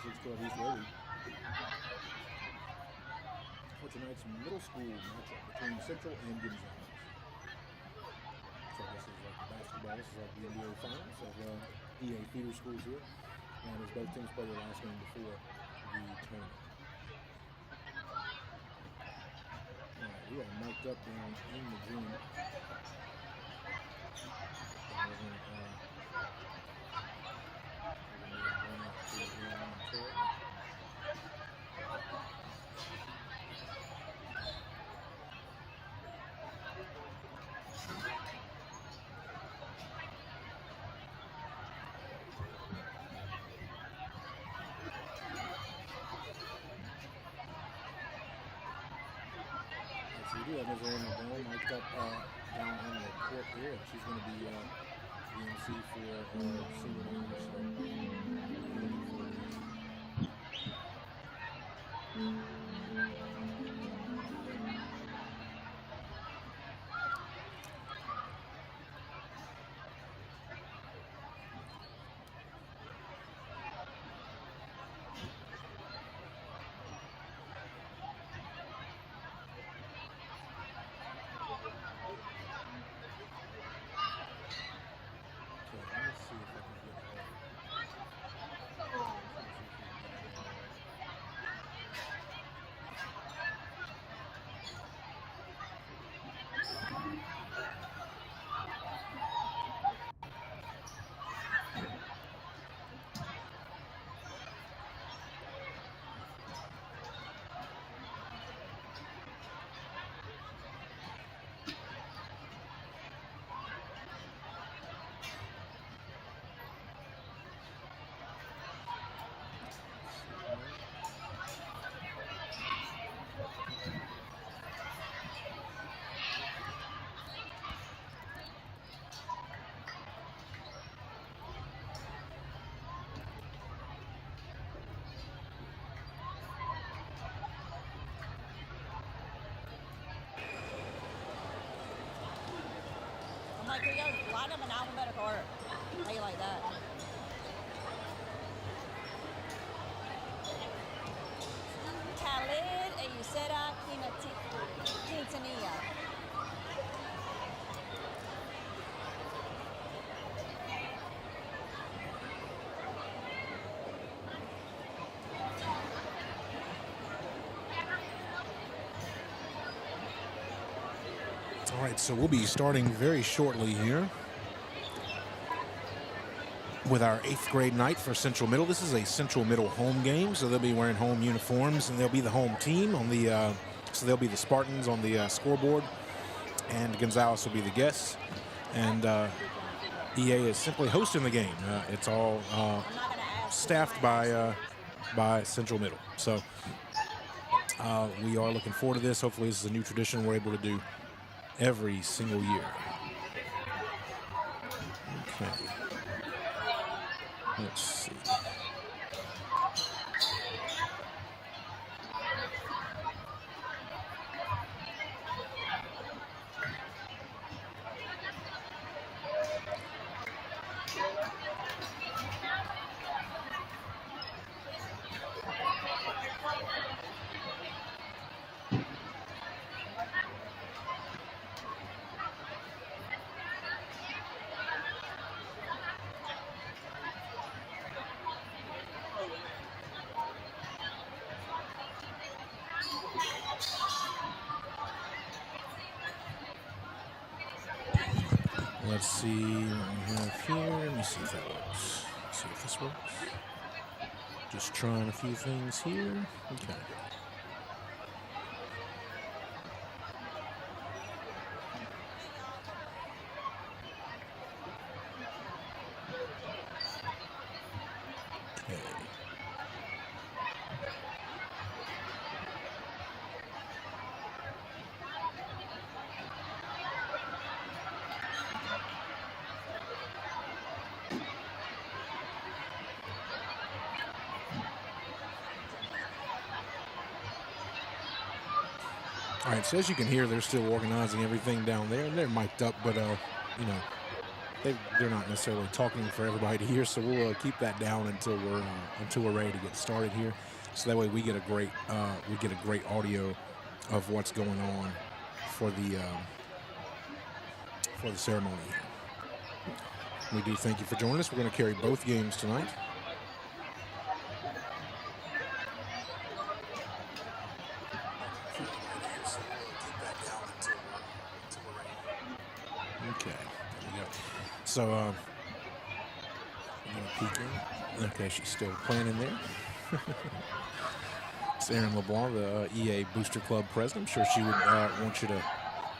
6-12 East Worthey for tonight's middle school matchup between Central and Gonzales. So this is like basketball. This is like the NBA finals of EA feeder schools here. And as both teams play their last game before the tournament. Alright, we are mic'd up down in the gym. We do have Ms. Erin McDonald mic'd up down on the court here, and she's going to be the MC for senior honors. Like, we gotta line them in alphabetical order. How you like that? Khalid Ayusera Quintanilla. All right, so we'll be starting very shortly here with our 8th grade night for Central Middle. This is a Central Middle home game, so they'll be wearing home uniforms, and they'll be the home team on the. So they'll be the Spartans on the scoreboard, and Gonzales will be the guests. And EA is simply hosting the game. It's all staffed by Central Middle. So we are looking forward to this. Hopefully, this is a new tradition we're able to do every single year. Okay. Let's see. Let's see what we have here. Let me see if that works. Let's see if this works. Just trying a few things here. Okay. All right, so as you can hear, they're still organizing everything down there, and they're mic'd up, but, you know, they're not necessarily talking for everybody to hear, so we'll keep that down until we're ready to get started here. So that way we get a great audio of what's going on for the ceremony here. We do thank you for joining us. We're going to carry both games tonight. Okay, there we go. So, I'm going to peek in. Okay, she's still playing in there. It's Erin LeBlanc, the EA Booster Club president. I'm sure she would want you to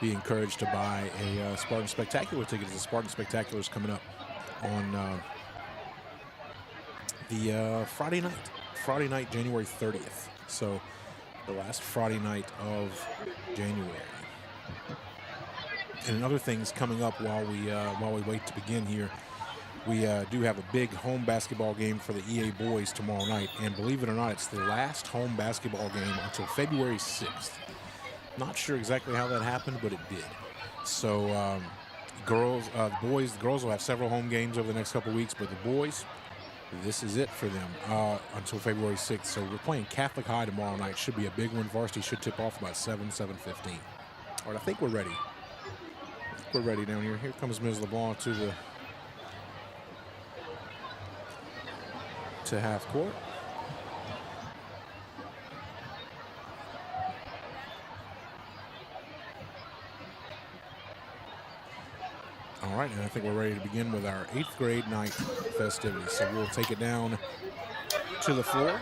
be encouraged to buy a Spartan Spectacular ticket. The Spartan Spectacular is coming up on the Friday night, January 30th. So the last Friday night of January. And other things coming up while we wait to begin here. We do have a big home basketball game for the EA boys tomorrow night. And believe it or not, it's the last home basketball game until February 6th. Not sure exactly how that happened, but it did. So girls will have several home games over the next couple weeks, but the boys, this is it for them until February 6th. So we're playing Catholic High tomorrow night. Should be a big one. Varsity should tip off about 7:15. All right, I think we're ready. We're ready down here. Here comes Ms. LeBlanc to half court. All right, and I think we're ready to begin with our 8th grade night festivities. So we'll take it down to the floor.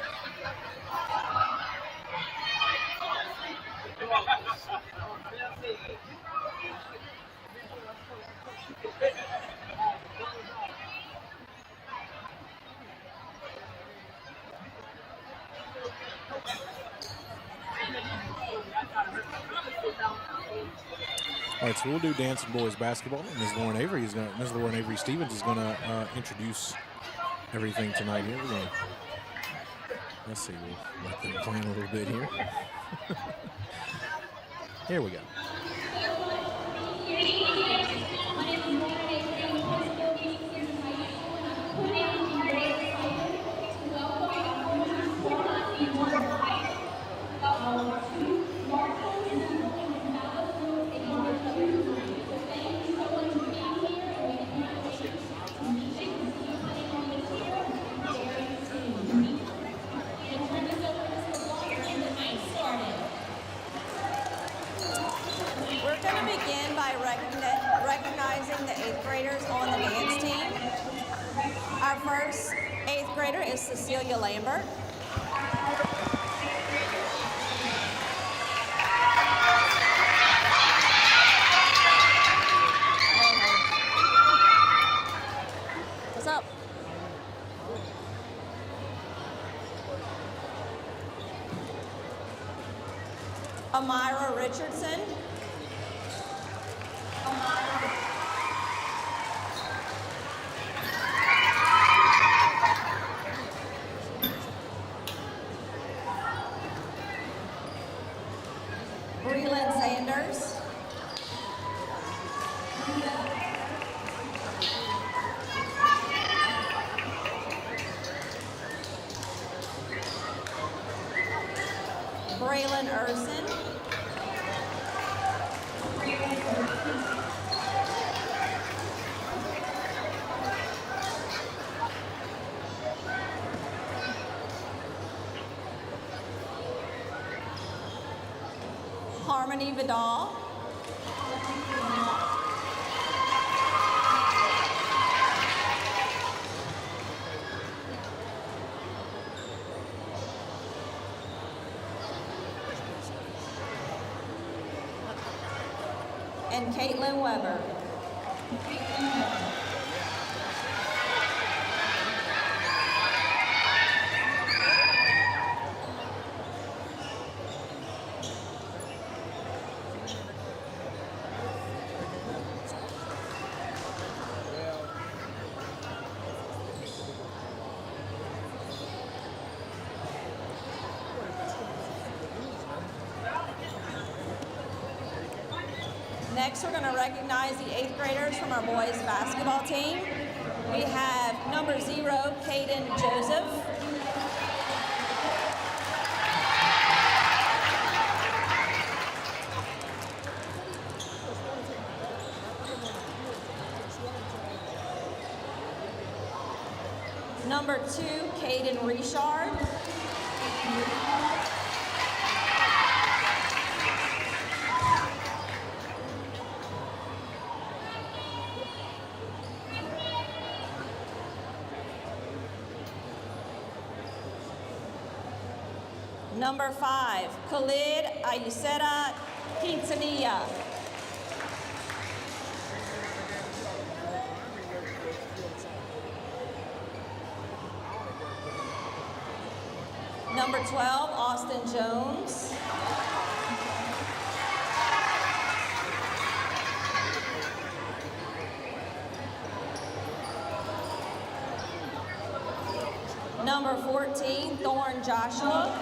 All right, so we'll do dance and boys basketball. Ms. Lauren Avery Stevens is going to introduce everything tonight here. We're going to, let's see, we'll let them plan a little bit here. Here we go. Recognizing the 8th graders on the dance team. Our first 8th grader is Cecilia Lambert. What's up? Amira Richardson. Breland Sanders. Braylon Urson. Harmony Vidal. And Caitlin Weber. Next, we're going to recognize the 8th graders from our boys basketball team. We have number 0, Caden Joseph. Number 2, Caden Richard. Number 5, Khalid Ayuseta Quintanilla. Number 12, Austin Jones. Number 14, Thorne Joshua.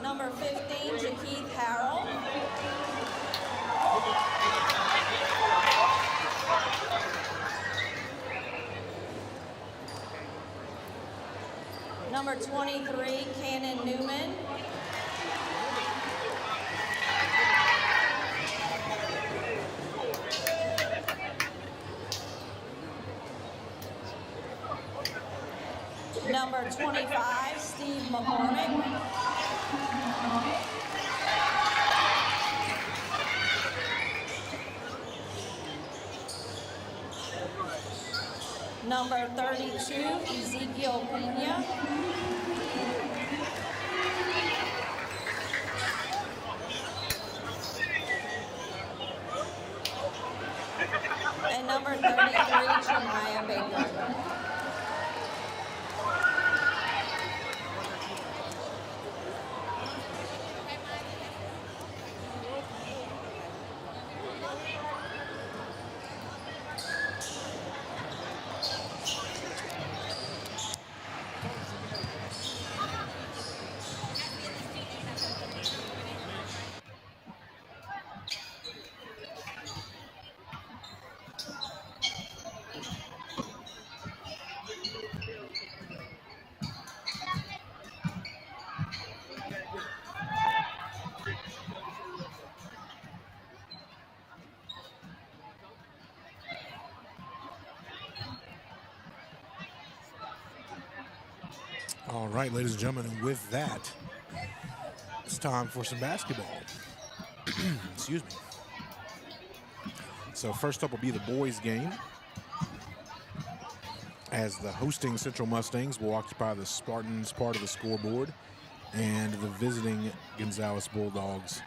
Number 15, Jakeith Harrell. Number 23, Cannon Newman. Number 25, Steve McCormick. Number 32, Ezekiel Pena. And number 33, Jeremiah Baker. All right, ladies and gentlemen, and with that, it's time for some basketball. Excuse me. So first up will be the boys' game, as the hosting Central Mustangs will occupy the Spartans part of the scoreboard, and the visiting Gonzales Bulldogs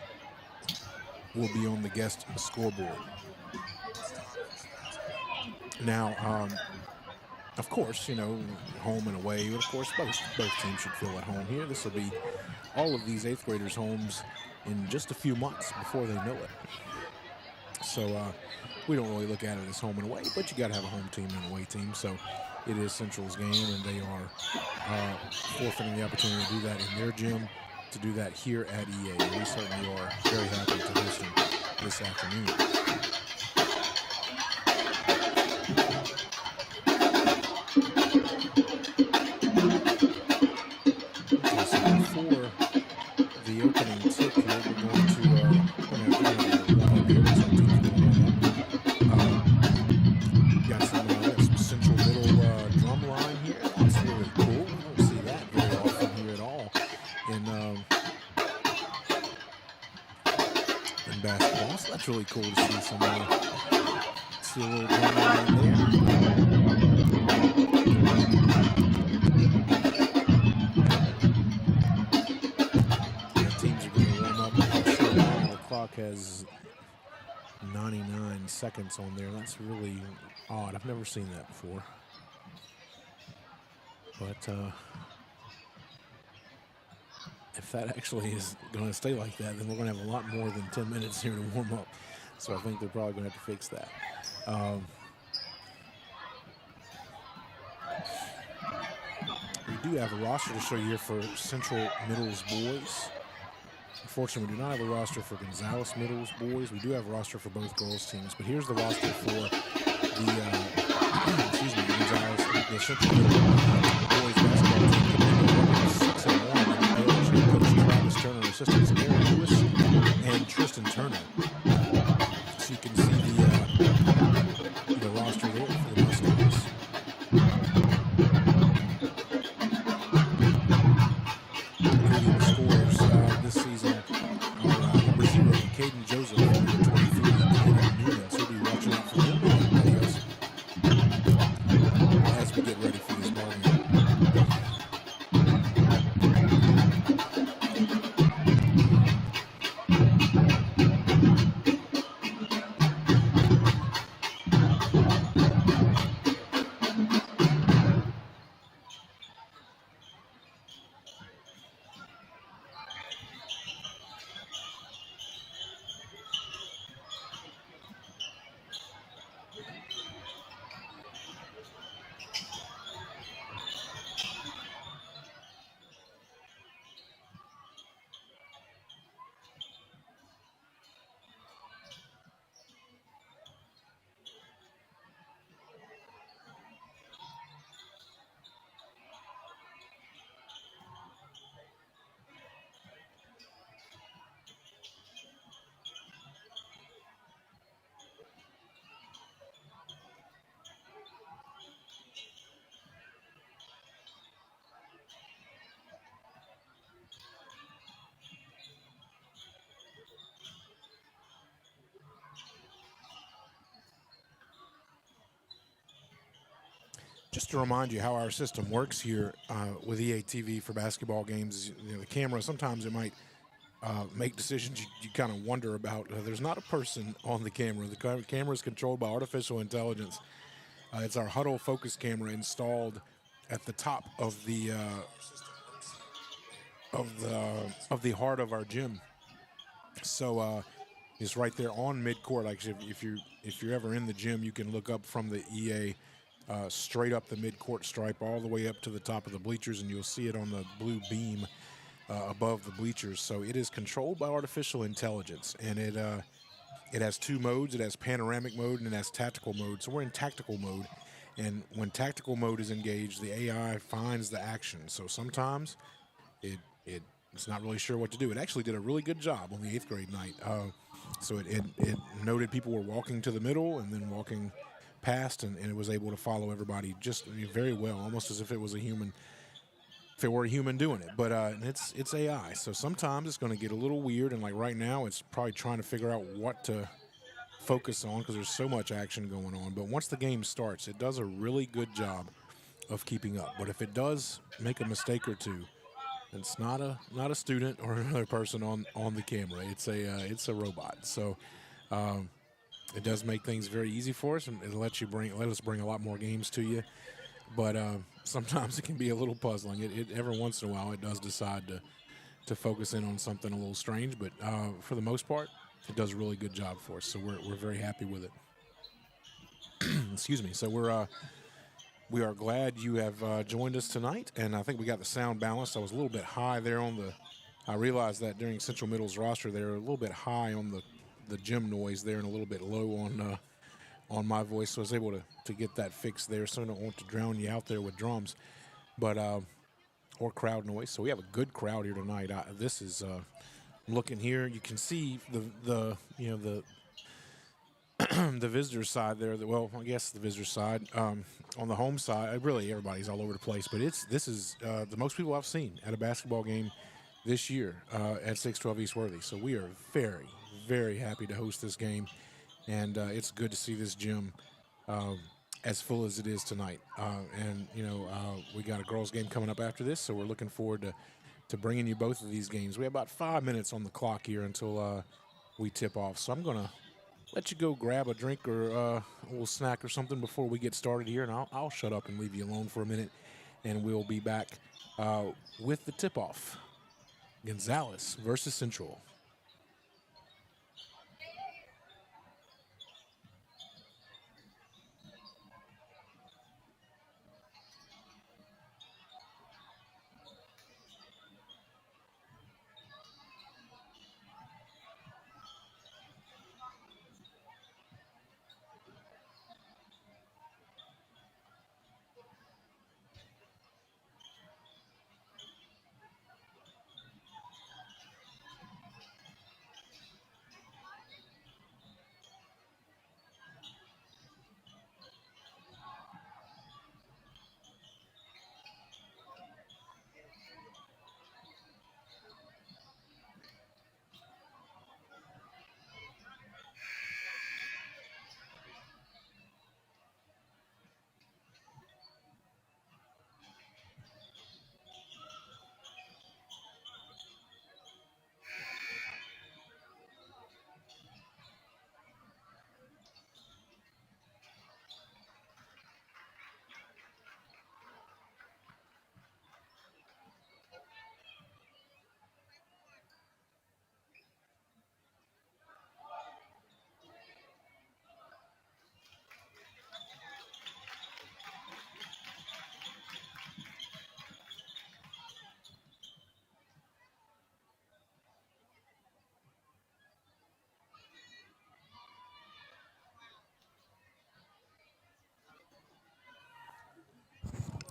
will be on the guest scoreboard. Now, of course, you know, home and away, but of course both teams should feel at home here. This will be all of these 8th graders' homes in just a few months before they know it. So we don't really look at it as home and away, but you got to have a home team and an away team. So it is Central's game, and they are forfeiting the opportunity to do that in their gym, to do that here at EA. And we certainly are very happy to host them this afternoon. That's really cool to see some see a little drum line there. The teams are going to warm up. I'm sure the clock has 99 seconds on there. That's really odd. I've never seen that before. But if that actually is going to stay like that, then we're going to have a lot more than 10 minutes here to warm up. So I think they're probably going to have to fix that. we do have a roster to show you here for Central Middle's boys. Unfortunately, we do not have a roster for Gonzales Middle's boys. We do have a roster for both girls teams, but here's the roster for the Gonzales, the Central Middle boys basketball team. 6-1 in Parish. Head coach Travis Turner, assistants Aaron Lewis and Tristan Turner. So you can see the roster there for the Mustangs. The scores this season are number 0, Caden Joseph, number 23, Taylor Newman. So we'll be watching out for him and everybody else as we get ready for this ball game. Just to remind you how our system works here with EA TV for basketball games, the camera, sometimes it might make decisions you kind of wonder about. There's not a person on the camera. The camera is controlled by artificial intelligence. It's our Huddle focus camera installed at the top of the heart of our gym. So it's right there on midcourt. Like if you're ever in the gym, you can look up from the EA straight up the midcourt stripe all the way up to the top of the bleachers, and you'll see it on the blue beam above the bleachers. So it is controlled by artificial intelligence, and it has 2 modes. It has panoramic mode and it has tactical mode. So we're in tactical mode, and when tactical mode is engaged, the AI finds the action. So sometimes it's not really sure what to do. It actually did a really good job on the 8th grade night. So it noted people were walking to the middle and then walking past, and it was able to follow everybody just very well, almost as if it was a human. If it were a human doing it, but it's AI, so sometimes it's going to get a little weird, and like right now, it's probably trying to figure out what to focus on because there's so much action going on. But once the game starts, it does a really good job of keeping up. But if it does make a mistake or two, it's not a student or another person on the camera. It's a robot. So it does make things very easy for us, and it let us bring a lot more games to you. But sometimes it can be a little puzzling. Every once in a while, it does decide to focus in on something a little strange. But for the most part, it does a really good job for us. So we're very happy with it. Excuse me. So we are glad you have joined us tonight, and I think we got the sound balanced. I was a little bit high there on the. I realized that during Central Middle's roster, they were a little bit high on the gym noise there, and a little bit low on my voice, so I was able to get that fixed there. So I don't want to drown you out there with drums, but or crowd noise. So we have a good crowd here tonight. This is looking here. You can see the the visitor side there. Well, I guess the visitor side. On the home side, really everybody's all over the place. But this is the most people I've seen at a basketball game this year at 612 East Worthey. So we are very, very happy to host this game. And it's good to see this gym as full as it is tonight. And, we got a girls' game coming up after this, so we're looking forward to bringing you both of these games. We have about 5 minutes on the clock here until we tip off. So I'm going to let you go grab a drink or a little snack or something before we get started here, and I'll shut up and leave you alone for a minute, and we'll be back with the tip-off. Gonzales versus Central.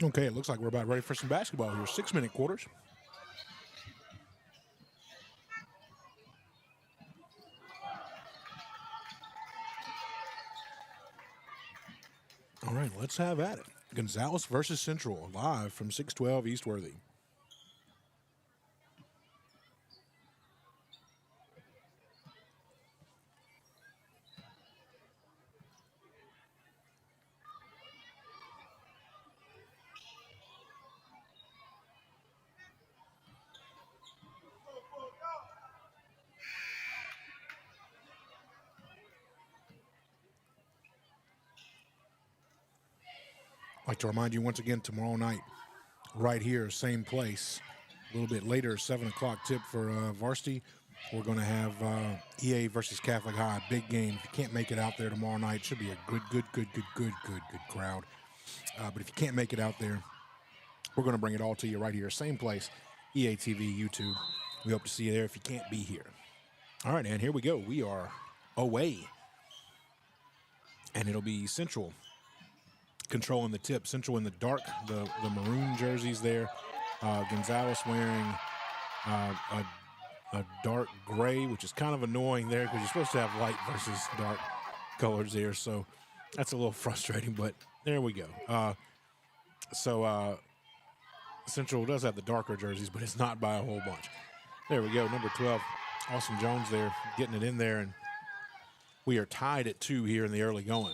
Okay, it looks like we're about ready for some basketball here. 6-minute quarters. All right, let's have at it. Gonzales versus Central, live from 612 East Worthey. I'd like to remind you once again, tomorrow night, right here, same place, a little bit later, 7 o'clock tip for varsity. We're going to have EA versus Catholic High, big game. If you can't make it out there tomorrow night, it should be a good crowd. But if you can't make it out there, we're going to bring it all to you right here, same place, EA TV, YouTube. We hope to see you there if you can't be here. All right, and here we go. We are away, and it'll be Central controlling the tip. Central in the dark, the maroon jerseys there. Gonzales wearing a dark gray, which is kind of annoying there because you're supposed to have light versus dark colors there. So that's a little frustrating, but there we go. Central does have the darker jerseys, but it's not by a whole bunch. There we go, number 12, Austin Jones there, getting it in there, and we are tied at 2 here in the early going.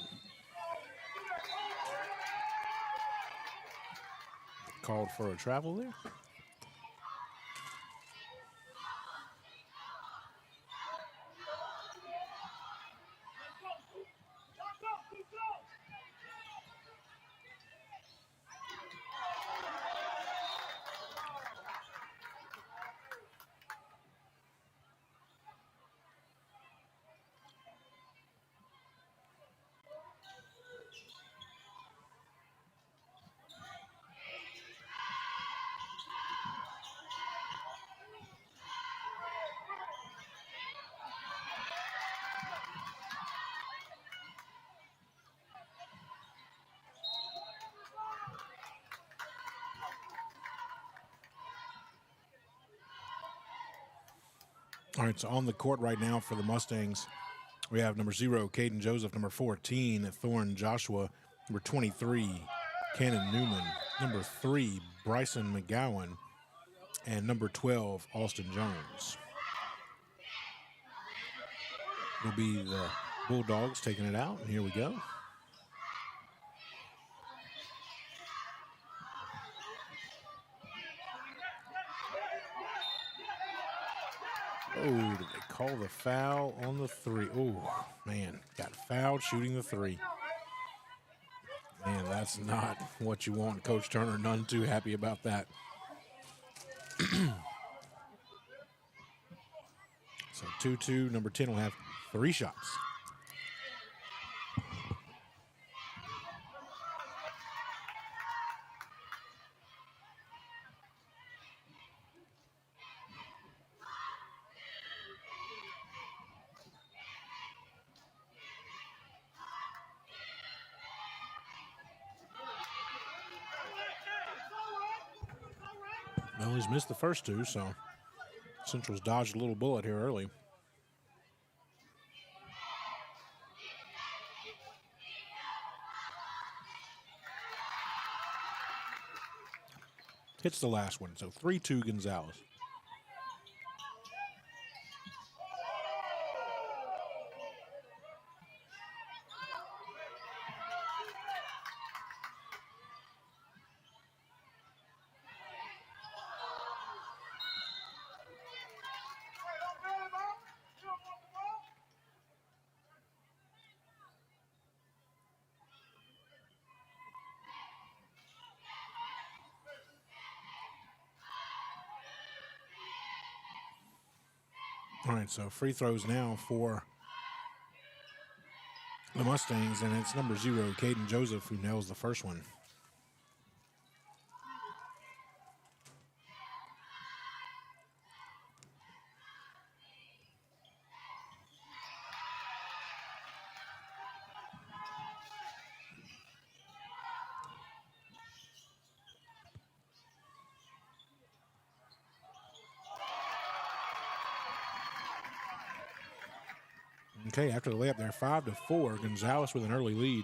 Called for a travel there. All right, so on the court right now for the Mustangs, we have number 0, Caden Joseph, number 14, Thorne Joshua, number 23, Cannon Newman, number 3, Bryson McGowan, and number 12, Austin Jones. Will be the Bulldogs taking it out, and here we go. Oh, did they call the foul on the 3? Oh, man, got fouled shooting the 3. Man, that's not what you want. Coach Turner, none too happy about that. So 2-2, number 10 will have 3 shots. Well, he's missed the first 2, so Central's dodged a little bullet here early. Hits the last one, so 3-2 Gonzales. All right, so free throws now for the Mustangs, and it's number 0, Caden Joseph, who nails the first one. Okay, after the layup there, 5-4. Gonzales with an early lead.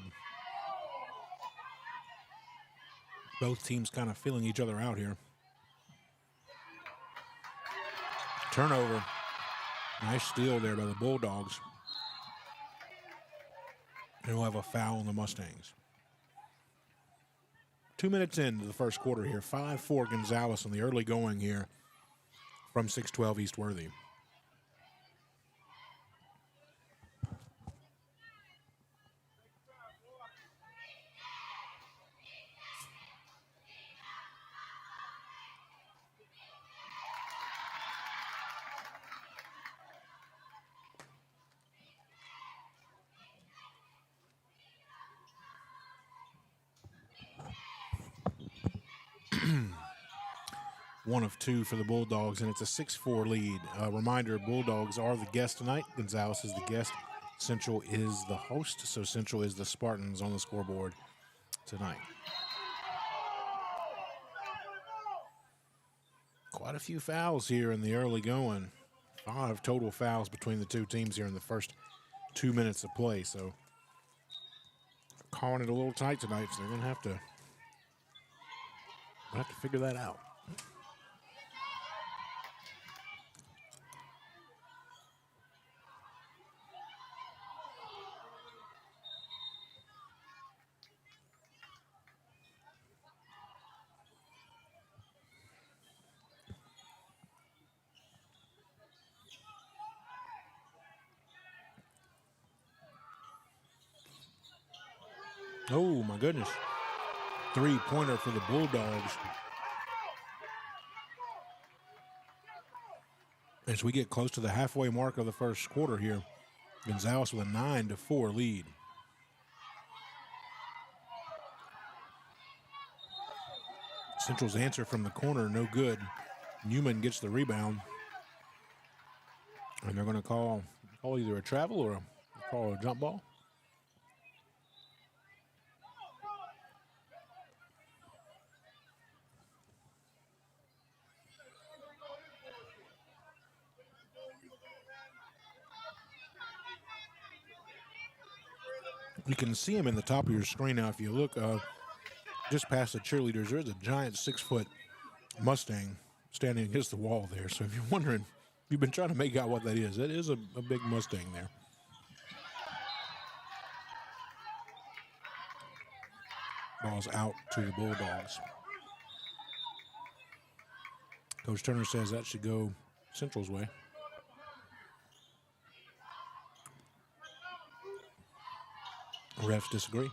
Both teams kind of feeling each other out here. Turnover. Nice steal there by the Bulldogs. And we'll have a foul on the Mustangs. 2 minutes into the first quarter here. 5-4 Gonzales on the early going here from 612 East Worthey. One of two for the Bulldogs, and it's a 6-4 lead. Reminder, Bulldogs are the guest tonight. Gonzales is the guest. Central is the host, so Central is the Spartans on the scoreboard tonight. Quite a few fouls here in the early going. 5 total fouls between the two teams here in the first 2 minutes of play, so calling it a little tight tonight, so they're going to have to figure that out. Oh, my goodness. Three-pointer for the Bulldogs. As we get close to the halfway mark of the first quarter here, Gonzales with a 9-4 lead. Central's answer from the corner, no good. Newman gets the rebound. And they're going to call either a travel or call a jump ball. You can see him in the top of your screen now. If you look just past the cheerleaders, there's a giant 6-foot Mustang standing against the wall there. So if you're wondering, you've been trying to make out what that is a big Mustang there. Ball's out to the Bulldogs. Coach Turner says that should go Central's way. Refs disagree.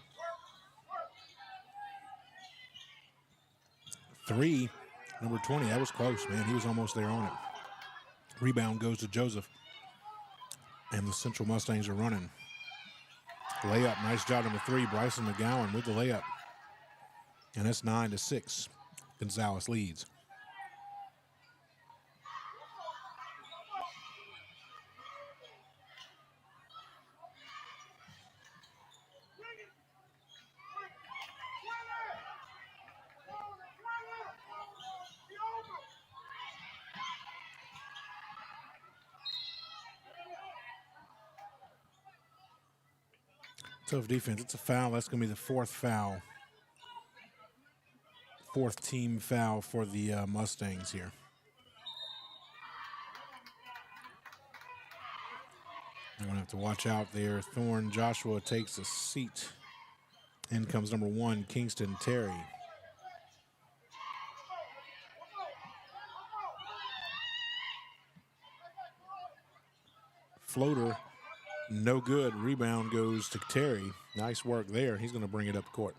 3, number 20. That was close, man. He was almost there on it. Rebound goes to Joseph. And the Central Mustangs are running. Layup, nice job, number 3. Bryson McGowan with the layup. And that's 9-6. Gonzales leads. Tough defense. It's a foul. That's going to be the 4th foul. 4th team foul for the Mustangs here. They're going to have to watch out there. Thorne Joshua takes a seat. In comes number 1, Kingston Terry. Floater, no good. Rebound goes to Terry. Nice work there. He's going to bring it up court.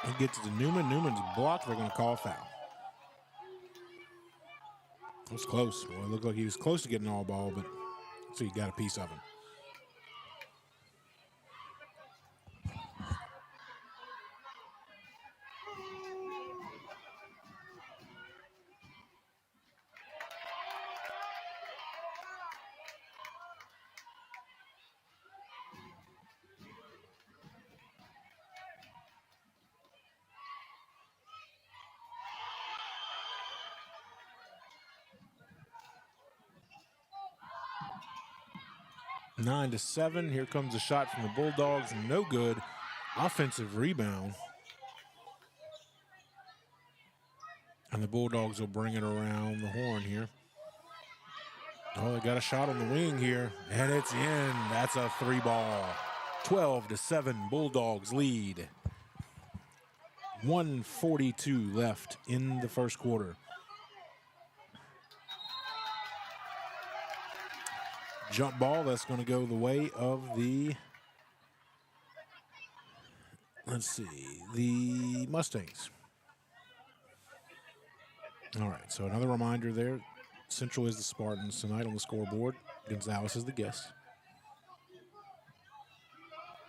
He gets to Newman. Newman's blocked. They're going to call a foul. It was close. Well, it looked like he was close to getting all ball, but so he got a piece of him. 9-7. Here comes a shot from the Bulldogs. No good. Offensive rebound. And the Bulldogs will bring it around the horn here. Oh, they got a shot on the wing here, and it's in. That's a 3-ball. 12-7, Bulldogs lead. 1:42 left in the first quarter. Jump ball, that's going to go the way of the, let's see, the Mustangs. All right, so another reminder there. Central is the Spartans tonight on the scoreboard. Gonzales is the guest.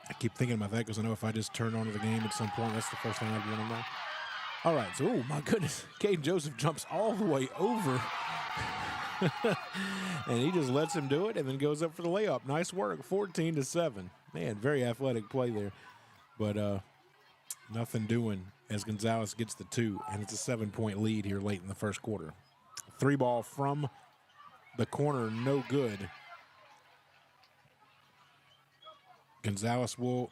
I keep thinking about that because I know if I just turn on to the game at some point, that's the first thing I'd want to know. All right, so, oh, my goodness. Caden Joseph jumps all the way over. And he just lets him do it and then goes up for the layup. Nice work, 14-7. Man, very athletic play there. But nothing doing as Gonzales gets the 2, and it's a 7-point lead here late in the first quarter. 3-ball from the corner, no good. Gonzales will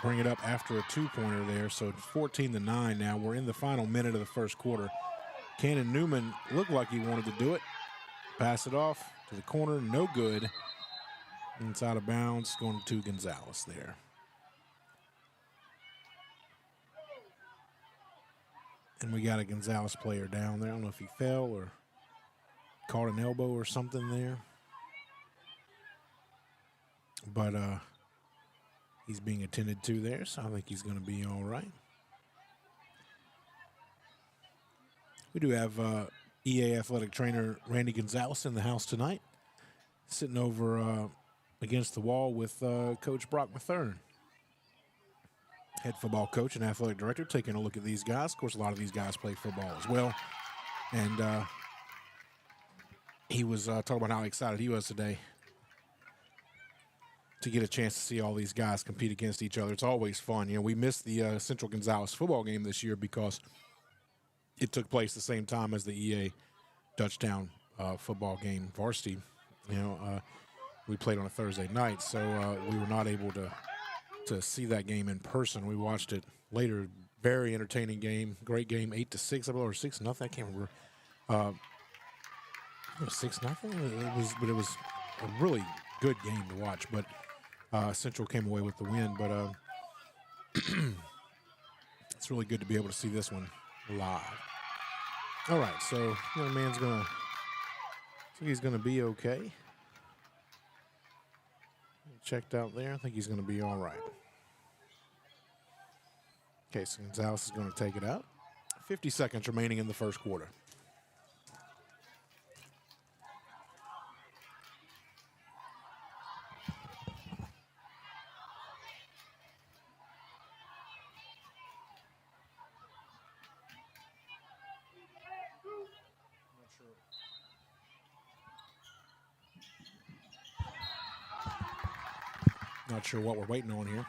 bring it up after a 2-pointer there, so it's 14-9 now. We're in the final minute of the first quarter. Cannon Newman looked like he wanted to do it. Pass it off to the corner, no good. And it's out of bounds, going to Gonzales there. And we got a Gonzales player down there. I don't know if he fell or caught an elbow or something there. But he's being attended to there, so I think he's going to be all right. We do have EA athletic trainer Randy Gonzales in the house tonight, sitting over against the wall with Coach Brock Mathern, head football coach and athletic director, taking a look at these guys. Of course, a lot of these guys play football as well. And he was talking about how excited he was today to get a chance to see all these guys compete against each other. It's always fun. You know, we missed the Central Gonzales football game this year because it took place the same time as the EA Dutchtown football game varsity. You know, we played on a Thursday night, so we were not able to see that game in person. We watched it later. Very entertaining game, great game, 8-6, I believe, or 6-0. I can't remember. It was 6-0. But it was a really good game to watch. But Central came away with the win. But it's really good to be able to see this one live. All right, so young man's he's gonna be okay. Checked out there. I think he's gonna be all right. Okay, so Gonzales is gonna take it out. 50 seconds remaining in the first quarter. Not sure what we're waiting on here.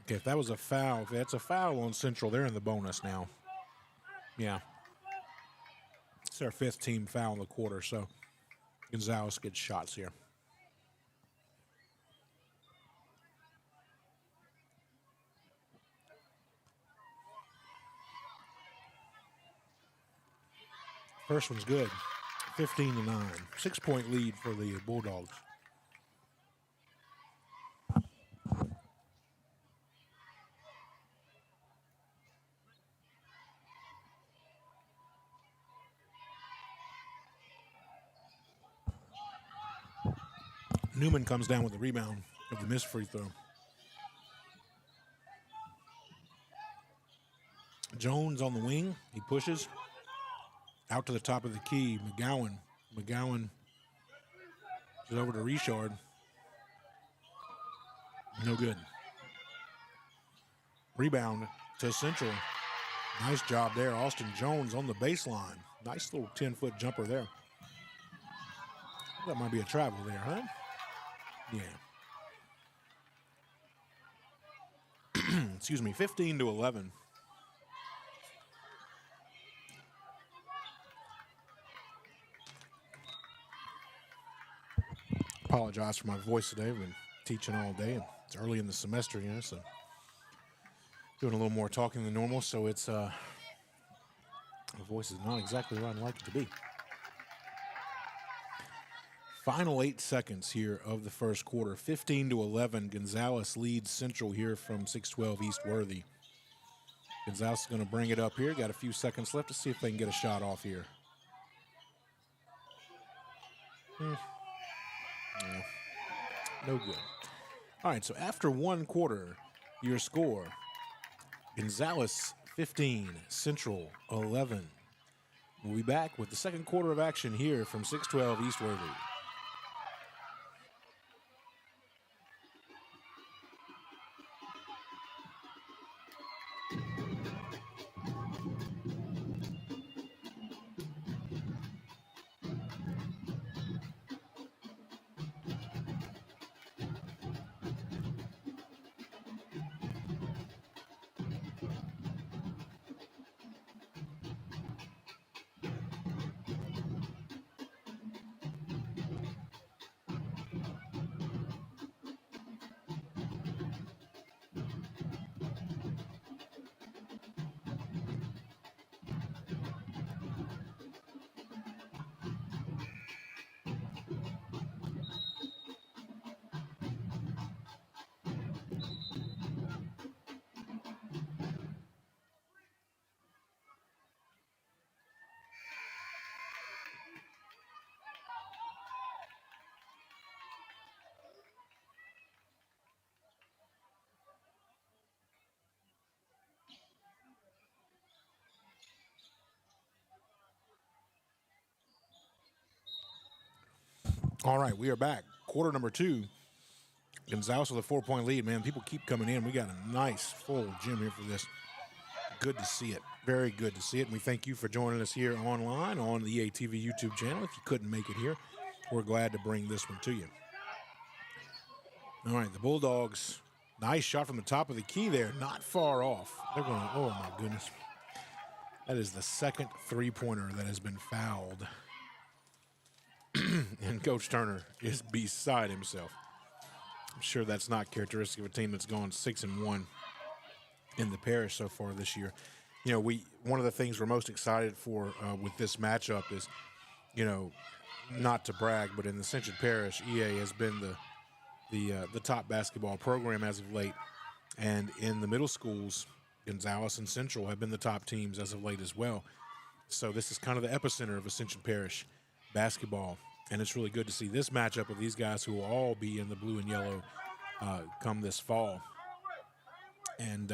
Okay, if that was a foul, if that's a foul on Central, they're in the bonus now. Yeah. It's their 5th team foul in the quarter, so Gonzales gets shots here. First one's good, 15-9. 6-point lead for the Bulldogs. Newman comes down with the rebound of the missed free throw. Jones on the wing, he pushes. Out to the top of the key, McGowan. McGowan is over to Richard. No good. Rebound to Central. Nice job there. Austin Jones on the baseline. Nice little 10-foot jumper there. That might be a travel there, huh? Yeah. excuse me, 15-11. Apologize for my voice today. We've been teaching all day, and it's early in the semester, you know, so doing a little more talking than normal, so it's my voice is not exactly where I'd like it to be. Final 8 seconds here of the first quarter. 15-11. Gonzales leads Central here from 612 East Worthey. Gonzales is going to bring it up here. Got a few seconds left to see if they can get a shot off here. No good. All right, so after one quarter, your score, Gonzales 15, Central 11. We'll be back with the second quarter of action here from 612 East Worthey. All right, we are back. Quarter number 2. Gonzales with a 4-point lead, man. People keep coming in. We got a nice full gym here for this. Good to see it. Very good to see it. And we thank you for joining us here online on the ATV YouTube channel. If you couldn't make it here, we're glad to bring this one to you. All right, the Bulldogs, nice shot from the top of the key there. Not far off. They're going, oh my goodness. That is the second three-pointer that has been fouled. And Coach Turner is beside himself. I'm sure that's not characteristic of a team that's gone 6-1 in the parish so far this year. You know, one of the things we're most excited for with this matchup is, you know, not to brag, but in the Ascension Parish, EA has been the top basketball program as of late, and in the middle schools, Gonzales and Central have been the top teams as of late as well. So this is kind of the epicenter of Ascension Parish basketball, and it's really good to see this matchup of these guys who will all be in the blue and yellow come this fall. And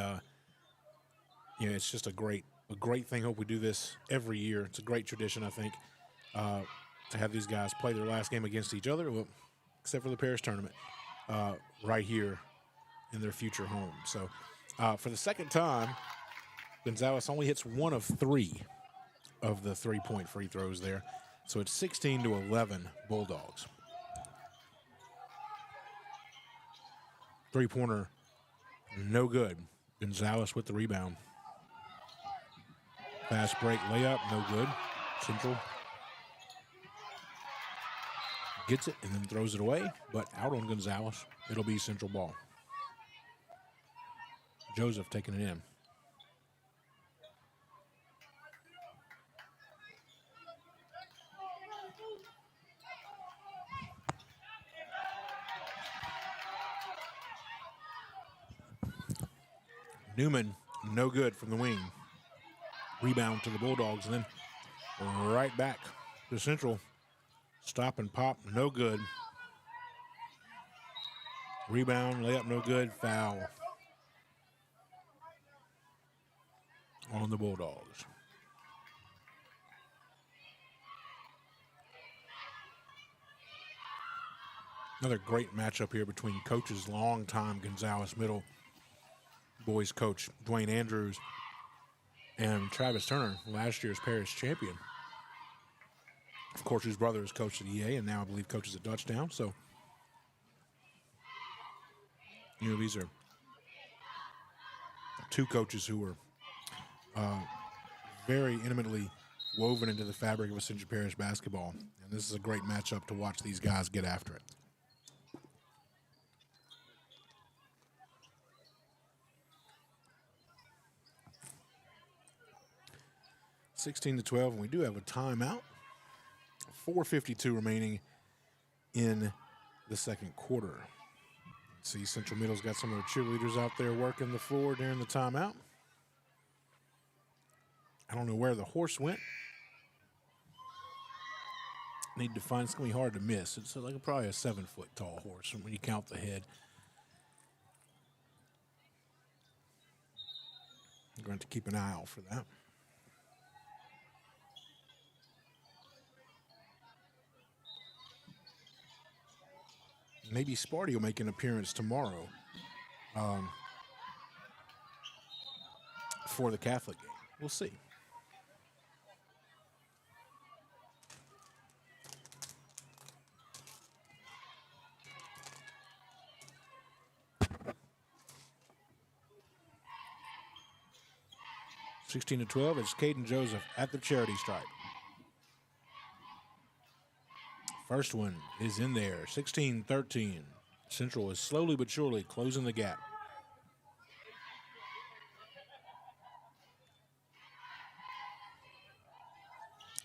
you know, it's just a great thing. Hope we do this every year. It's a great tradition, I think, to have these guys play their last game against each other, well, except for the Parish Tournament, right here in their future home. So for the second time, Gonzales only hits 1 of 3 of the 3-point free throws there. So it's 16-11 Bulldogs. Three-pointer, no good. Gonzales with the rebound. Fast break layup, no good. Central gets it and then throws it away, but out on Gonzales. It'll be Central ball. Joseph taking it in. Newman, no good from the wing. Rebound to the Bulldogs, and then right back to Central. Stop and pop, no good. Rebound, layup, no good. Foul on the Bulldogs. Another great matchup here between coaches, longtime Gonzales Middle boys coach Dwayne Andrews and Travis Turner, last year's parish champion. Of course, his brother is coach at EA and now I believe coaches at Dutchtown. So, you know, these are two coaches who were very intimately woven into the fabric of Central Parish basketball. And this is a great matchup to watch these guys get after it. (16-12), and we do have a timeout. 4:52 remaining in the second quarter. See, Central Middle's got some of the cheerleaders out there working the floor during the timeout. I don't know where the horse went. Need to find, it's going to be hard to miss. It's like probably a 7-foot tall horse when you count the head. I'm going to have to keep an eye out for that. Maybe Sparty will make an appearance tomorrow for the Catholic game. We'll see. (16-12), it's Caden Joseph at the charity stripe. First one is in there, 16-13. Central is slowly but surely closing the gap.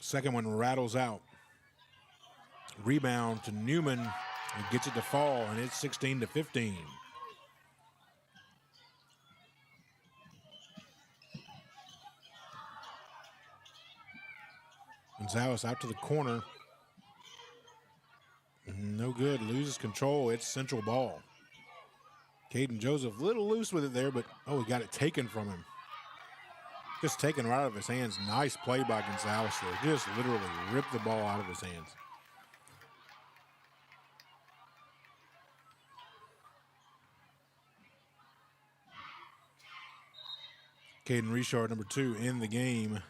Second one rattles out. Rebound to Newman, who gets it to fall, and it's 16-15. Gonzales out to the corner. No good, loses control. It's Central ball. Caden Joseph a little loose with it there, but he got it taken from him. Just taken right out of his hands. Nice play by Gonzales there. Just literally ripped the ball out of his hands. Caden Richard, number 2 in the game.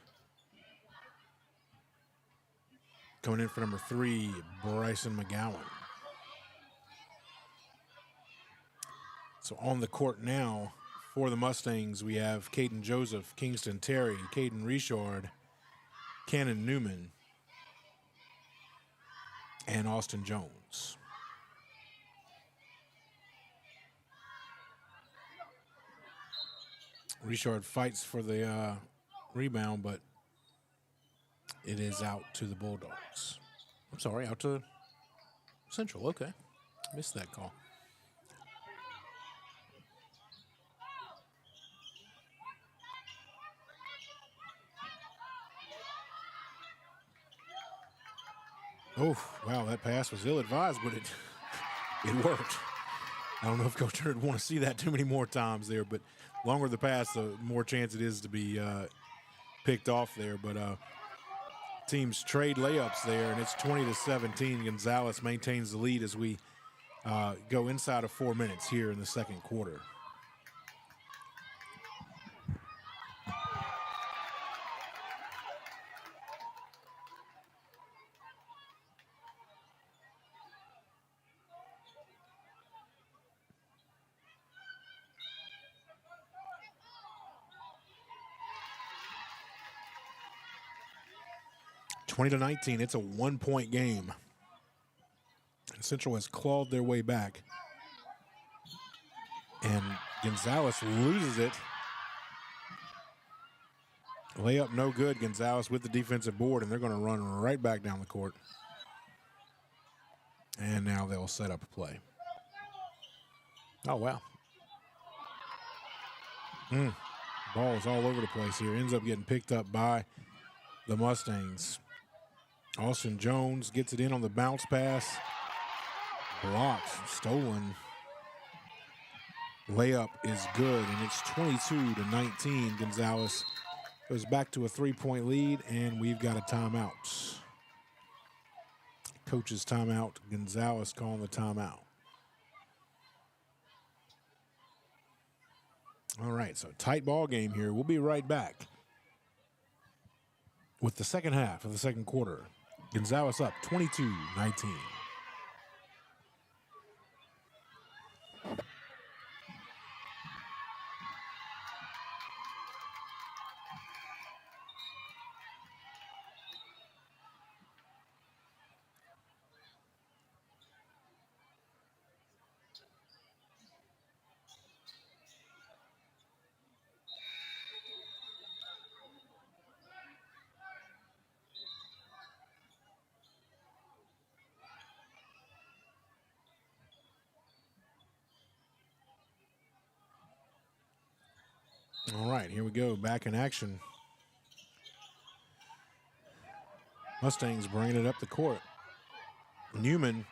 Coming in for number 3, Bryson McGowan. So on the court now for the Mustangs, we have Caden Joseph, Kingston Terry, Caden Richard, Cannon Newman, and Austin Jones. Richard fights for the rebound, but it is out to the Bulldogs. I'm sorry, out to Central. Okay, missed that call. Oh, wow, that pass was ill-advised, but it worked. I don't know if Coach Hurd would want to see that too many more times there, but longer the pass, the more chance it is to be picked off there. But teams trade layups there, and it's 20-17. Gonzales maintains the lead as we go inside of 4 minutes here in the second quarter. (20-19). It's a 1-point game. And Central has clawed their way back. And Gonzales loses it. Layup no good. Gonzales with the defensive board, and they're going to run right back down the court. And now they'll set up a play. Oh, wow. Ball is all over the place here. Ends up getting picked up by the Mustangs. Austin Jones gets it in on the bounce pass. Blocked, stolen. Layup is good, and it's 22-19. Gonzales goes back to a 3-point lead, and we've got a timeout. Coach's timeout. Gonzales calling the timeout. All right, so tight ball game here. We'll be right back with the second half of the second quarter. Gonzales up 22-19. All right, here we go, back in action. Mustangs bringing it up the court. Newman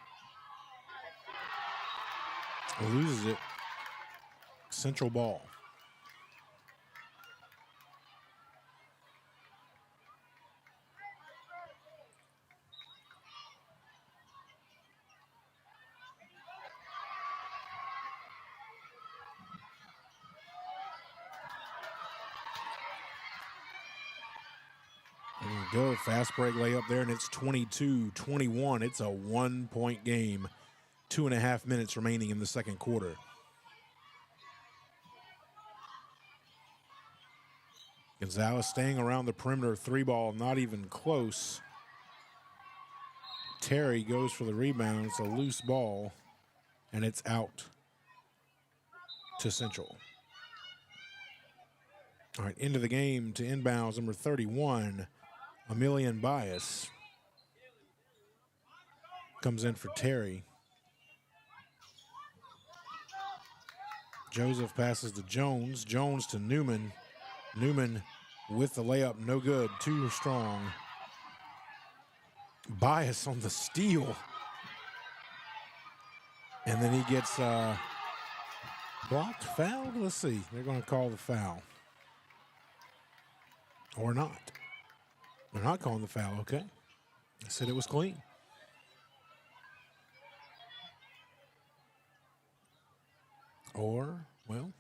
loses it. Central ball. There you go, fast break layup there, and it's 22-21. It's a 1-point game. 2.5 minutes remaining in the second quarter. Gonzales staying around the perimeter, 3-ball, not even close. Terry goes for the rebound. It's a loose ball, and it's out to Central. All right, into the game to inbounds, number 31, Emilian Bias. Comes in for Terry. Joseph passes to Jones. Jones to Newman. Newman with the layup, no good, too strong. Bias on the steal. And then he gets blocked, fouled. Let's see. They're going to call the foul. Or not. They're not calling the foul, okay. I said it was clean. Or, well.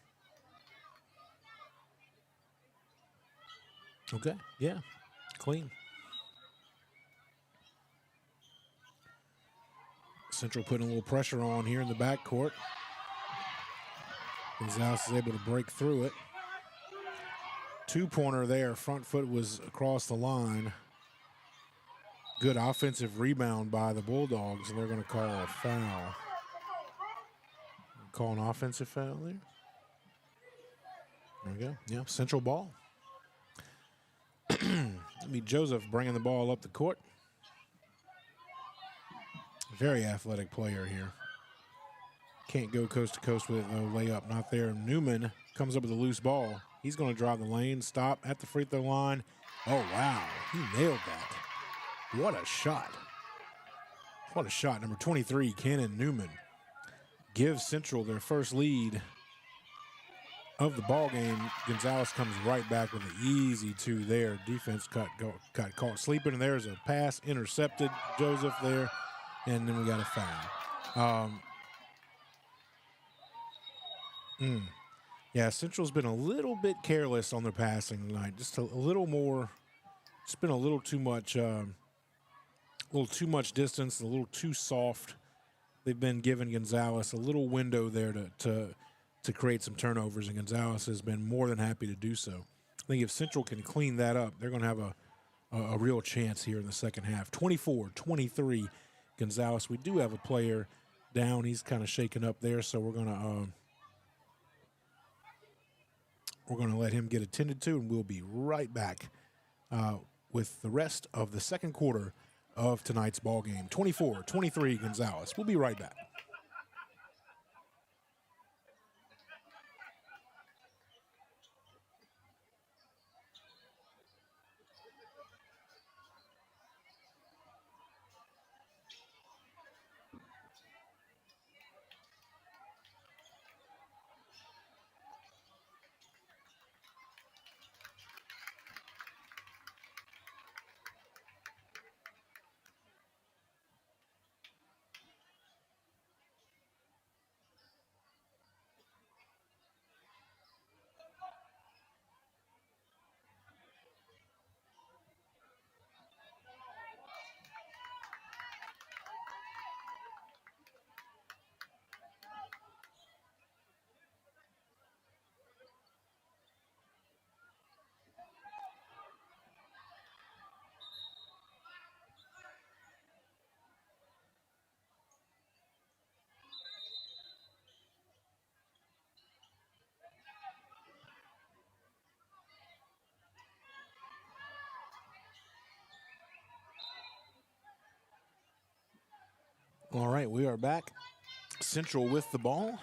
Okay, yeah, clean. Central putting a little pressure on here in the backcourt. Gonzales is able to break through it. Two-pointer there. Front foot was across the line. Good offensive rebound by the Bulldogs, and they're going to call a foul. Call an offensive foul there. There we go. Yeah, Central ball. Joseph bringing the ball up the court. Very athletic player here. Can't go coast to coast with it, though. Layup not there. Newman comes up with a loose ball. He's going to drive the lane, stop at the free throw line. Oh, wow. He nailed that. What a shot. What a shot. Number 23, Cannon Newman, gives Central their first lead of the ball game. Gonzales comes right back with an easy two there. Defense got caught sleeping, and there's a pass intercepted. Joseph there, and then we got a foul. Yeah, Central's been a little bit careless on their passing tonight. Just a little more. It's been a little too much distance, a little too soft. They've been giving Gonzales a little window there to create some turnovers, and Gonzales has been more than happy to do so. I think if Central can clean that up, they're going to have a real chance here in the second half. 24-23, Gonzales. We do have a player down. He's kind of shaken up there, so we're going to let him get attended to, and we'll be right back with the rest of the second quarter of tonight's ball game. 24-23 Gonzales. We'll be right back. All right, we are back. Central with the ball.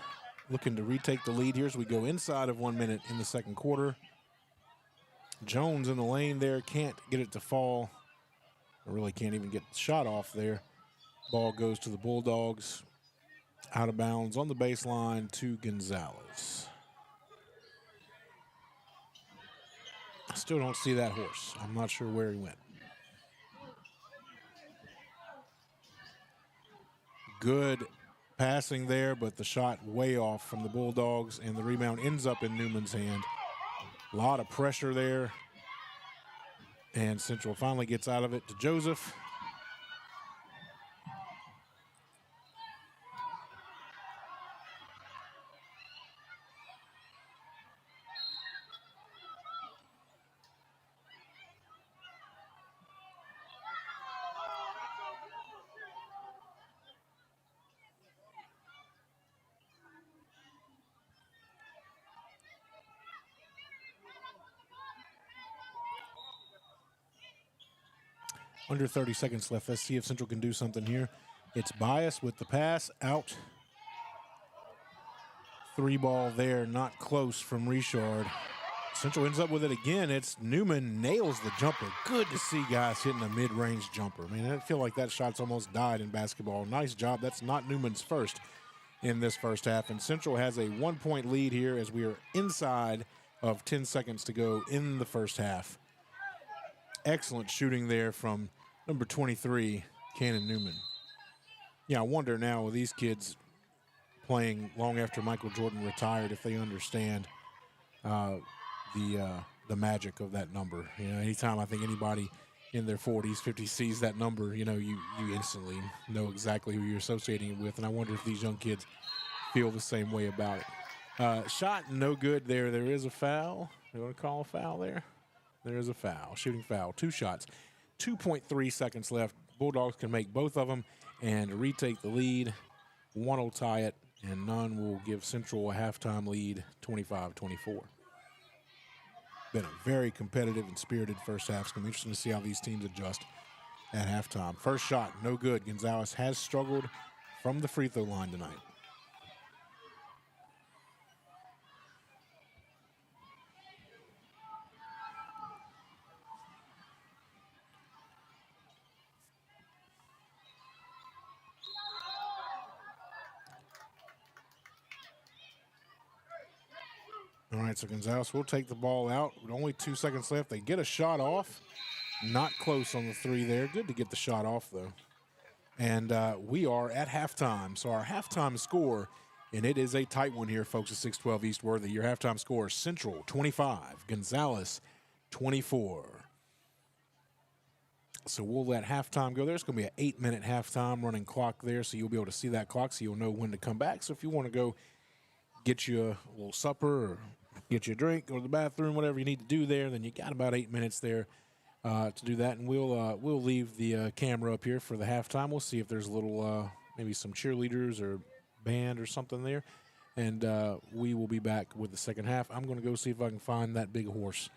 looking to retake the lead here as we go inside of 1 minute in the second quarter. Jones in the lane there, can't get it to fall. I really can't even get the shot off there. Ball goes to the Bulldogs. Out of bounds on the baseline to Gonzales. I still don't see that horse. I'm not sure where he went. Good passing there, but the shot way off from the Bulldogs, and the rebound ends up in Newman's hand. A lot of pressure there, and Central finally gets out of it to Joseph. Under 30 seconds left. Let's see if Central can do something here. It's Bias with the pass out. 3 ball there, not close from Richard. Central ends up with it again. It's Newman nails the jumper. Good to see guys hitting a mid-range jumper. I mean, I feel like that shot's almost died in basketball. Nice job. That's not Newman's first in this first half. And Central has a 1-point lead here as we are inside of 10 seconds to go in the first half. Excellent shooting there from number 23, Cannon Newman. Yeah, I wonder now with these kids playing long after Michael Jordan retired if they understand the magic of that number. You know, anytime I think anybody in their 40s, 50s sees that number, you know, you instantly know exactly who you're associating it with. And I wonder if these young kids feel the same way about it. Shot no good there. There is a foul. You want to call a foul there? There is a foul, shooting foul. 2 shots. 2.3 seconds left. Bulldogs can make both of them and retake the lead. One will tie it, and none will give Central a halftime lead, 25-24. Been a very competitive and spirited first half. It's going to be interesting to see how these teams adjust at halftime. First shot, no good. Gonzales has struggled from the free throw line tonight. All right, so Gonzales will take the ball out with only 2 seconds left. They get a shot off. Not close on the 3 there. Good to get the shot off, though. And we are at halftime. So our halftime score, and it is a tight one here, folks, at 612 East Worthey. Your halftime score, Central 25, Gonzales 24. So we'll let halftime go there. It's going to be an 8-minute halftime running clock there, so you'll be able to see that clock so you'll know when to come back. So if you want to go get you a little supper or get you a drink, go to the bathroom, whatever you need to do there, then you got about 8 minutes there to do that. And we'll leave the camera up here for the halftime. We'll see if there's a little maybe some cheerleaders or band or something there. And we will be back with the second half. I'm going to go see if I can find that big horse,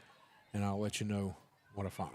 and I'll let you know what I find.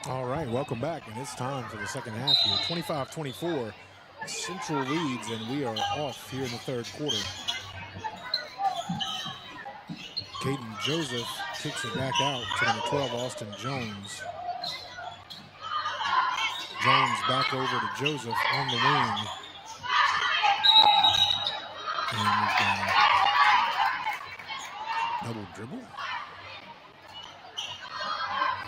All right, welcome back, and it's time for the second half here. 25-24, Central leads, and we are off here in the third quarter. Caden Joseph kicks it back out to number 12, Austin Jones. Jones back over to Joseph on the wing. And we've got a double dribble.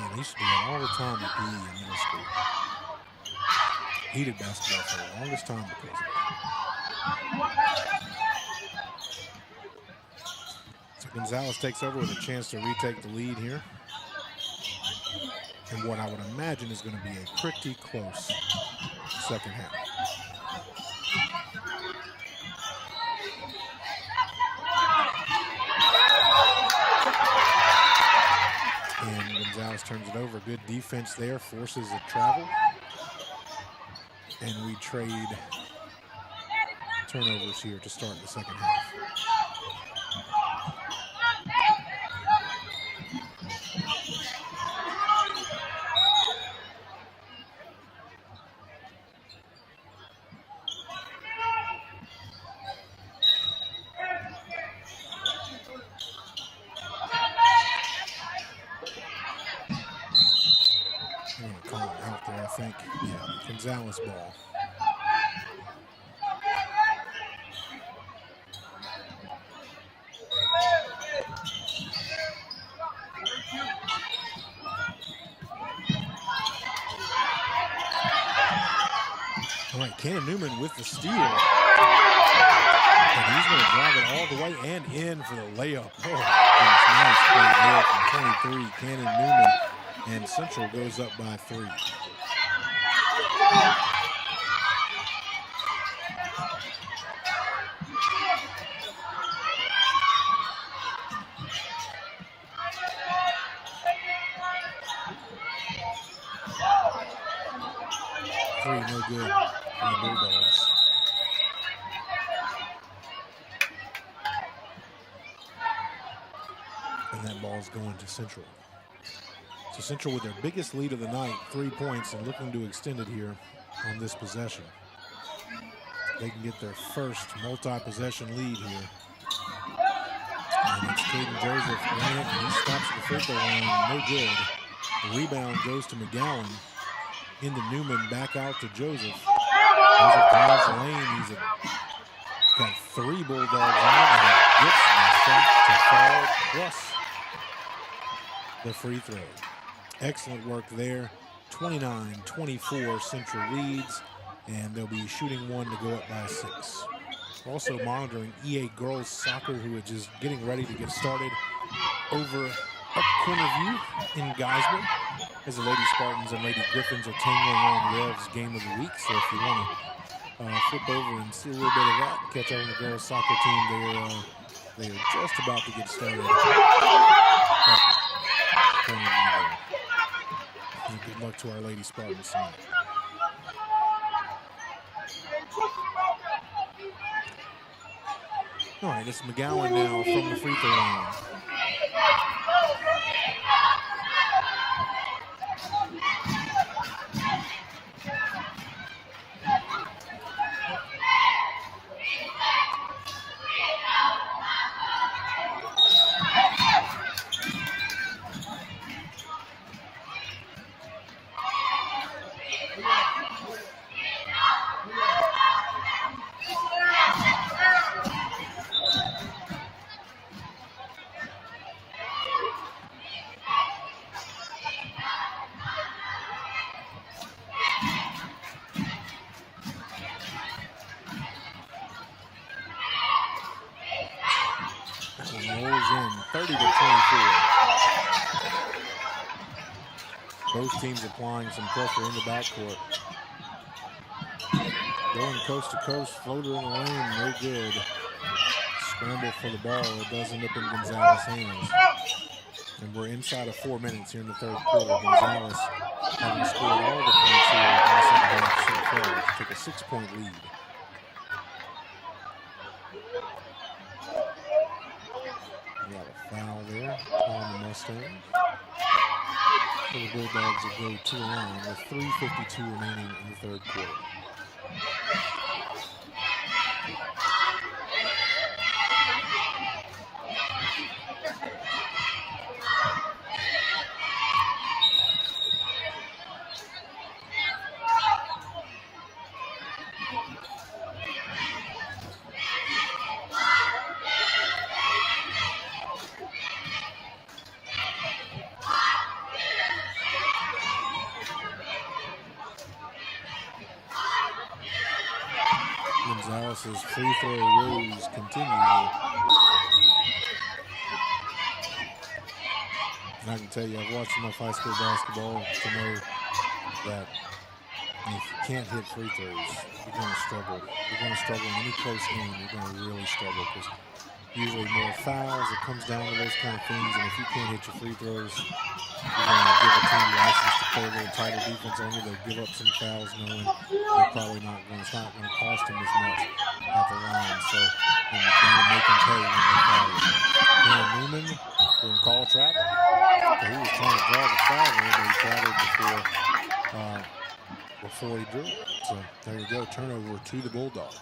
Man, they used to do that all the time at PE in middle school. Heated basketball for the longest time because of it. So Gonzales takes over with a chance to retake the lead here. And what I would imagine is going to be a pretty close second half. And Gonzales turns it over. Good defense there, forces a travel. And we trade turnovers here to start the second half. I'm going to call it out there, I think. Yeah, Gonzales ball. All right, Cannon Newman with the steal. And he's going to drive it all the way and in for the layup. Oh, nice play there from 23, Cannon Newman. And Central goes up by 3. No good for the Bulldogs. And that ball is going to Central. So Central with their biggest lead of the night, 3 points, and looking to extend it here on this possession. They can get their first multi-possession lead here. And it's Caden Joseph, and he stops at the free throw line, no good. The rebound goes to McGowan. Into Newman, back out to Joseph. Joseph drives the lane. He's got 3 Bulldogs on, and it gets the shot to fall plus the free throw. Excellent work there. 29-24 Central leads, and they'll be shooting 1 to go up by 6. Also monitoring EA Girls Soccer, who are just getting ready to get started over up corner view in Geisler, as the Lady Spartans and Lady Griffins are tangling on Rev's Game of the Week. So if you want to flip over and see a little bit of that, catch up on the girls' soccer team, they are just about to get started. And good luck to our Lady Spartans tonight. All right, it's McGowan now from the free throw line. Rolls in 30-24. Both teams applying some pressure in the backcourt. Going coast to coast, floater in the lane, no good. Scramble for the ball, it does end up in Gonzales' hands. And we're inside of 4 minutes here in the third quarter. Gonzales having scored all the points here in the second half so far to take a 6-point lead. We got a foul there on the Mustang. for the Bulldogs will go to the line with 3:52 remaining in the third quarter. Gonzales' free throw woes continue. And I can tell you, I've watched enough high school basketball to know that if you can't hit free throws, you're going to struggle. You're going to struggle in any close game. You're going to really struggle because usually more fouls. It comes down to those kind of things. And if you can't hit your free throws, you're going to give a team license to play a little tighter defense on you. They'll give up some fouls knowing they're probably not going to, it's not going to cost them as much at the line. So you've got to make them pay when they foul you. Cam Newman doing call trap. So he was trying to draw the foul there, but he fouled before he drew it. So there you go, turnover to the Bulldogs.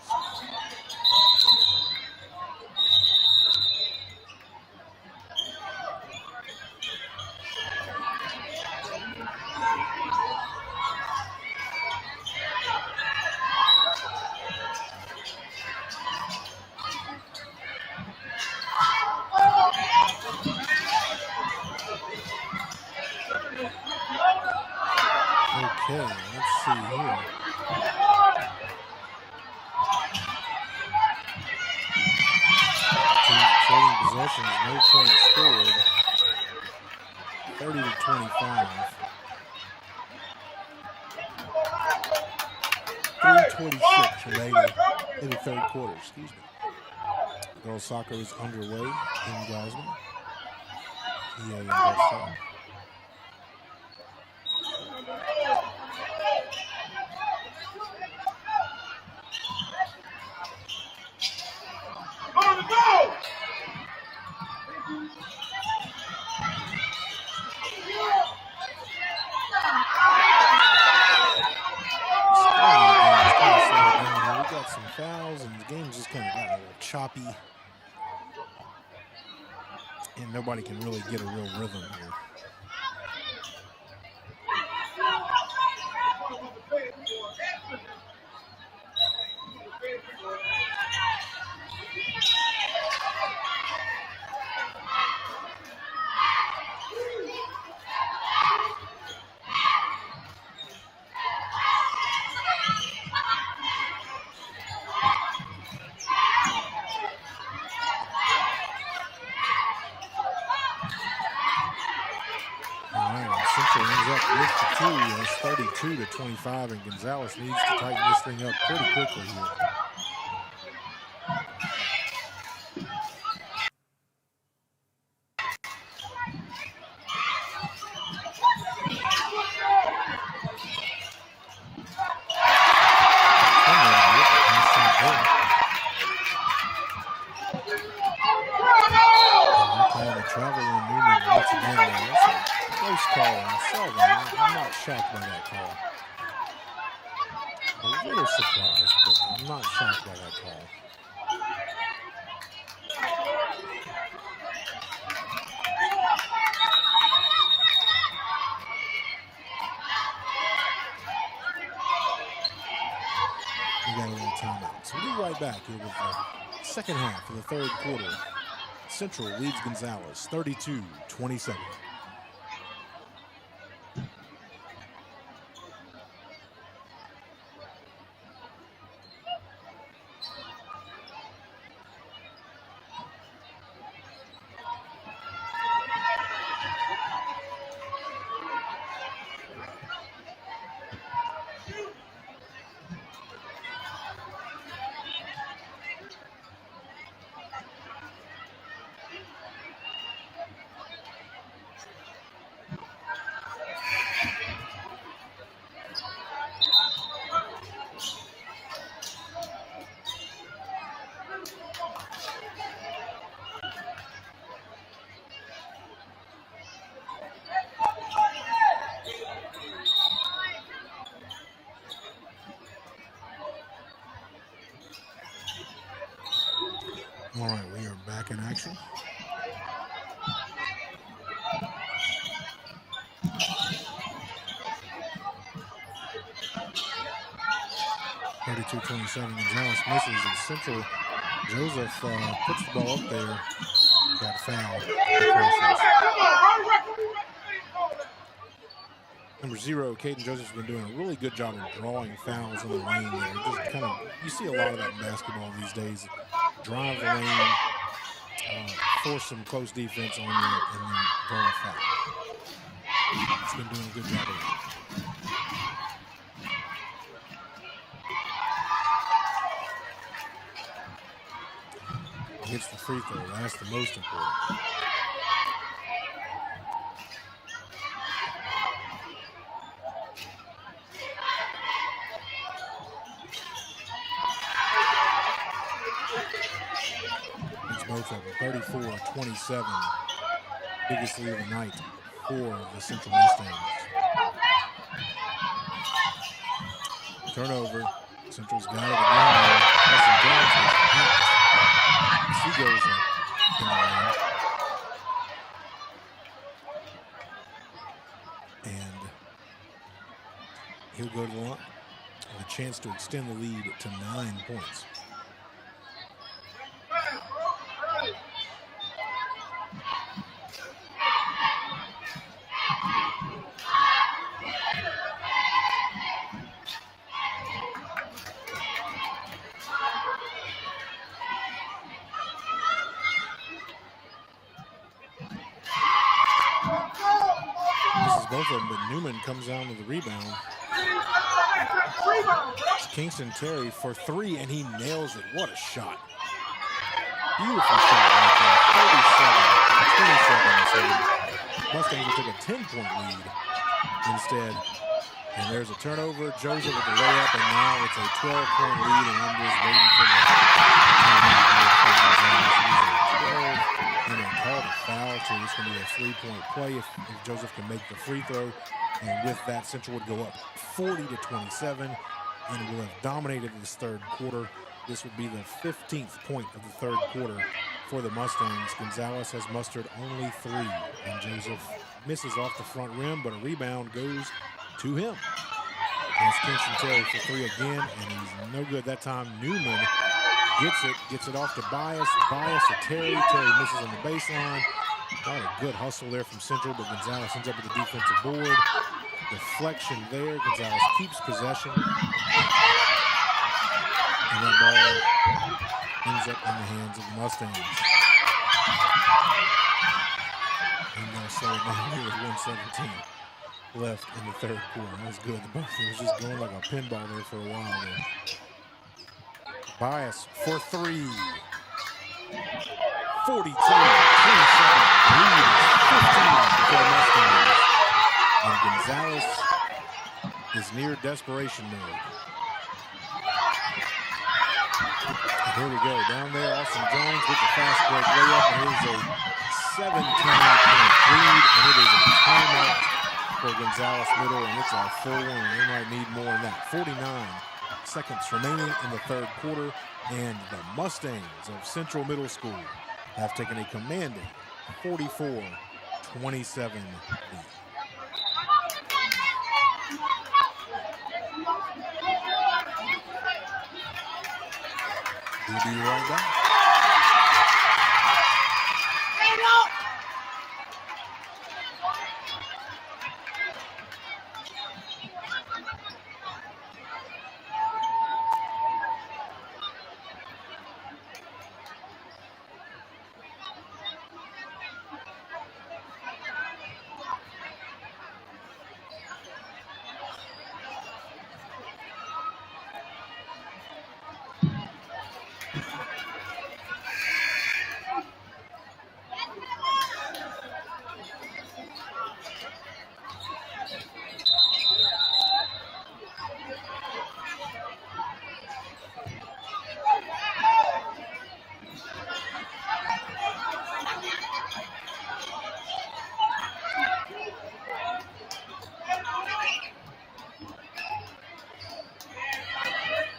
Okay, let's see here. Trading possessions, no points scored. 30-25. 3:26 remaining in the third quarter, excuse me. Girls soccer is underway in Gosman. EA and Bethel. Some fouls and the game's just kind of got a little choppy and nobody can really get a real rhythm here. Central ends up with the 2, and it's 32-25, and Gonzales needs to tighten this thing up pretty quickly here. I'm not shocked by that call. A little surprised, but I'm not shocked by that call. We got a little timeout. So we'll be right back here with the second half of the third quarter. Central leads Gonzales 32-27. in action. .32-27, Gonzales misses, and Central Joseph puts the ball up there. Got fouled. Number 0, Caden Joseph's been doing a really good job of drawing fouls in the lane there. Just kind of, you see a lot of that in basketball these days. Drive the lane, force some close defense on you, and then draw a foul. He's been doing a good job of it. Hits the free throw. That's the most important. It's both of them. 34-27. Biggest lead of the night for the Central Mustangs. Turnover. Central's got it again. Preston Jones is out. He goes in. And he'll go to the line with a chance to extend the lead to 9 points. Both of them, but Newman comes down with the rebound. It's Kingston Terry for 3, and he nails it. What a shot. Beautiful shot right there. 37-27. Mustangs will take a 10-point lead instead. And there's a turnover. Joseph with the layup, and now it's a 12-point lead, and I'm just waiting for the and then call the foul, so it's going to be a 3-point play if Joseph can make the free throw. And with that, Central would go up 40-27 and will have dominated this third quarter. This would be the 15th point of the third quarter for the Mustangs. Gonzales has mustered only 3, and Joseph misses off the front rim, but a rebound goes to him. That's Kingston Terry for 3 again, and he's no good that time. Newman gets it off to Bias to Terry. Terry misses on the baseline. Not a good hustle there from Central, but Gonzales ends up with the defensive board. Deflection there. Gonzales keeps possession. And that ball ends up in the hands of the Mustangs. And they'll slow it down here with 1:17 left in the third quarter. That was good. The Mustangs was just going like a pinball there for a while there. Bias for 3. 42-27. Lead 15 for the Mustangs. And Gonzales is near desperation mode. And here we go. Down there, Austin Jones with the fast break layup. And it is a 17-point lead. And it is a timeout for Gonzales middle. And it's a full one. They might need more than that. 49 seconds remaining in the third quarter. And the Mustangs of Central Middle School have taken a commanding 44-27 lead. We'll be right back.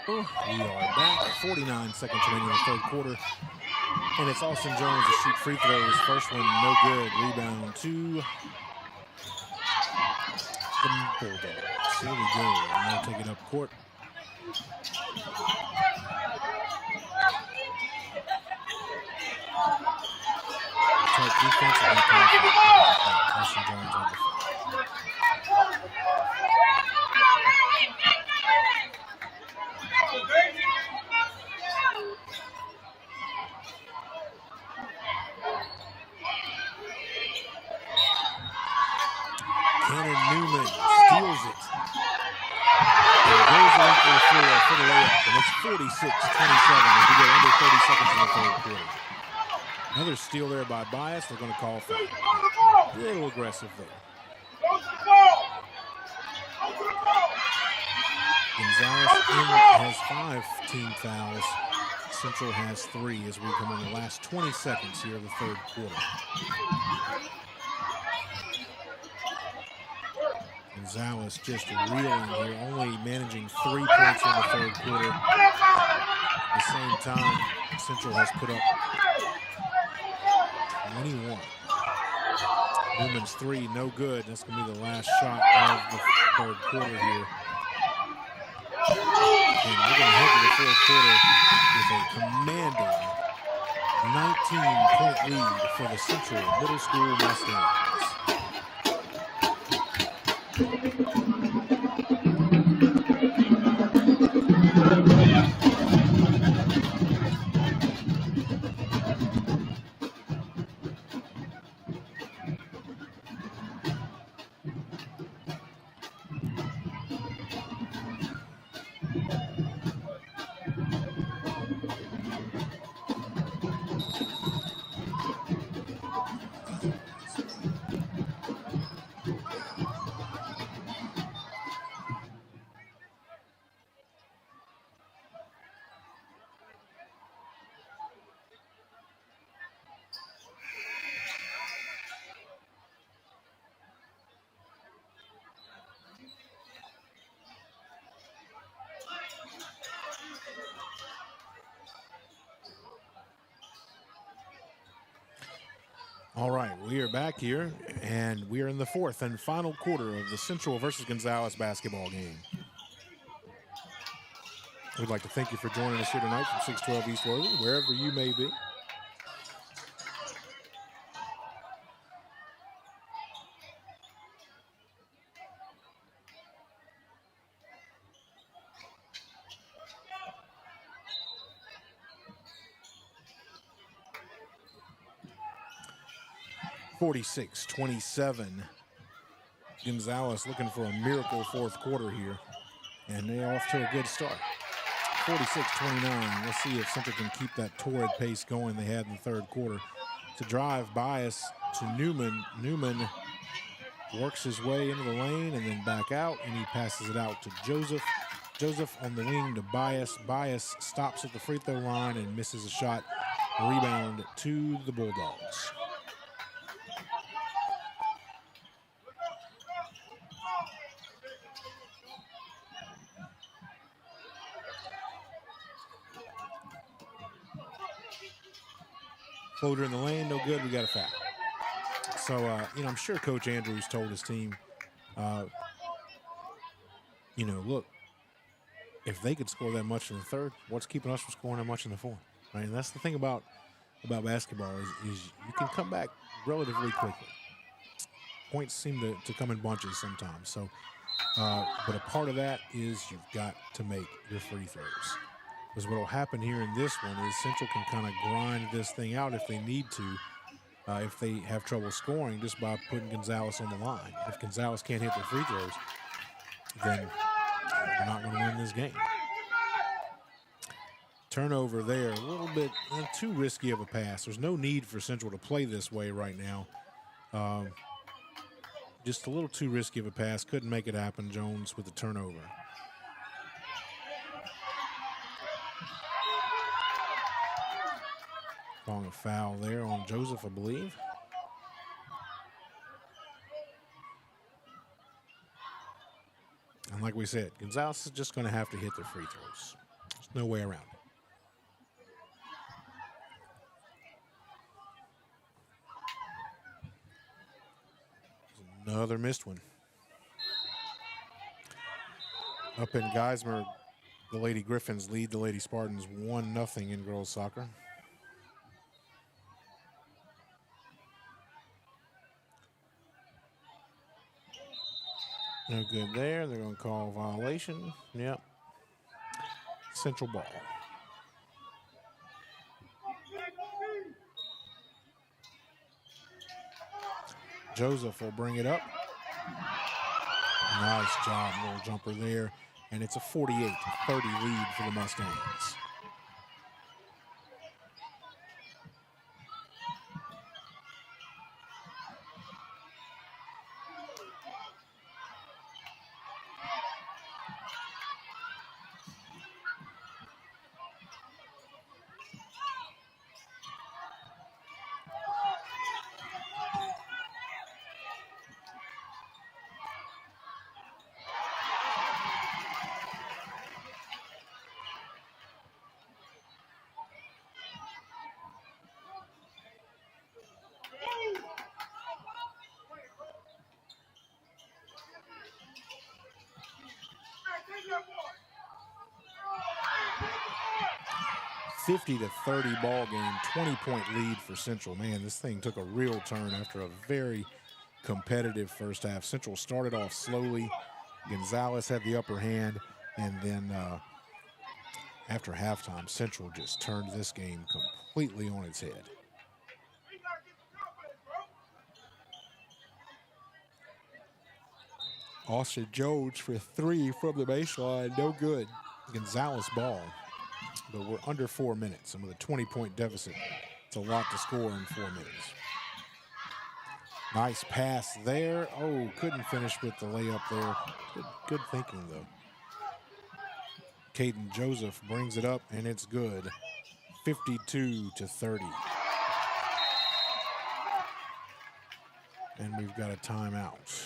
We are back. 49 seconds remaining in the third quarter. And it's Austin Jones to shoot free throws. First one, no good. Rebound to the Bulldogs. Here we go. And they'll take it up court. Tight defense. Austin Jones on the floor. Cannon Newman steals it. And goes right for the floor for the layup. And it's 46-27 as we go under 30 seconds in the third quarter. Another steal there by Bias. They're going to call for it. A little aggressive there. Gonzales has 5 team fouls. Central has 3 as we come in the last 20 seconds here of the third quarter. Gonzales just reeling here, only managing 3 points in the third quarter. At the same time, Central has put up 21. Newman's 3, no good. That's going to be the last shot of the third quarter here. And we're going to head to the fourth quarter with a commanding 19-point lead for the Central Middle School Mustangs. All right, we are back here, and we are in the fourth and final quarter of the Central versus Gonzales basketball game. We'd like to thank you for joining us here tonight from 612 East Worthey, wherever you may be. (46-27). Gonzales looking for a miracle fourth quarter here, and they're off to a good start. 46-29. Let's see if Central can keep that torrid pace going they had in the third quarter. To drive, Bias to Newman. Newman works his way into the lane and then back out, and he passes it out to Joseph. Joseph on the wing to Bias. Bias stops at the free throw line and misses a shot. Rebound to the Bulldogs. Floater in the lane, no good. We got a foul. So, I'm sure Coach Andrews told his team, look, if they could score that much in the third, what's keeping us from scoring that much in the fourth? Right? And that's the thing about basketball is you can come back relatively quickly. Points seem to come in bunches sometimes. So, but a part of that is you've got to make your free throws. Because what will happen here in this one is Central can kind of grind this thing out if they need to, if they have trouble scoring, just by putting Gonzales on the line. If Gonzales can't hit their free throws, then they're not going to win this game. Turnover there, a little bit too risky of a pass. There's no need for Central to play this way right now. Just a little too risky of a pass. Couldn't make it happen. Jones with the turnover. Calling a foul there on Joseph, I believe. And like we said, Gonzales is just going to have to hit their free throws. There's no way around it. Another missed one. Up in Geismar, the Lady Griffins lead the Lady Spartans 1-0 in girls soccer. No good there. They're going to call violation. Yep. Central ball. Joseph will bring it up. Nice job, little jumper there. And it's a 48-30 lead for the Mustangs. (50-30) ball game, 20-point lead for Central. Man, this thing took a real turn after a very competitive first half. Central started off slowly. Gonzales had the upper hand, and then after halftime, Central just turned this game completely on its head. Austin Jones for 3 from the baseline, no good. Gonzales ball, but we're under 4 minutes, and with a 20-point deficit, it's a lot to score in 4 minutes. Nice pass there. Oh, couldn't finish with the layup there. Good thinking, though. Caden Joseph brings it up, and it's good. 52-30. And we've got a timeout.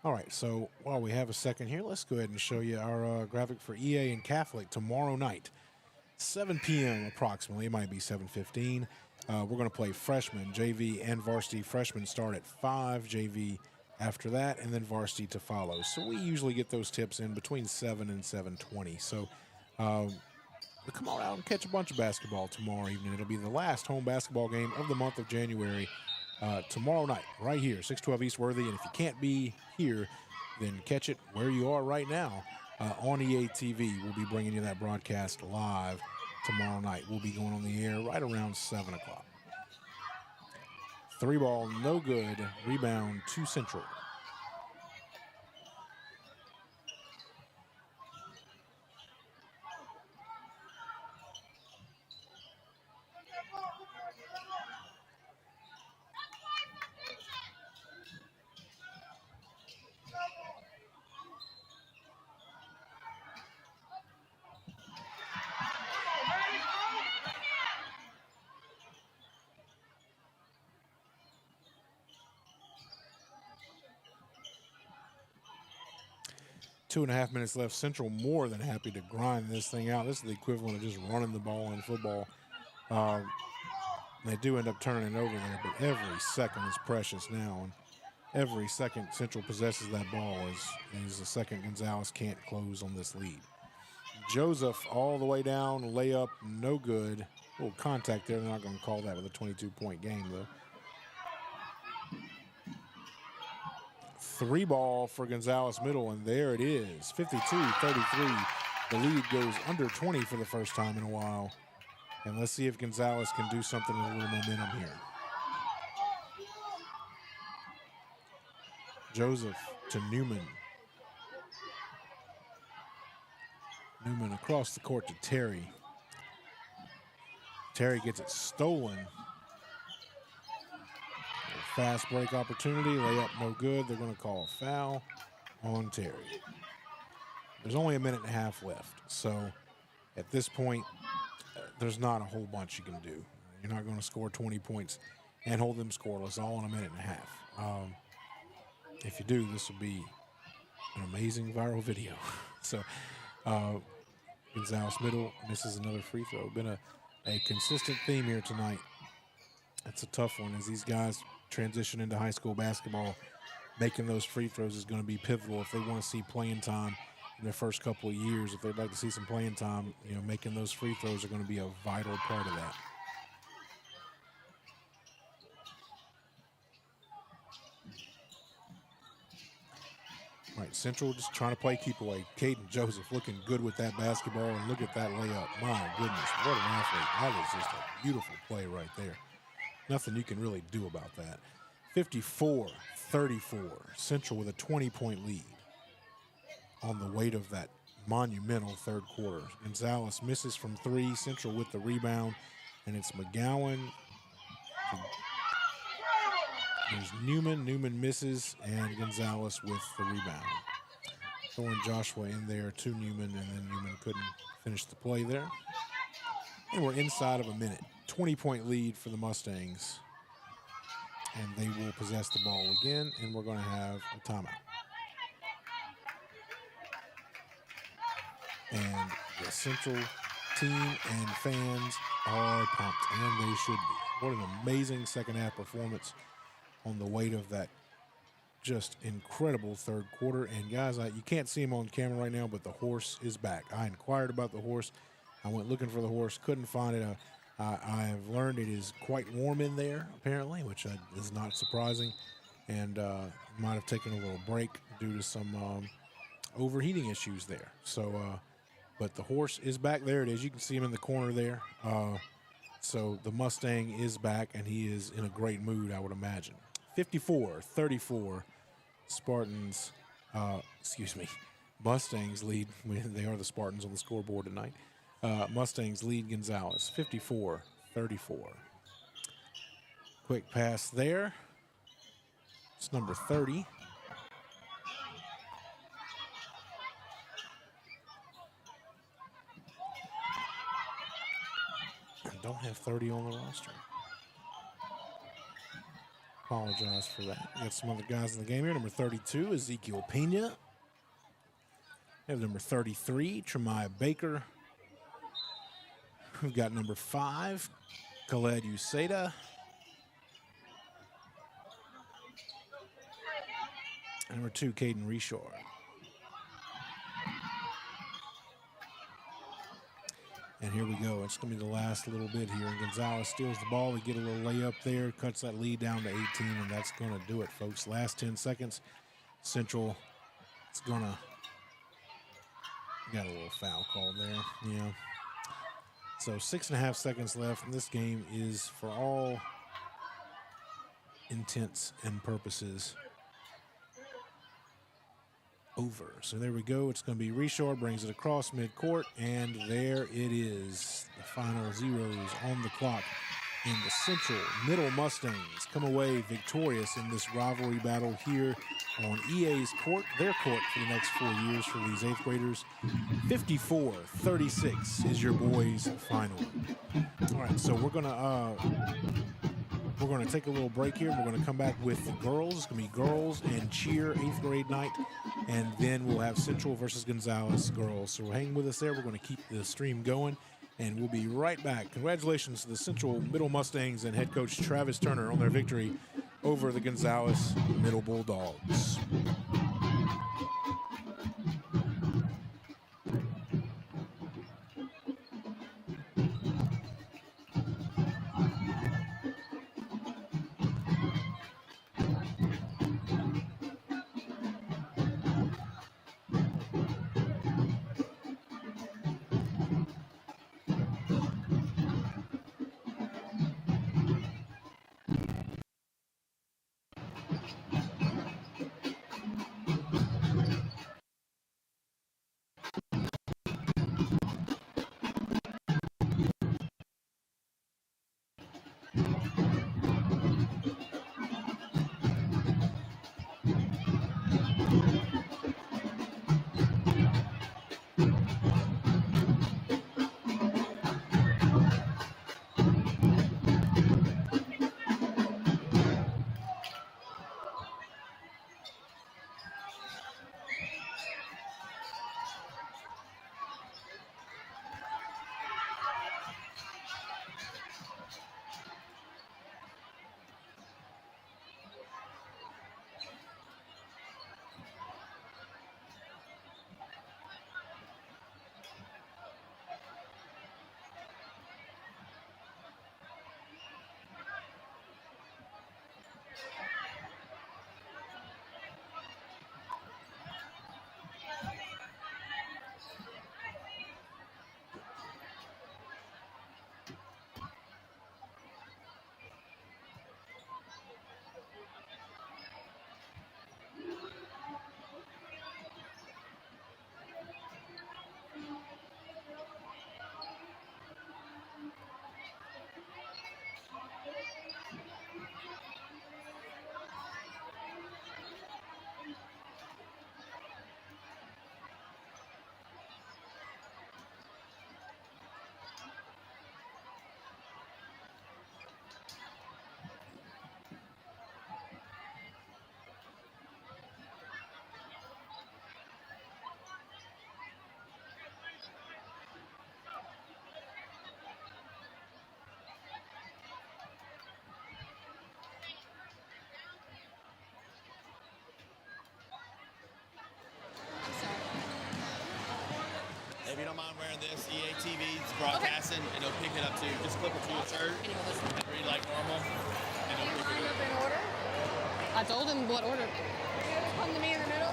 All right, so while we have a second here, let's go ahead and show you our graphic for EA and Catholic tomorrow night. 7 p.m. approximately, it might be 7:15. We're going to play freshmen, JV and varsity. Freshmen start at 5, JV after that, and then varsity to follow. So we usually get those tips in between 7 and 7:20. So come on out and catch a bunch of basketball tomorrow evening. It'll be the last home basketball game of the month of January. Tomorrow night, right here, 612 East Worthey. And if you can't be here, then catch it where you are right now on EA TV. We'll be bringing you that broadcast live tomorrow night. We'll be going on the air right around 7 o'clock. 3 ball, no good. Rebound to Central. Two and a half minutes left. Central more than happy to grind this thing out. This is the equivalent of just running the ball in football. They do end up turning it over there, but every second is precious now. And every second Central possesses that ball is a second Gonzales can't close on this lead. Joseph all the way down, layup, no good. A little contact there. They're not going to call that with a 22-point game, though. 3 ball for Gonzales middle, and there it is, 52-33. The lead goes under 20 for the first time in a while. And let's see if Gonzales can do something with a little momentum here. Joseph to Newman. Newman across the court to Terry. Terry gets it stolen. Fast break opportunity, layup no good. They're going to call a foul on Terry. There's only a minute and a half left. So at this point, there's not a whole bunch you can do. You're not going to score 20 points and hold them scoreless all in a minute and a half. If you do, this will be an amazing viral video. So Gonzales middle misses another free throw. Been a consistent theme here tonight. It's a tough one as these guys transition into high school basketball. Making those free throws is going to be pivotal if they want to see playing time in their first couple of years. If they'd like to see some playing time, making those free throws are going to be a vital part of that. All right, Central just trying to play keep away. Caden Joseph looking good with that basketball, and look at that layup. My goodness, what an athlete. That was just a beautiful play right there. Nothing you can really do about that. 54-34, Central with a 20-point lead on the weight of that monumental third quarter. Gonzales misses from three, Central with the rebound, and it's McGowan. There's Newman. Newman misses, and Gonzales with the rebound. Throwing Joshua in there to Newman, and then Newman couldn't finish the play there. And we're inside of a minute. 20-point lead for the Mustangs. And they will possess the ball again, and we're going to have a timeout. And the Central team and fans are pumped, and they should be. What an amazing second-half performance on the weight of that just incredible third quarter. And guys, you can't see him on camera right now, but the horse is back. I inquired about the horse. I went looking for the horse, couldn't find it. I have learned it is quite warm in there, apparently, which is not surprising, and might have taken a little break due to some overheating issues there. So, but the horse is back. There it is. You can see him in the corner there. So the Mustang is back, and he is in a great mood, I would imagine. 54-34, Spartans, Mustangs lead. They are the Spartans on the scoreboard tonight. Mustangs lead Gonzales, 54-34. Quick pass there. It's number 30. I don't have 30 on the roster. Apologize for that. We got some other guys in the game here. Number 32, Ezekiel Pena. We have number 33, Tremiah Baker. We've got number 5, Khaled Useda. Number 2, Caden Reshore. And here we go. It's going to be the last little bit here. Gonzales steals the ball. We get a little layup there, cuts that lead down to 18, and that's going to do it, folks. Last 10 seconds. Central is going to got a little foul called there. Yeah. So 6.5 seconds left, and this game is, for all intents and purposes, over. So there we go. It's going to be Reshore, brings it across midcourt, and there it is. The final zeros on the clock. And the Central Middle Mustangs come away victorious in this rivalry battle here on EA's court, their court for the next 4 years for these 8th graders. 54-36 is your boys' final. All right, so we're gonna take a little break here. We're gonna come back with the girls. It's gonna be girls and cheer 8th grade night, and then we'll have Central versus Gonzales girls. So hang with us there. We're gonna keep the stream going, and we'll be right back. Congratulations to the Central Middle Mustangs and head coach Travis Turner on their victory over the Gonzales Middle Bulldogs. don't mind wearing this, EA TV's broadcasting, and they'll pick it up too. Just clip it to your shirt and read like normal, and they'll pick it up. In order? I told him what order. Come to me in the middle.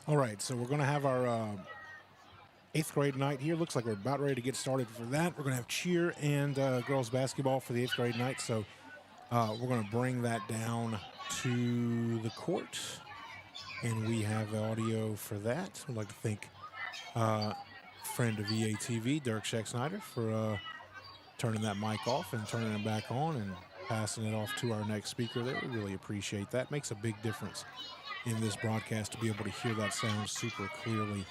All right, so we're going to have our 8th grade night here. Looks like we're about ready to get started for that. We're going to have cheer and girls basketball for the 8th grade night. So we're going to bring that down to the court, and we have the audio for that. I'd like to thank friend of EATV, Dirk Scheck-Snyder, for turning that mic off and turning it back on and passing it off to our next speaker there. We really appreciate that. Makes a big difference in this broadcast to be able to hear that sound super clearly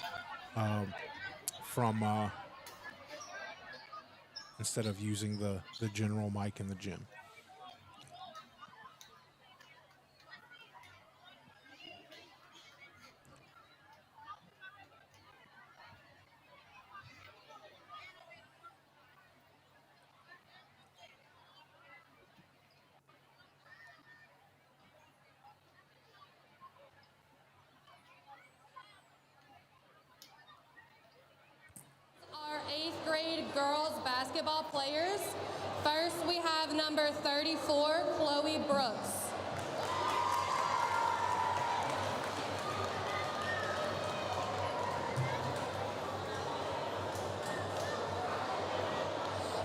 from instead of using the general mic in the gym. Our 8th grade girls basketball players. First, we have number 34, Chloe Brooks.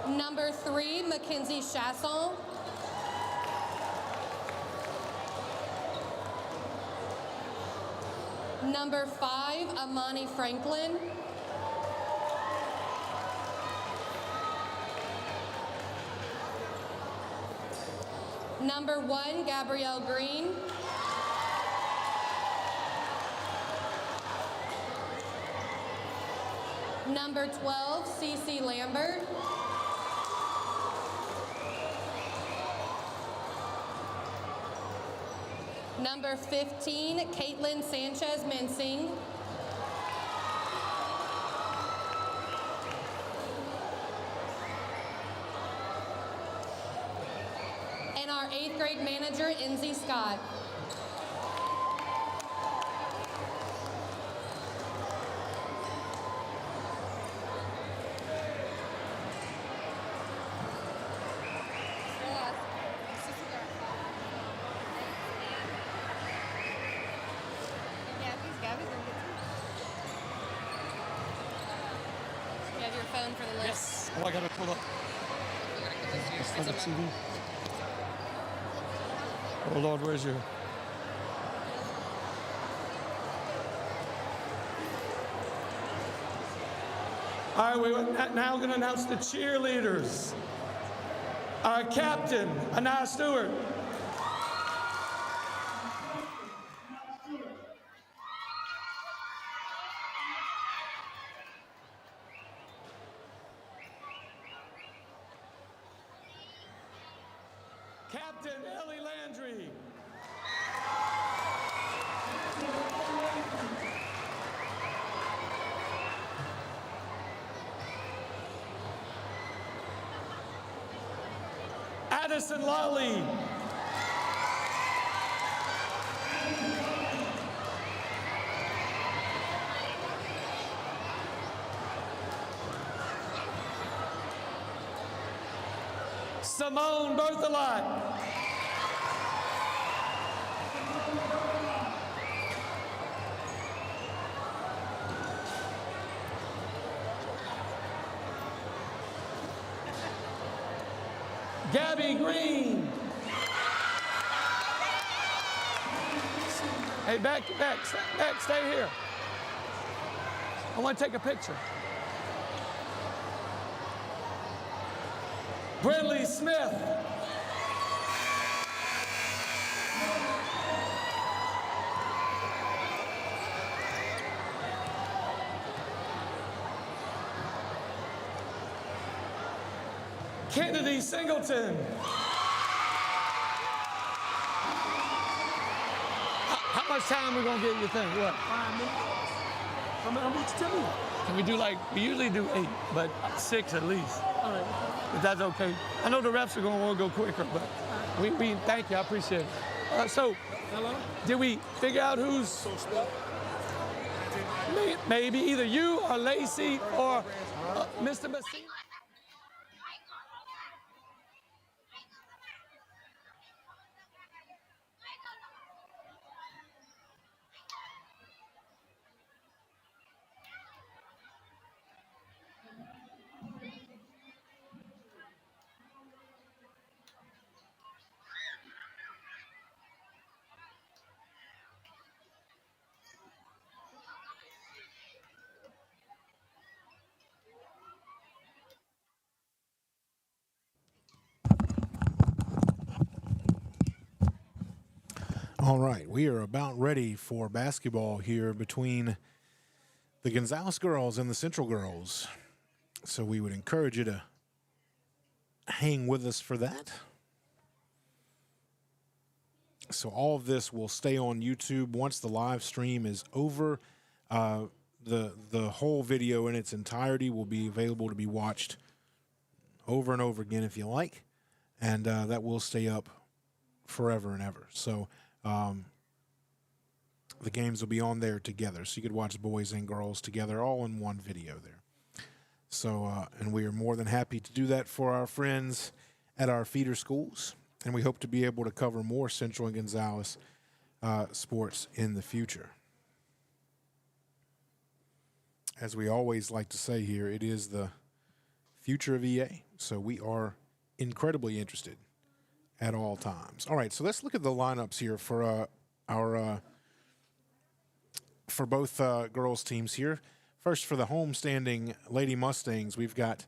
Number 3, Mackenzie Chasson. Number 5, Amani Franklin. Number 1, Gabrielle Green. Number 12, Cece Lambert. Number 15, Caitlin Sanchez-Mensing. And our 8th grade manager, Enzy Scott. You have your phone for the list. Yes. Oh, I got to pull up. It's for the TV. Oh, Lord, where's your... All right, we're now going to announce the cheerleaders. Our captain, Anna Stewart. Captain Ellie Landry. Addison Lawley. Simone Berthelot. Gabby Green. Hey, back, stay here. I want to take a picture. Brinley Smith. Kennedy Singleton. How much time we gonna give you think? What? 5 minutes. How much you tell me? Can we do we usually do 8, but 6 at least. All right. If that's okay. I know the refs are going to want to go quicker, but we thank you. I appreciate it. So, did we figure out who's maybe either you or Lacey or Mr. Messina? All right, we are about ready for basketball here between the Gonzales girls and the Central girls. So we would encourage you to hang with us for that. So all of this will stay on YouTube once the live stream is over. The whole video in its entirety will be available to be watched over and over again if you like, and that will stay up forever and ever. So the games will be on there together, so you could watch boys and girls together all in one video there. So, and we are more than happy to do that for our friends at our feeder schools, and we hope to be able to cover more Central and Gonzales sports in the future. As we always like to say here, it is the future of EA, so we are incredibly interested at all times. All right, so let's look at the lineups here for for both girls teams here. First, for the home-standing Lady Mustangs, we've got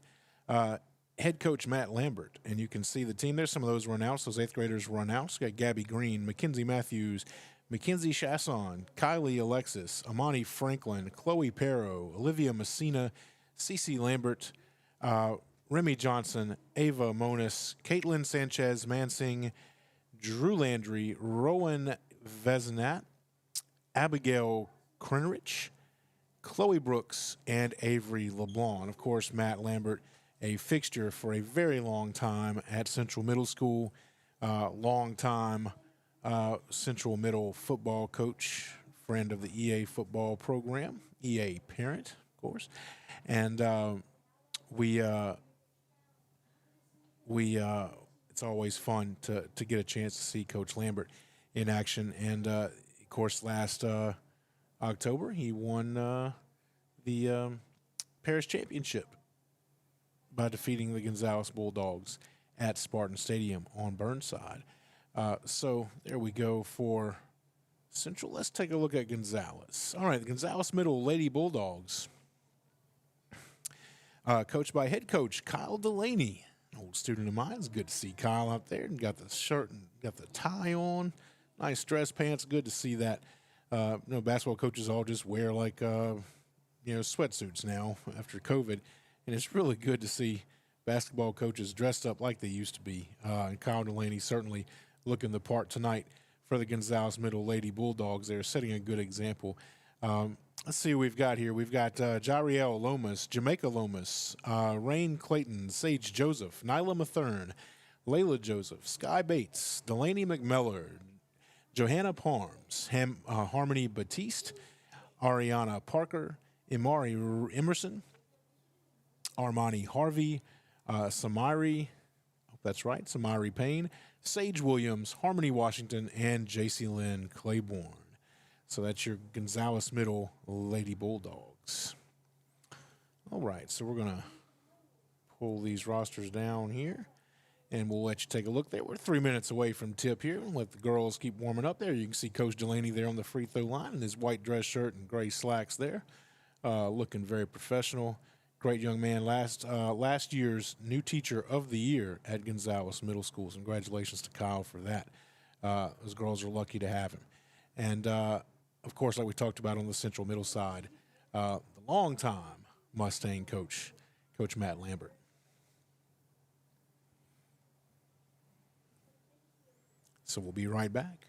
head coach Matt Lambert, and you can see the team. There's some of those were announced. Those 8th graders were announced. We've got Gabby Green, Mackenzie Matthews, Mackenzie Chasson, Kylie Alexis, Amani Franklin, Chloe Perro, Olivia Messina, Cece Lambert, Remy Johnson, Ava Monis, Caitlin Sanchez Mansing, Drew Landry, Rowan Veznat, Abigail Krenrich, Chloe Brooks, and Avery LeBlanc. Of course, Matt Lambert, a fixture for a very long time at Central Middle School, long time Central Middle football coach, friend of the EA football program, EA parent, of course. And it's always fun to get a chance to see Coach Lambert in action. And, of course, last October, he won the Parish Championship by defeating the Gonzales Bulldogs at Spartan Stadium on Burnside. So there we go for Central. Let's take a look at Gonzales. All right, the Gonzales Middle Lady Bulldogs, coached by head coach Kyle Delaney, an old student of mine. It's good to see Kyle out there and got the shirt and got the tie on. Nice dress pants. Good to see that. Basketball coaches all just wear sweatsuits now after COVID, and it's really good to see basketball coaches dressed up like they used to be. And Kyle Delaney certainly looking the part tonight for the Gonzales Middle Lady Bulldogs. They're setting a good example. Let's see what we've got here. We've got Jariel Lomas, Jamaica Lomas, Rain Clayton, Sage Joseph, Nyla Mathern, Layla Joseph, Sky Bates, Delaney McMillard, Johanna Parms, Harmony Batiste, Ariana Parker, Imari Emerson, Armani Harvey, Samiri, I hope that's right, Samiri Payne, Sage Williams, Harmony Washington, and JC Lynn Claiborne. So that's your Gonzales Middle Lady Bulldogs. All right, so we're going to pull these rosters down here, and we'll let you take a look there. We're 3 minutes away from tip here. We'll let the girls keep warming up there. You can see Coach Delaney there on the free throw line in his white dress shirt and gray slacks there, looking very professional. Great young man. Last year's new teacher of the year at Gonzales Middle School. Congratulations to Kyle for that. Those girls are lucky to have him. And, of course, like we talked about on the Central Middle side, the longtime Mustang coach, Coach Matt Lambert. So we'll be right back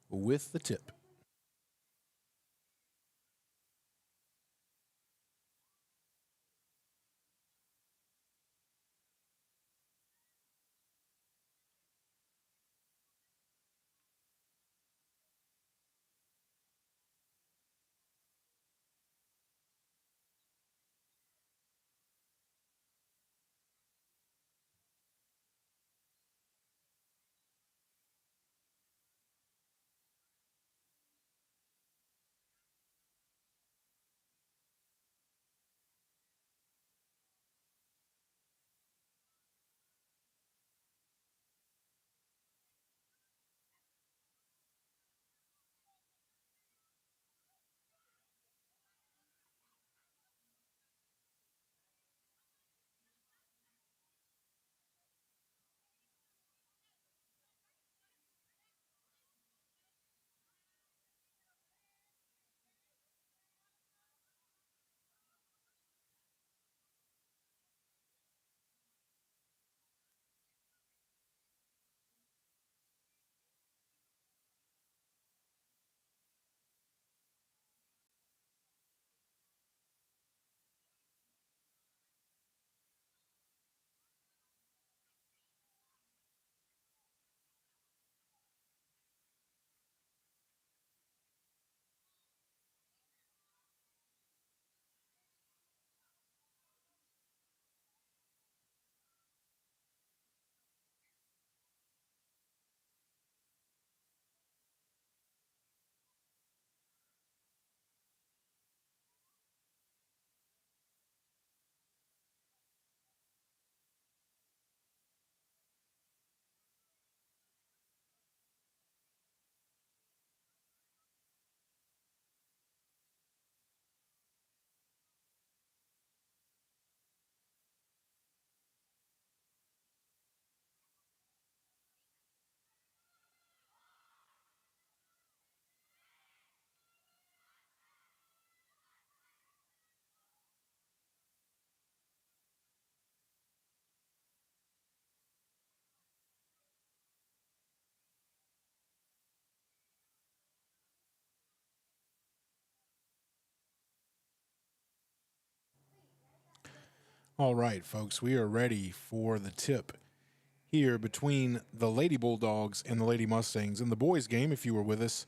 with the tip. All right, folks, we are ready for the tip here between the Lady Bulldogs and the Lady Mustangs. In the boys' game, if you were with us,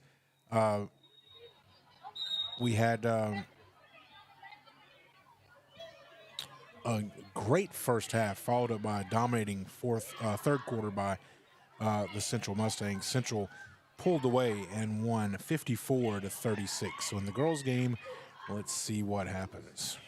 we had a great first half, followed up by a dominating third quarter by the Central Mustangs. Central pulled away and won 54-36. So in the girls' game, let's see what happens.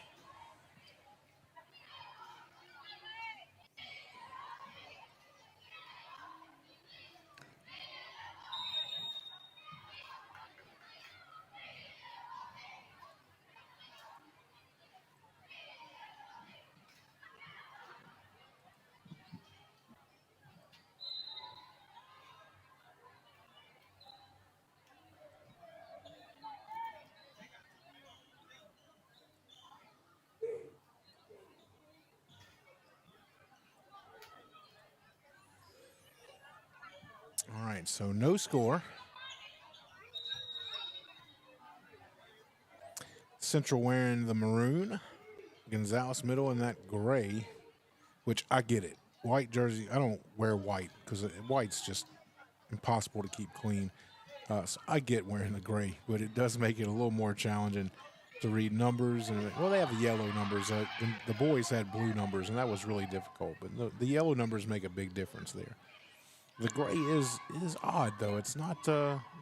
All right, so no score. Central wearing the maroon, Gonzales middle in that gray, which I get it. White jersey, I don't wear white because white's just impossible to keep clean. So I get wearing the gray, but it does make it a little more challenging to read numbers. And well, they have the yellow numbers. The boys had blue numbers, and that was really difficult. But the yellow numbers make a big difference there. The gray is odd though. It's not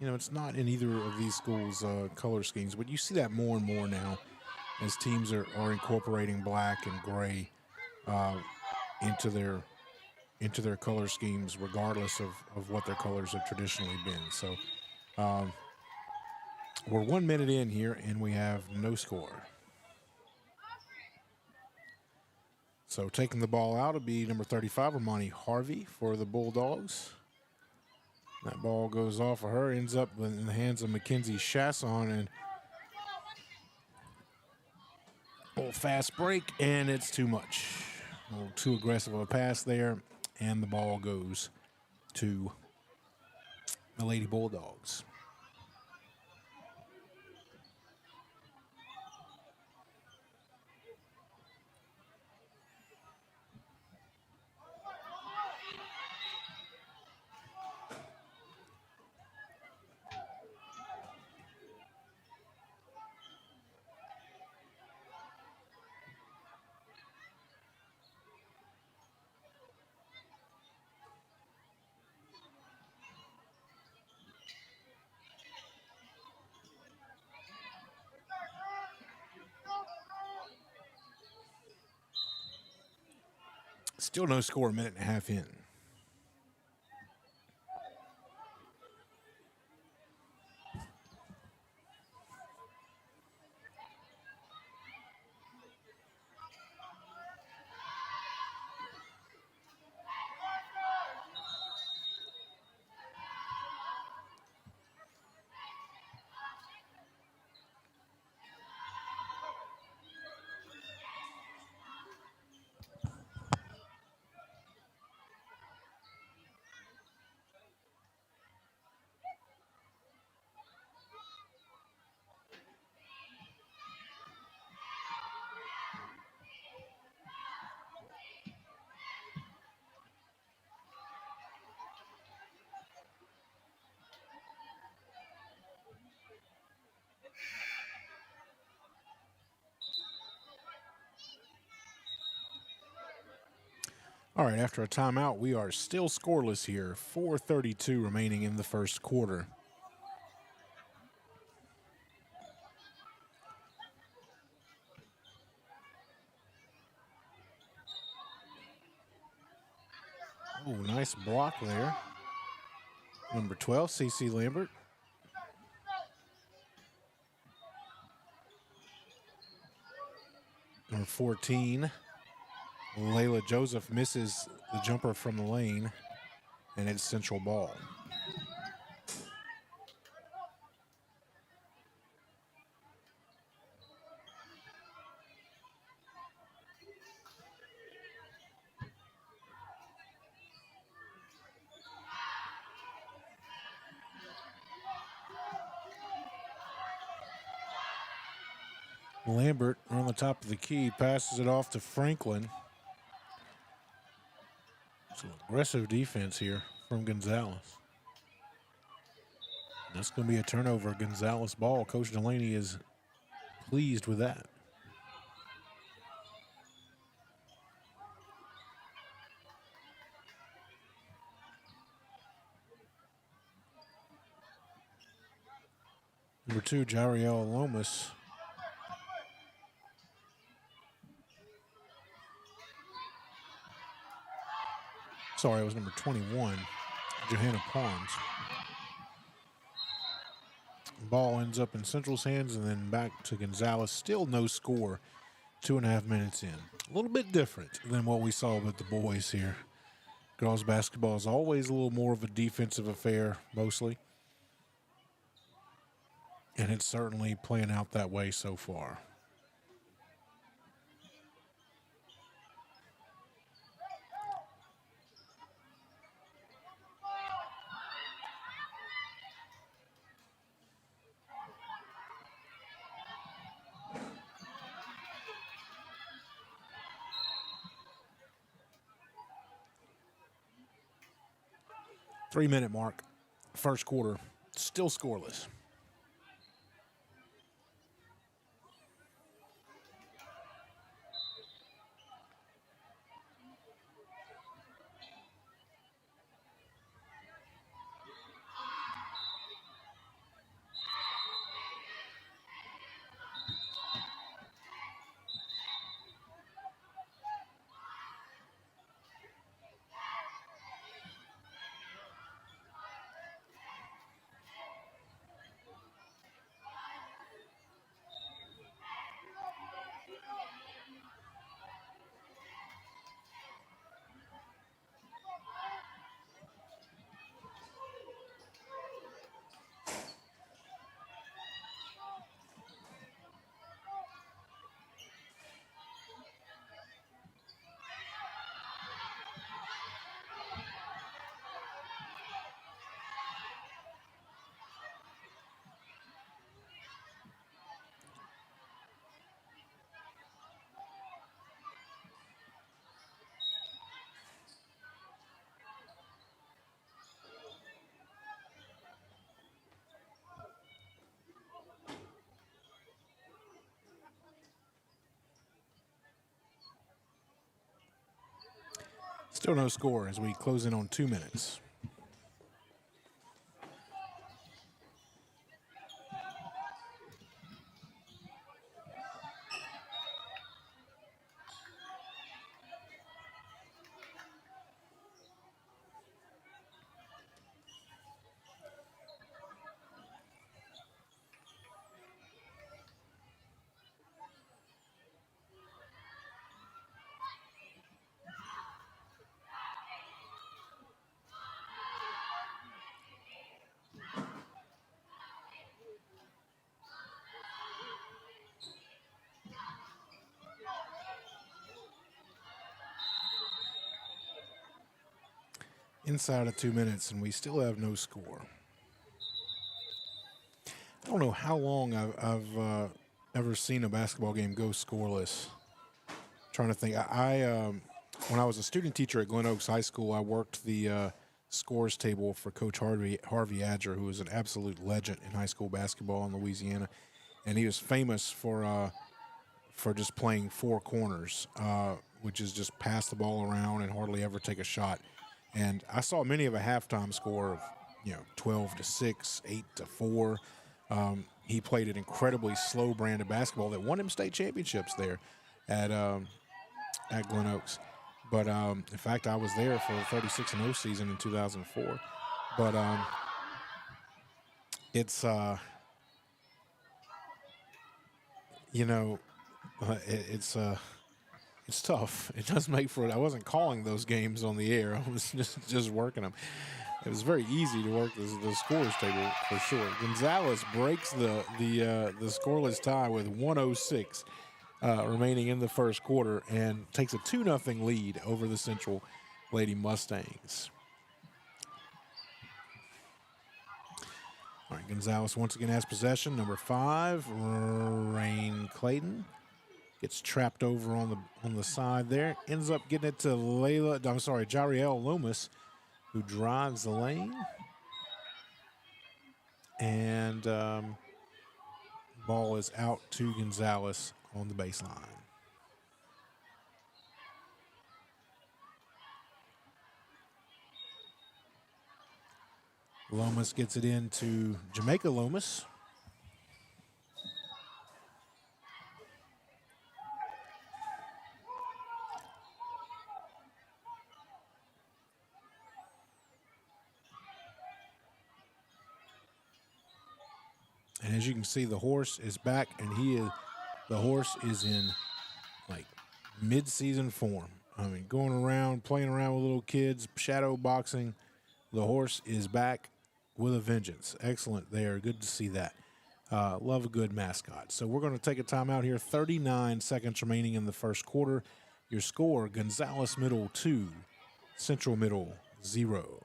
it's not in either of these schools' color schemes, but you see that more and more now as teams are incorporating black and gray into their color schemes, regardless of what their colors have traditionally been. So we're 1 minute in here, and we have no score. So taking the ball out will be number 35, Ramani Harvey for the Bulldogs. That ball goes off of her, ends up in the hands of Mackenzie Chasson, and a little fast break, and it's too much. A little too aggressive of a pass there, and the ball goes to the Lady Bulldogs. Still no score, a minute and a half in. All right, after a timeout, we are still scoreless here. 4:32 remaining in the first quarter. Oh, nice block there. Number 12, CeCe Lambert. Number 14, Layla Joseph misses the jumper from the lane, and it's Central ball. Lambert on the top of the key, passes it off to Franklin. Some aggressive defense here from Gonzales. That's going to be a turnover. Gonzales ball. Coach Delaney is pleased with that. Number 2, Jariel Lomas. Sorry, it was number 21, Johanna Pons. Ball ends up in Central's hands and then back to Gonzales. Still no score, 2.5 minutes in. A little bit different than what we saw with the boys here. Girls basketball is always a little more of a defensive affair, mostly. And it's certainly playing out that way so far. Three-minute mark, first quarter, still scoreless. Still no score as we close in on 2 minutes. Inside of 2 minutes, and we still have no score. I don't know how long I've ever seen a basketball game go scoreless. Trying to think. When I was a student teacher at Glen Oaks High School, I worked the scores table for Coach Harvey Adger, who was an absolute legend in high school basketball in Louisiana, and he was famous for just playing four corners, which is just pass the ball around and hardly ever take a shot. And I saw many of a halftime score of 12-6, 8-4. He played an incredibly slow brand of basketball that won him state championships there at Glen Oaks. But in fact, I was there for the 36-0 season in 2004. But it's it's tough. It does make for it. I wasn't calling those games on the air. I was just working them. It was very easy to work the scores table for sure. Gonzales breaks the scoreless tie with 1:06 remaining in the first quarter and takes a 2-0 lead over the Central Lady Mustangs. All right, Gonzales once again has possession. Number 5, Rain Clayton gets trapped over on the side there. Ends up getting it to Jariel Loomis, who drives the lane. And ball is out to Gonzales on the baseline. Lomas gets it into Jamaica Lomas. And as you can see, the horse is back, and the horse is in like mid-season form. I mean, going around, playing around with little kids, shadow boxing. The horse is back with a vengeance. Excellent there. Good to see that. Love a good mascot. So we're going to take a timeout here. 39 seconds remaining in the first quarter. Your score, Gonzales Middle 2, Central Middle 0.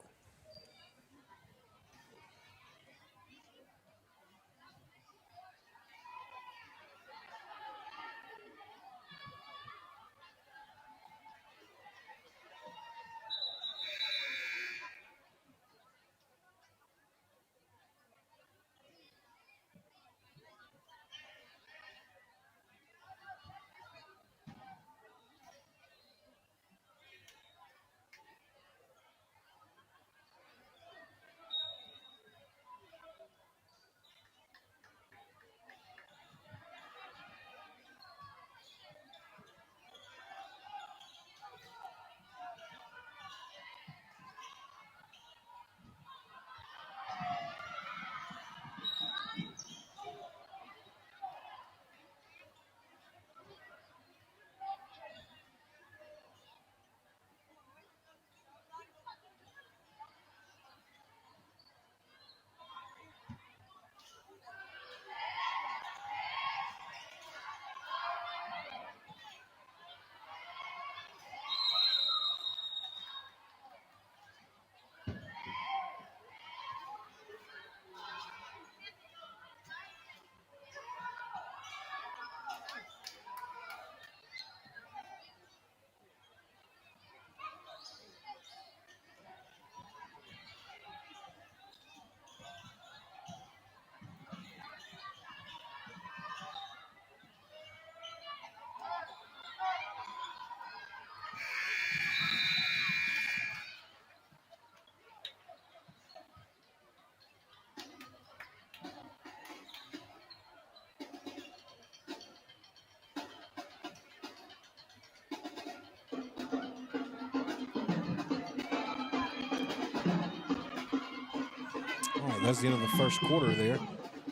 All right, that's the end of the first quarter there.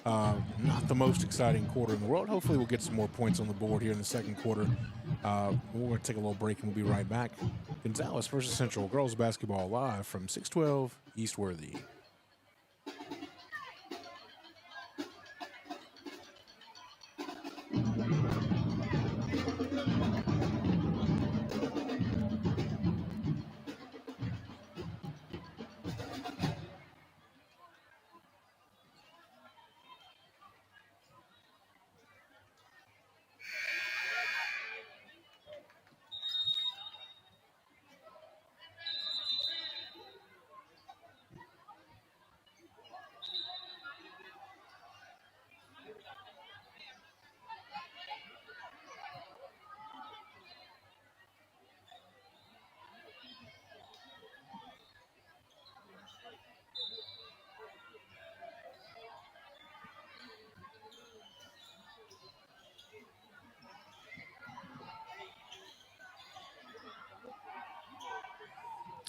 Not the most exciting quarter in the world. Hopefully we'll get some more points on the board here in the second quarter. We're going to take a little break and we'll be right back. Gonzales versus Central Girls Basketball live from 612 East Worthey.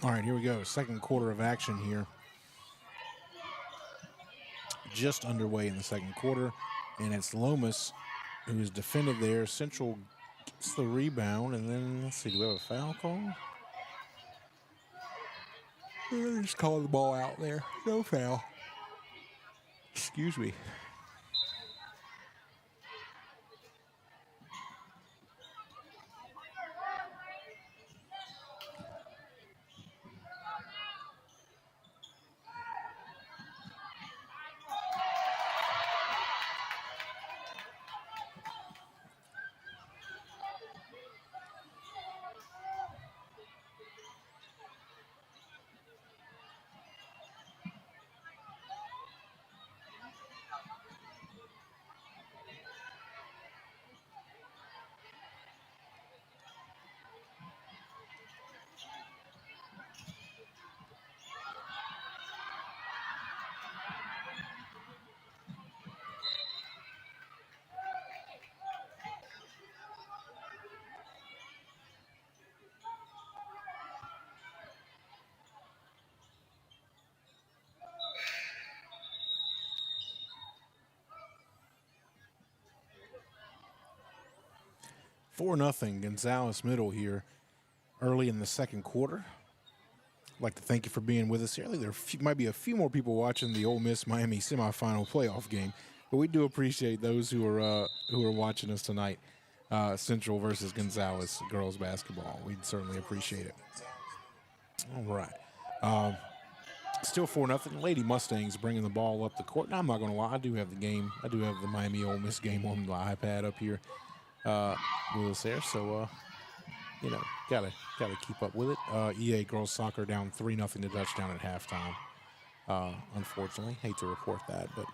All right, here we go. Second quarter of action here. Just underway in the second quarter. And it's Lomas who is defended there. Central gets the rebound. And then, let's see, do we have a foul call? Just call the ball out there. No foul. Excuse me. 4-0 Gonzales Middle here early in the second quarter. I'd like to thank you for being with us here. There might be a few more people watching the Ole Miss Miami semifinal playoff game, but we do appreciate those who are watching us tonight. Central versus Gonzales girls basketball. We'd certainly appreciate it. All right. Still 4-0. Lady Mustangs bringing the ball up the court. Now, I'm not going to lie. I do have the game. I do have the Miami Ole Miss game on the iPad up here with us there. So, you know, gotta keep up with it. EA girls soccer down 3-0 to touchdown at halftime. Unfortunately, hate to report that, but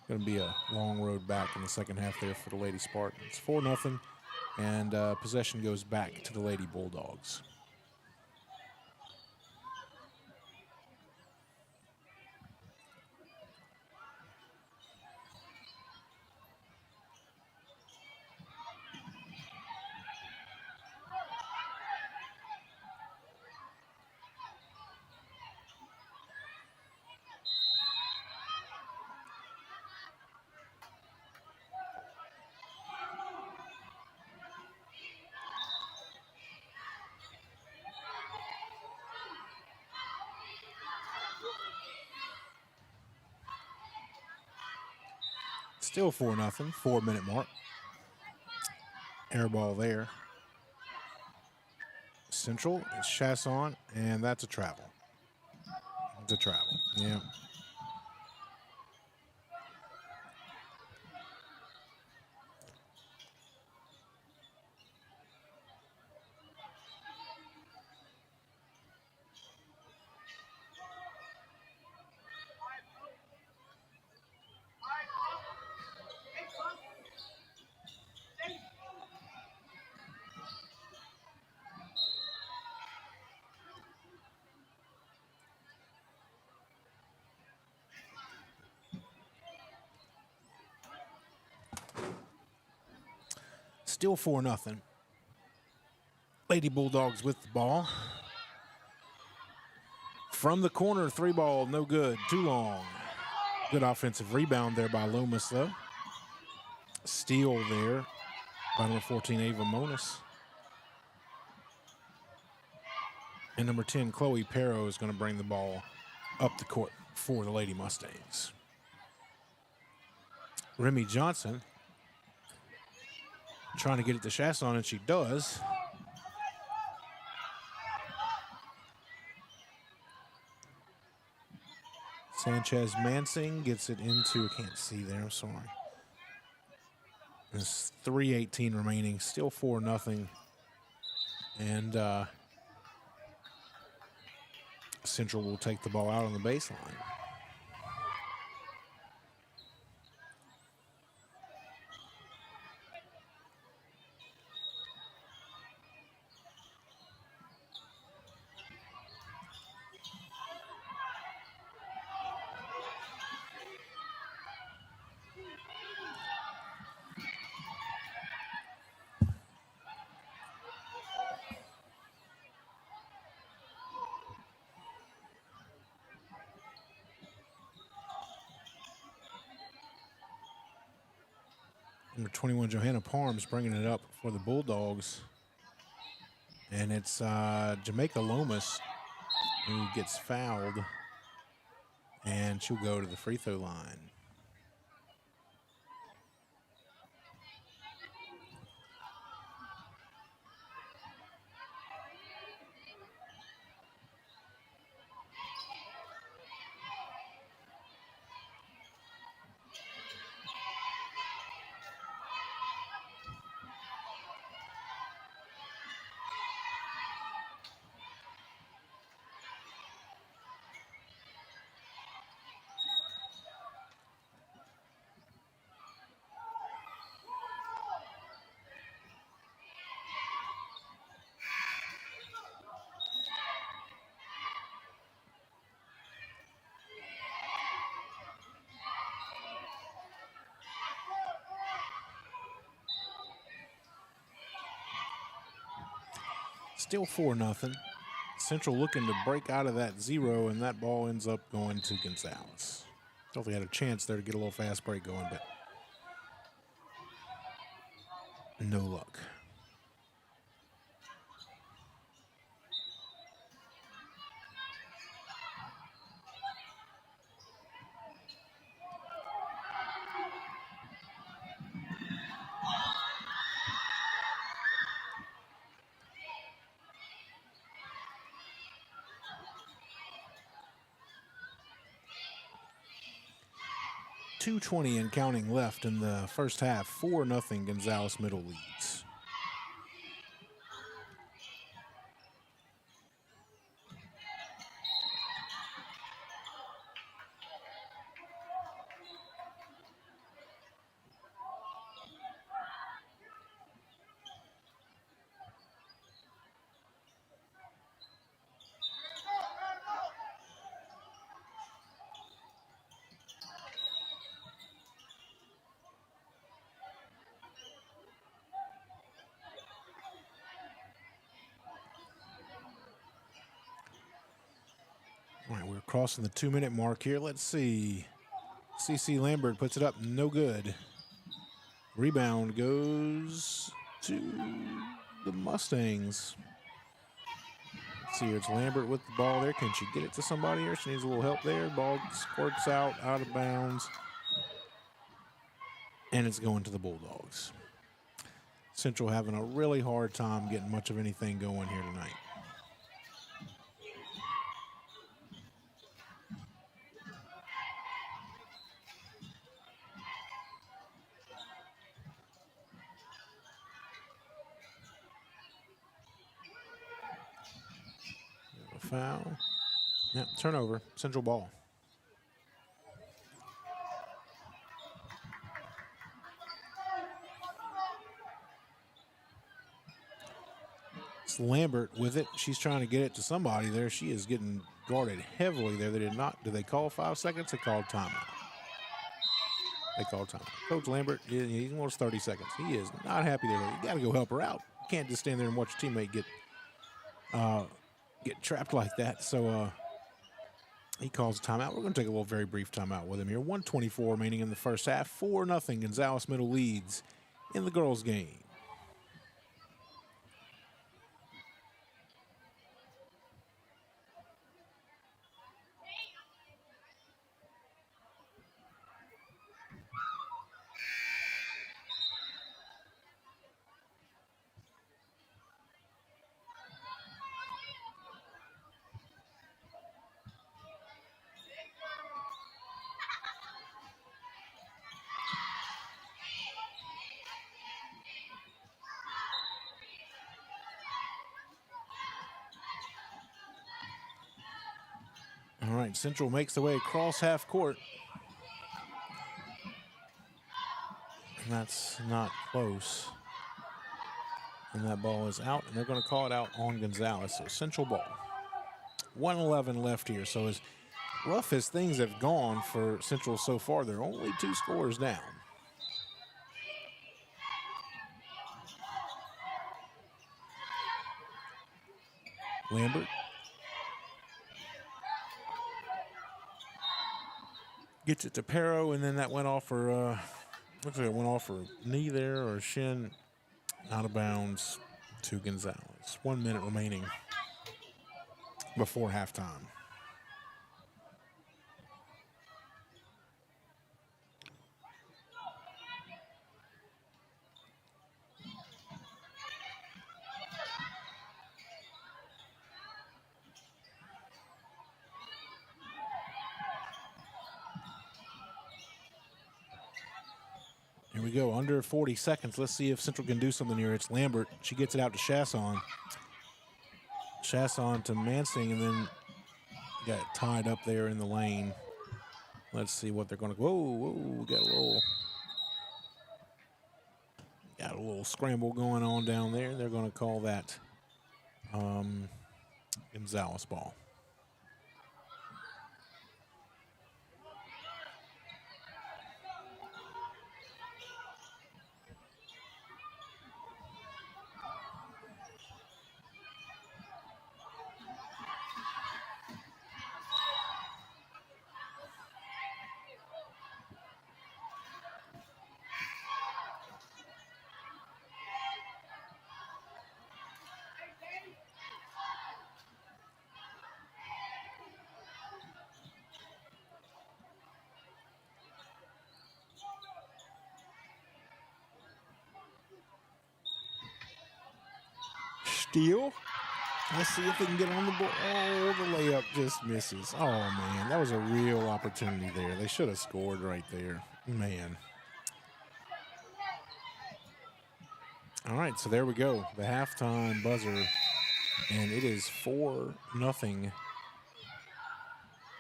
going to be a long road back in the second half there for the Lady Spartans. 4-0, and possession goes back to the Lady Bulldogs. Still 4-0, 4-minute mark. Air ball there. Central is Chasson, and that's a travel. It's a travel, yeah. Still 4-0. Lady Bulldogs with the ball. From the corner, 3-ball, no good, too long. Good offensive rebound there by Loomis, though. Steal there by number 14, Ava Monis. And number 10, Chloe Perro, is going to bring the ball up the court for the Lady Mustangs. Remy Johnson trying to get it to Chasson, and she does. Sanchez Mansing gets it into, I can't see there, I'm sorry. There's 3:18 remaining, still 4-0. And Central will take the ball out on the baseline. Number 21, Johanna Parms, bringing it up for the Bulldogs. And it's Jamaica Lomas who gets fouled. And she'll go to the free throw line. Still 4-0. Central looking to break out of that 0, and that ball ends up going to Gonzales. Thought they had a chance there to get a little fast break going, but no luck. 2:20 and counting left in the first half. 4-0 Gonzales Middle leads. All right, we're crossing the 2-minute mark here. Let's see. CC Lambert puts it up, no good. Rebound goes to the Mustangs. Let's see here, it's Lambert with the ball there. Can she get it to somebody here? She needs a little help there. Ball squirts out of bounds. And it's going to the Bulldogs. Central having a really hard time getting much of anything going here tonight. Foul. Yeah, turnover. Central ball. It's Lambert with it. She's trying to get it to somebody there. She is getting guarded heavily there. They did not. Did they call 5 seconds? They called timeout. They called timeout. Coach Lambert, he wants 30 seconds. He is not happy there. You got to go help her out. You can't just stand there and watch your teammate get trapped like that. So he calls a timeout. We're going to take a little very brief timeout with him here. 1:24 remaining in the first half. 4-0 Gonzales Middle leads in the girls' game. All right, Central makes the way across half court. And that's not close. And that ball is out, and they're going to call it out on Gonzales. So Central ball. 1:11 left here. So as rough as things have gone for Central so far, they're only 2 scores down. Lambert gets it to Perro, and then that went off for, looks like it went off for a knee there or a shin, out of bounds to Gonzales. 1 minute remaining before halftime. Here we go, under 40 seconds. Let's see if Central can do something here. It's Lambert. She gets it out to Chasson. Chasson to Mansing, and then got it tied up there in the lane. Let's see what they're going to. Whoa, got a little scramble going on down there. They're going to call that Gonzales ball. Steal. Let's see if they can get on the board. Oh, the layup just misses. Oh, man, that was a real opportunity there. They should have scored right there. Man. All right, so there we go. The halftime buzzer, and it is 4-0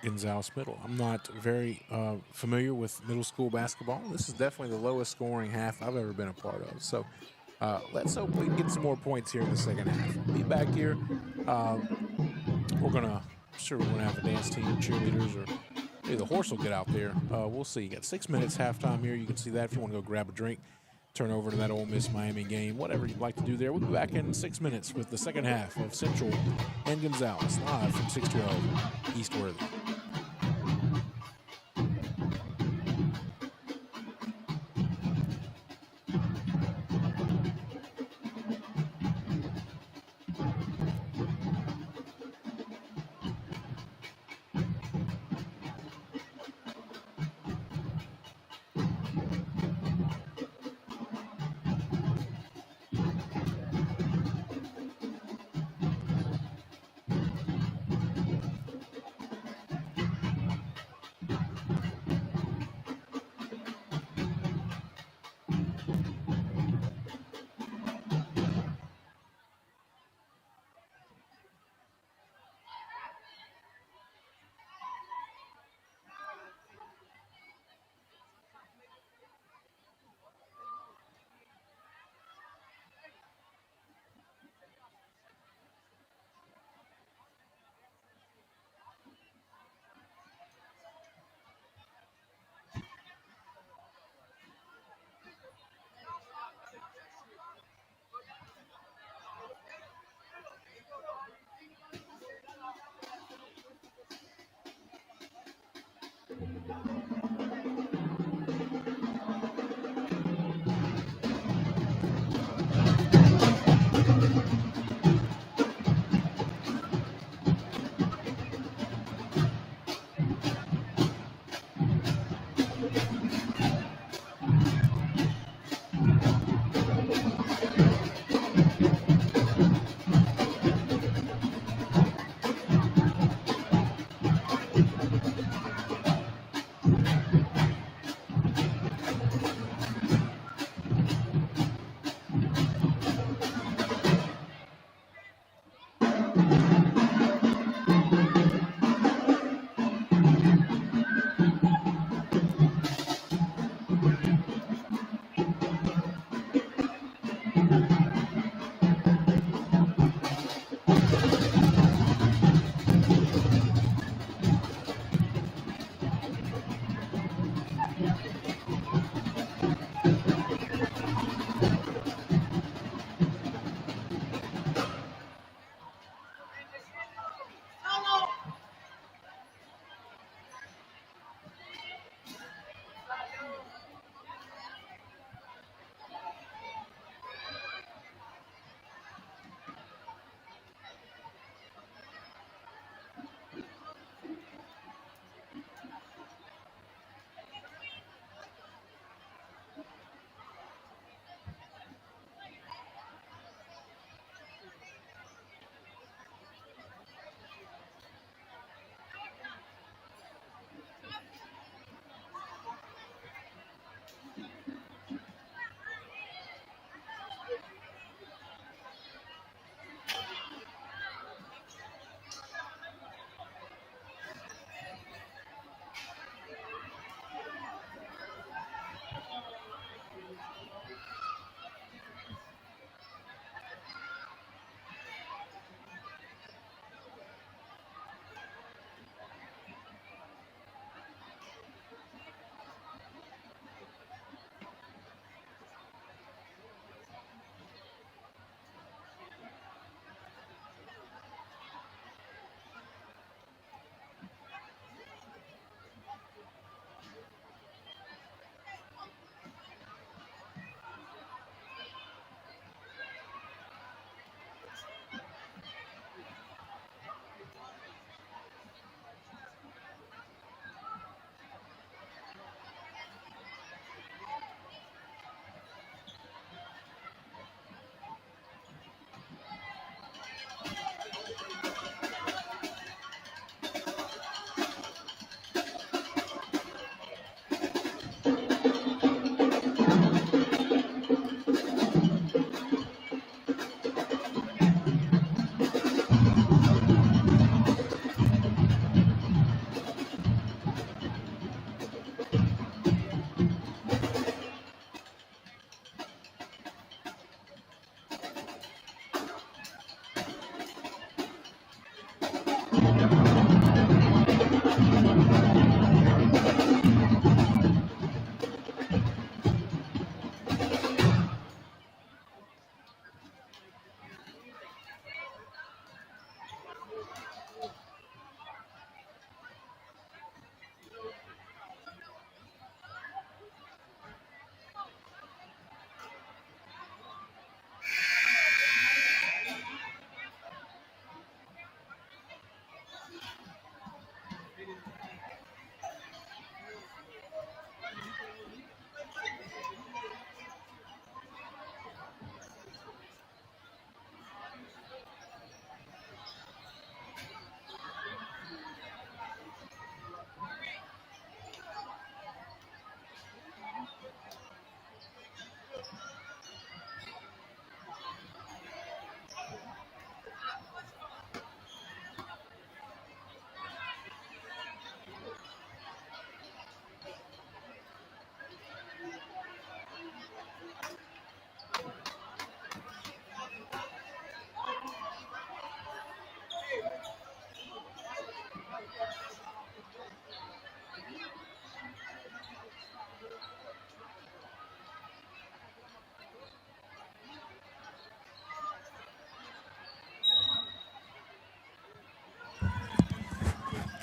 Gonzales Middle. I'm not very familiar with middle school basketball. This is definitely the lowest scoring half I've ever been a part of. So let's hope we can get some more points here in the second half. Be back here. We're going to have a dance team, cheerleaders, or maybe the horse will get out there. We'll see. You got 6 minutes halftime here. You can see that if you want to go grab a drink, turn over to that Ole Miss Miami game, whatever you'd like to do there. We'll be back in 6 minutes with the second half of Central and Gonzales, live from 612 East Worthey.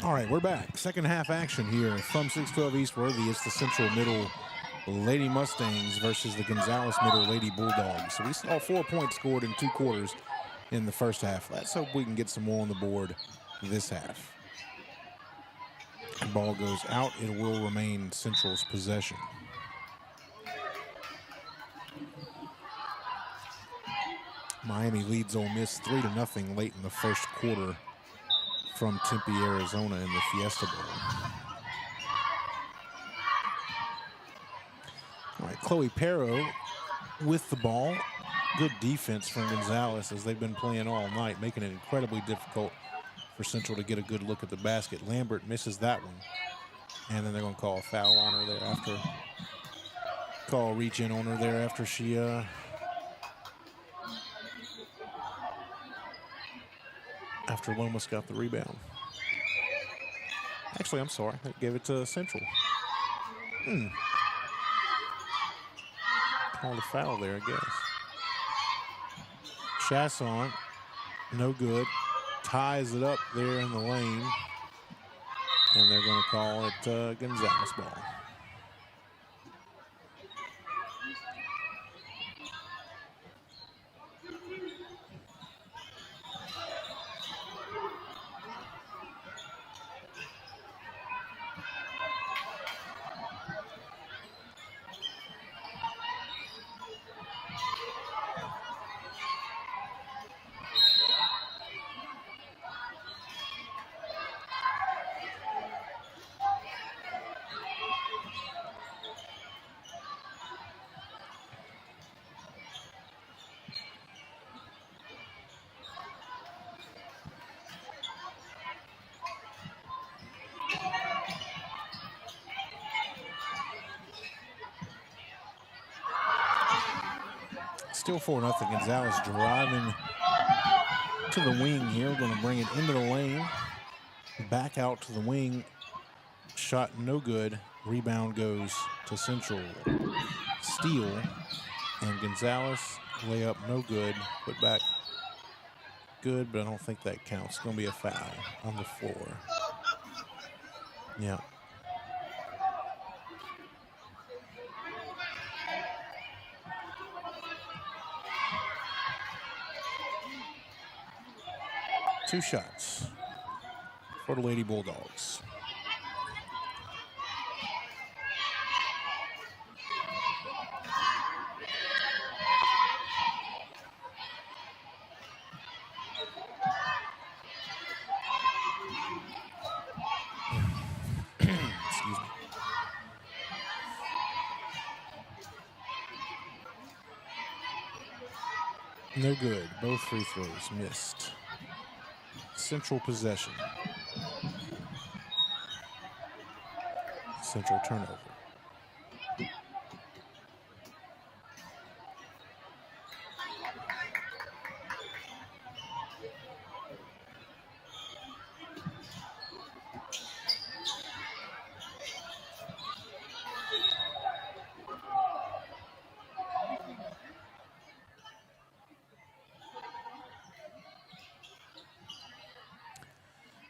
All right, we're back. Second half action here from 612 East Worthey. It's the Central Middle Lady Mustangs versus the Gonzales Middle Lady Bulldogs. So we saw 4 points scored in 2 quarters in the first half. Let's hope we can get some more on the board this half. The ball goes out. It will remain Central's possession. Miami leads Ole Miss 3-0 late in the first quarter from Tempe, Arizona in the Fiesta Bowl. All right, Chloe Perro with the ball. Good defense from Gonzales as they've been playing all night, making it incredibly difficult for Central to get a good look at the basket. Lambert misses that one. And then they're going to call a foul on her there after. Call a reach in on her there after she after Lomas got the rebound. Actually, I'm sorry. They gave it to Central. Called a foul there, I guess. Chasson, no good. Ties it up there in the lane. And they're going to call it Gonzales ball. Still 4-0. Gonzales driving to the wing here. Going to bring it into the lane. Back out to the wing. Shot no good. Rebound goes to Central. Steal. And Gonzales layup no good. Put back good, but I don't think that counts. It's going to be a foul on the floor. Yeah. Two shots for the Lady Bulldogs. Excuse me. No good. Both free throws missed. Central possession. Central turnover.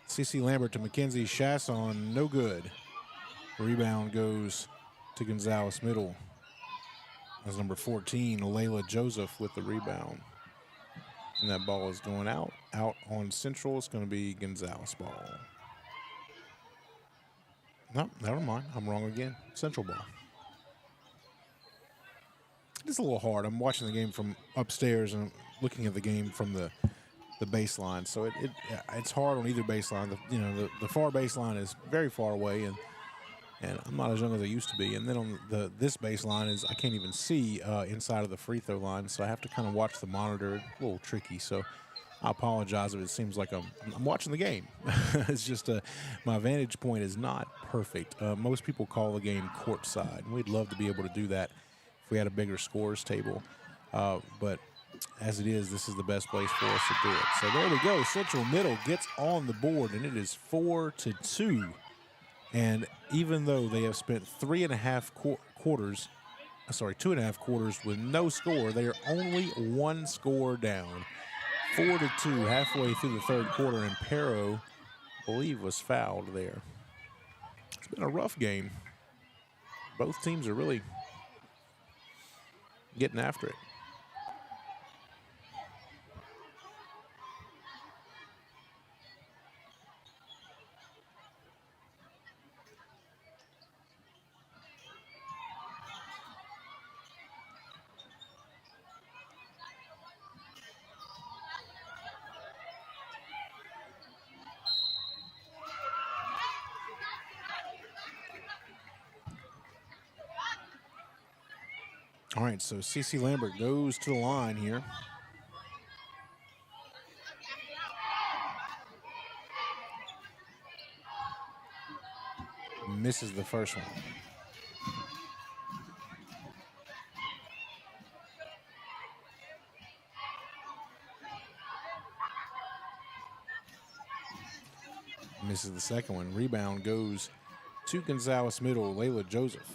CeCe Lambert to Mackenzie Chasson, no good. Rebound goes to Gonzales Middle. That's number 14, Layla Joseph with the rebound. And that ball is going out. Out on Central, it's going to be Gonzales ball. No, never mind. I'm wrong again. Central ball. It's a little hard. I'm watching the game from upstairs and I'm looking at the game from the baseline, so it's hard on either baseline. The far baseline is very far away, and I'm not as young as I used to be. And then on this baseline is I can't even see inside of the free throw line, so I have to kind of watch the monitor. It's a little tricky, so I apologize if it seems like I'm watching the game. It's just my vantage point is not perfect. Most people call the game courtside, and we'd love to be able to do that if we had a bigger scores table, but as it is, this is the best place for us to do it. So there we go. Central Middle gets on the board, and it is 4-2. And even though they have spent 2.5 quarters with no score, they are only 1 score down. 4-2 halfway through the third quarter, and Perro believe was fouled there. It's been a rough game. Both teams are really getting after it. All right, so CC Lambert goes to the line here. Misses the first one. Misses the second one. Rebound goes to Gonzales Middle. Layla Joseph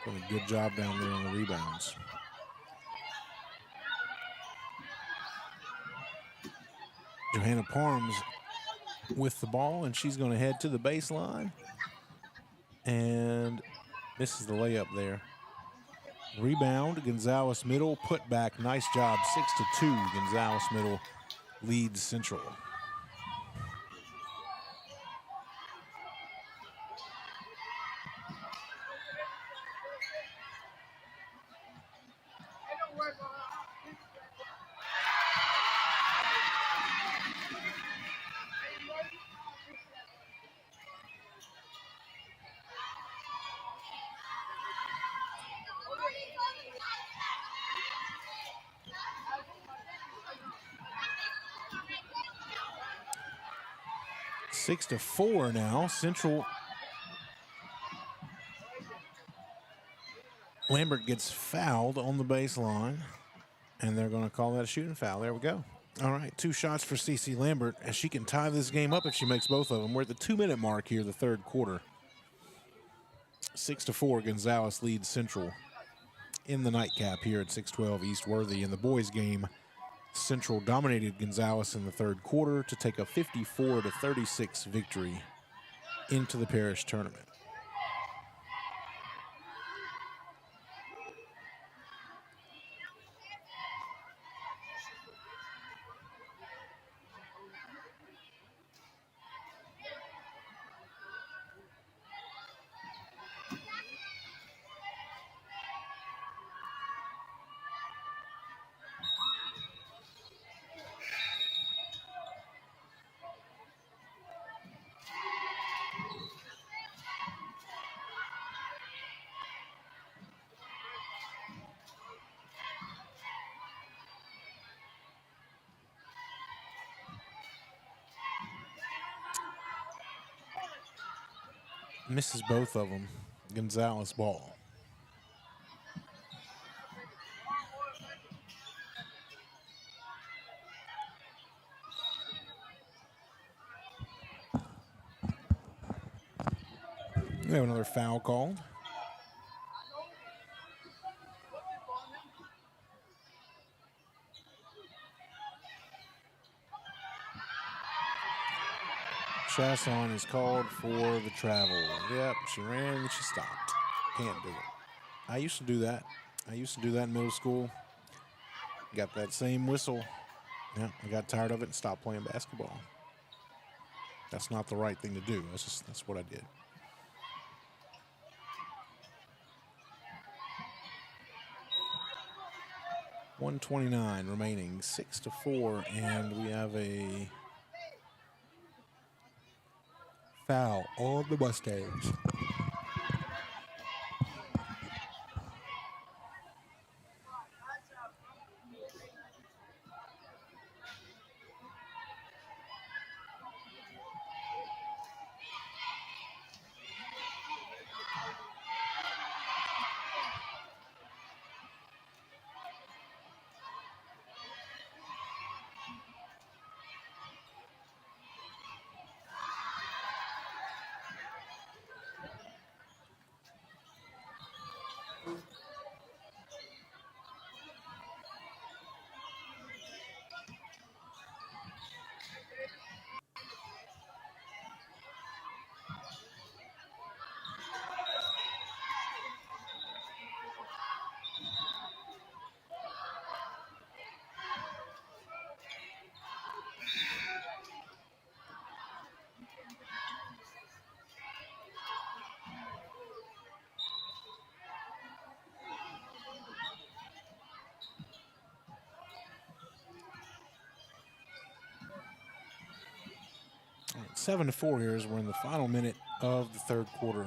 doing a good job down there on the rebounds. Johanna Parms with the ball, and she's going to head to the baseline and misses the layup there. Rebound, Gonzales Middle, put back, nice job, 6-2. Gonzales Middle leads Central. Six to 4 now. Central. Lambert gets fouled on the baseline, and they're going to call that a shooting foul. There we go. All right, 2 shots for CC Lambert, and she can tie this game up if she makes both of them. We're at the 2-minute mark here, the third quarter. 6 to 4, Gonzales leads Central in the nightcap here at 612 East Worthey. In the boys' game, Central dominated Gonzales in the third quarter to take a 54-36 victory into the Parish Tournament. Misses both of them. Gonzales ball. We have another foul called. Chasson is called for the travel. Yep, she ran and she stopped. Can't do it. I used to do that. I used to do that in middle school. Got that same whistle. Yeah, I got tired of it and stopped playing basketball. That's not the right thing to do. That's what I did. .129 remaining, 6 to 4, and we have a foul on the Mustangs. 7-4 here as we're in the final minute of the third quarter.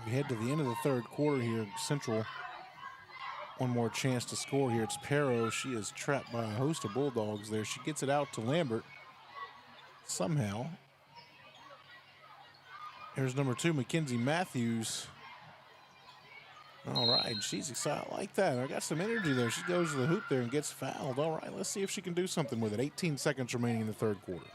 We head to the end of the third quarter here. Central, one more chance to score here. It's Pero. She is trapped by a host of Bulldogs there. She gets it out to Lambert somehow. Here's number 2, Mackenzie Matthews. All right, she's excited. I like that. I got some energy there. She goes to the hoop there and gets fouled. All right, let's see if she can do something with it. 18 seconds remaining in the third quarter.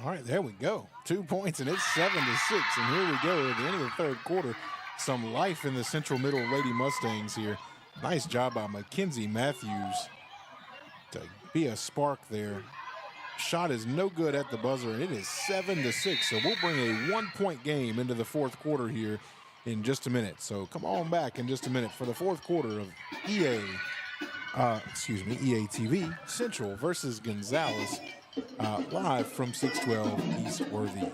All right, there we go. 2 points, and it's 7-6. And here we go at the end of the third quarter. Some life in the Central Middle Lady Mustangs here. Nice job by Mackenzie Matthews to be a spark there. Shot is no good at the buzzer, and it is 7-6. So we'll bring a 1-point game into the fourth quarter here in just a minute. So come on back in just a minute for the fourth quarter of EA TV, Central versus Gonzales. Live from 612 East Worthey.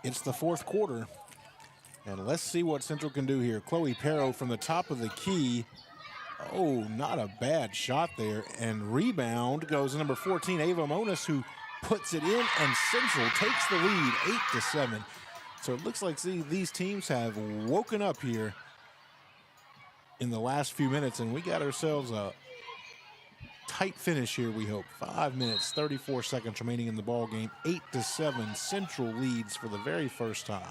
It's the fourth quarter, and let's see what Central can do here. Chloe Pero from the top of the key. Oh, not a bad shot there. And rebound goes to number 14, Ava Monas, who puts it in, and Central takes the lead 8-7. So it looks like these teams have woken up here in the last few minutes, and we got ourselves a tight finish here, we hope. 5 minutes, 34 seconds remaining in the ball game. 8-7, Central leads for the very first time.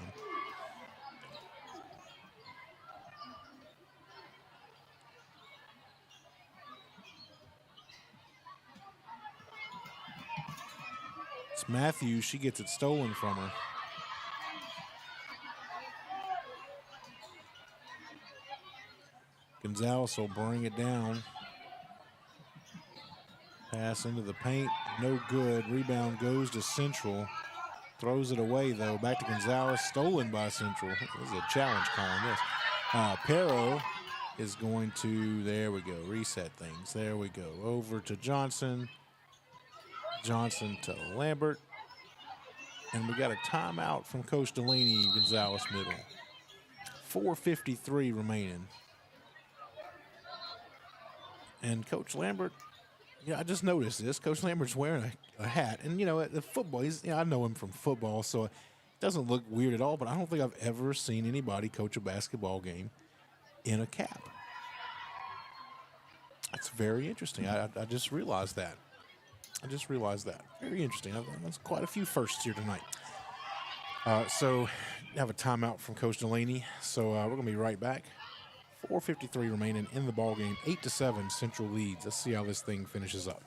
It's Matthews. She gets it stolen from her. Gonzales will bring it down. Pass into the paint, no good. Rebound goes to Central. Throws it away, though. Back to Gonzales, stolen by Central. This is a challenge calling this. Pero is going to, there we go, reset things. There we go. Over to Johnson. Johnson to Lambert. And we got a timeout from Coach Delaney, Gonzales middle. 4:53 remaining. And Coach Lambert, I just noticed this. Coach Lambert's wearing a hat. And, the football, I know him from football, so it doesn't look weird at all, but I don't think I've ever seen anybody coach a basketball game in a cap. That's very interesting. I just realized that. Very interesting. That's quite a few firsts here tonight. So, have a timeout from Coach Delaney. So, we're going to be right back 4:53 remaining in the ball game. 8-7 Central leads. Let's see how this thing finishes up.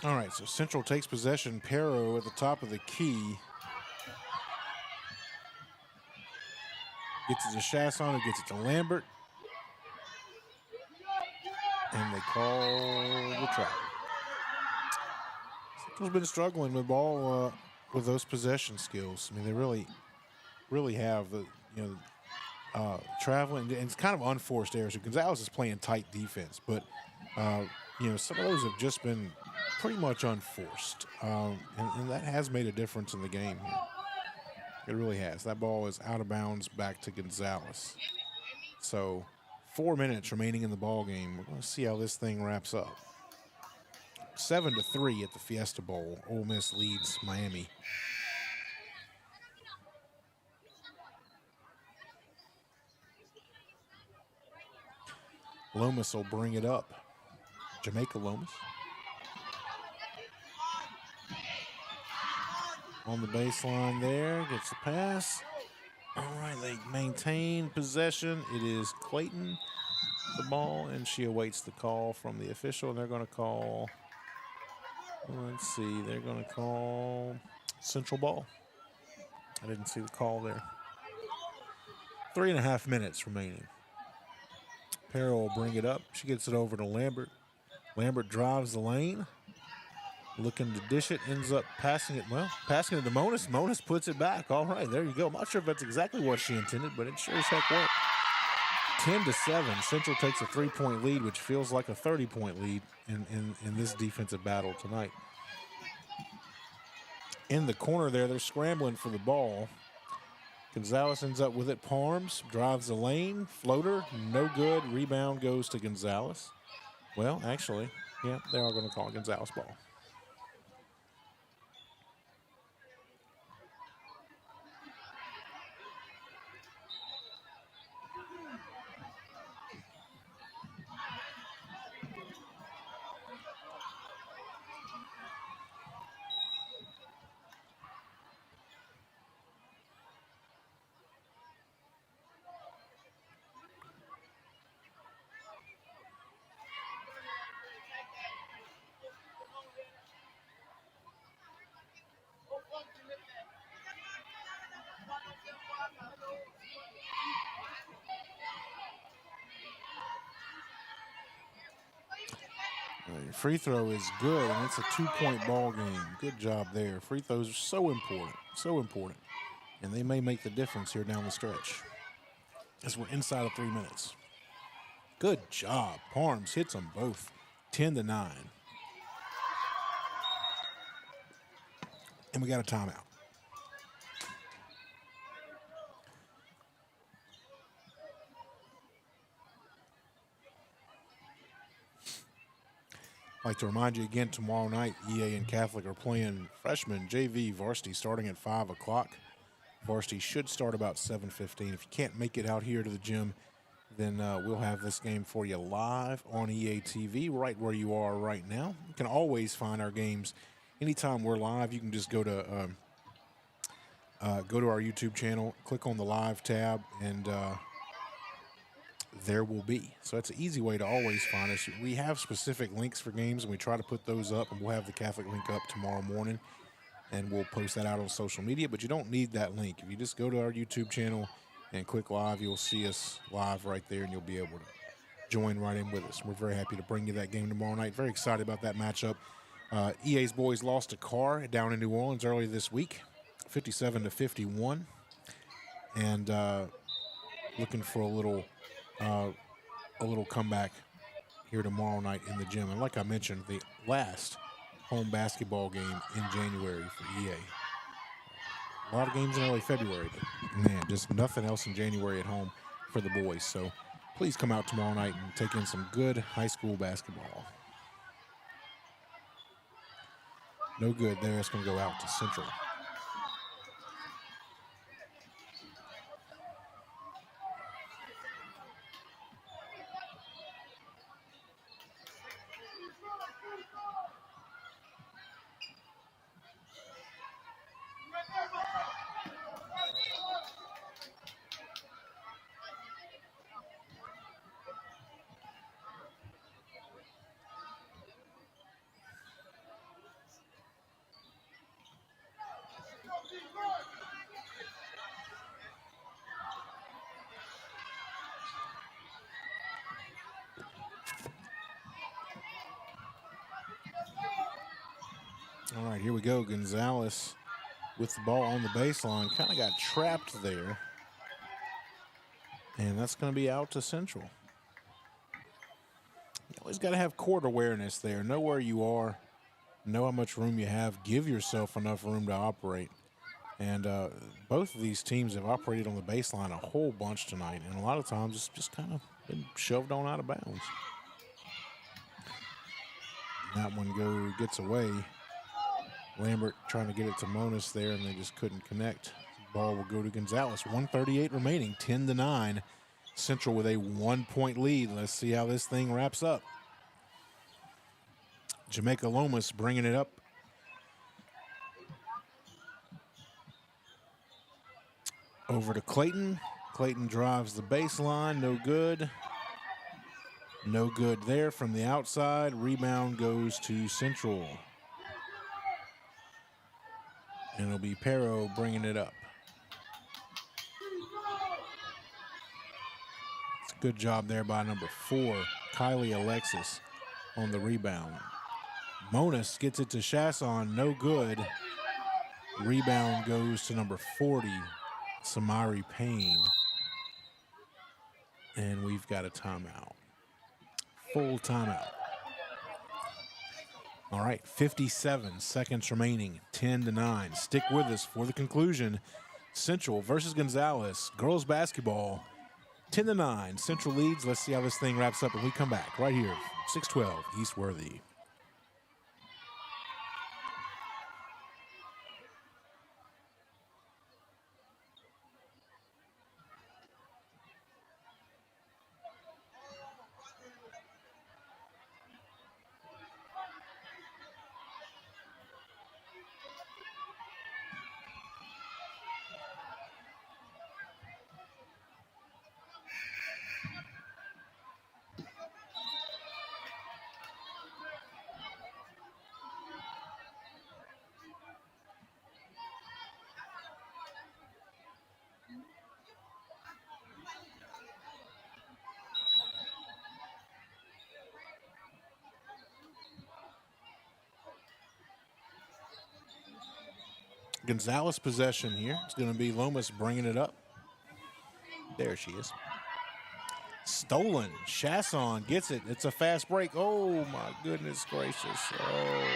All right, so Central takes possession. Pero at the top of the key. Gets it to Chasson, who gets it to Lambert. And they call the trap. Central's been struggling with ball with those possession skills. I mean, they really have the traveling. And it's kind of unforced errors. So Gonzales is playing tight defense, but some of those have just been pretty much unforced, and that has made a difference in the game here. It really has. That ball is out of bounds back to Gonzales. So 4 minutes remaining in the ball game. We're going to see how this thing wraps up. 7-3 at the Fiesta Bowl. Ole Miss leads Miami. Lomas will bring it up. Jamaica Lomas. On the baseline there, gets the pass. All right, they maintain possession. It is Clayton, the ball, and she awaits the call from the official. They're going to call, let's see, they're going to call Central ball. I didn't see the call there. 3.5 minutes remaining. Pero will bring it up. She gets it over to Lambert. Lambert drives the lane. Looking to dish it, ends up passing it to Monas. Monas puts it back. All right, there you go. I'm not sure if that's exactly what she intended, but it sure as heck worked. 10-7. Central takes a 3-point lead, which feels like a 30-point lead in this defensive battle tonight. In the corner there, they're scrambling for the ball. Gonzales ends up with it. Parms drives the lane. Floater, no good. Rebound goes to Gonzales. Well, actually, yeah, they are going to call it Gonzales ball. Free throw is good, and it's a 2-point ball game. Good job there. Free throws are so important, and they may make the difference here down the stretch as we're inside of 3 minutes. Good job. Parms hits them both. 10-9. And we got a timeout. I'd like to remind you again, tomorrow night, EA and Catholic are playing freshman JV varsity starting at 5 o'clock. Varsity should start about 7:15. If you can't make it out here to the gym, then we'll have this game for you live on EA TV right where you are right now. You can always find our games anytime we're live, you can just go to our YouTube channel, click on the live tab, and there will be. So that's an easy way to always find us. We have specific links for games, and we try to put those up, and we'll have the Catholic link up tomorrow morning, and we'll post that out on social media, but you don't need that link. If you just go to our YouTube channel and click live, you'll see us live right there, and you'll be able to join right in with us. We're very happy to bring you that game tomorrow night. Very excited about that matchup. EA's boys lost a car down in New Orleans earlier this week, 57-51, and looking for a little comeback here tomorrow night in the gym. And like I mentioned, the last home basketball game in January for EA. A lot of games in early February, but man, just nothing else in January at home for the boys. So please come out tomorrow night and take in some good high school basketball. No good there. It's going to go out to Central. All right, here we go. Gonzales with the ball on the baseline. Kind of got trapped there. And that's going to be out to Central. You always got to have court awareness there. Know where you are. Know how much room you have. Give yourself enough room to operate. And both of these teams have operated on the baseline a whole bunch tonight. And a lot of times it's just kind of been shoved on out of bounds. That one gets away. Lambert trying to get it to Monas there, and they just couldn't connect. Ball will go to Gonzales. 1:38 remaining, 10-9. Central with a 1-point lead. Let's see how this thing wraps up. Jamaica Lomas bringing it up. Over to Clayton. Clayton drives the baseline, no good. No good there from the outside. Rebound goes to Central. And it'll be Pero bringing it up. It's a good job there by number 4, Kylie Alexis, on the rebound. Monas gets it to Chasson, no good. Rebound goes to number 40, Samari Payne. And we've got a timeout. Full timeout. All right, 57 seconds remaining, 10-9. Stick with us for the conclusion. Central versus Gonzales, girls basketball, 10-9. Central leads. Let's see how this thing wraps up when we come back right here, 612 East Worthey. Gonzales possession here. It's going to be Lomas bringing it up. There she is. Stolen. Chasson gets it. It's a fast break. Oh, my goodness gracious. Oh.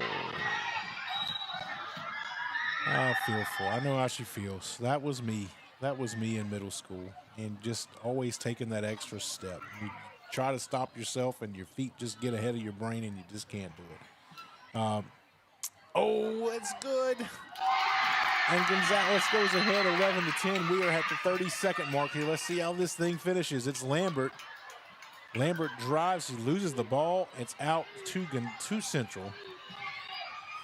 I feel for her. I know how she feels. That was me. That was me in middle school. And just always taking that extra step. You try to stop yourself and your feet just get ahead of your brain and you just can't do it. Oh, it's good. And Gonzales goes ahead 11-10. We are at the 30-second mark here. Let's see how this thing finishes. It's Lambert. Lambert drives. He loses the ball. It's out to Central.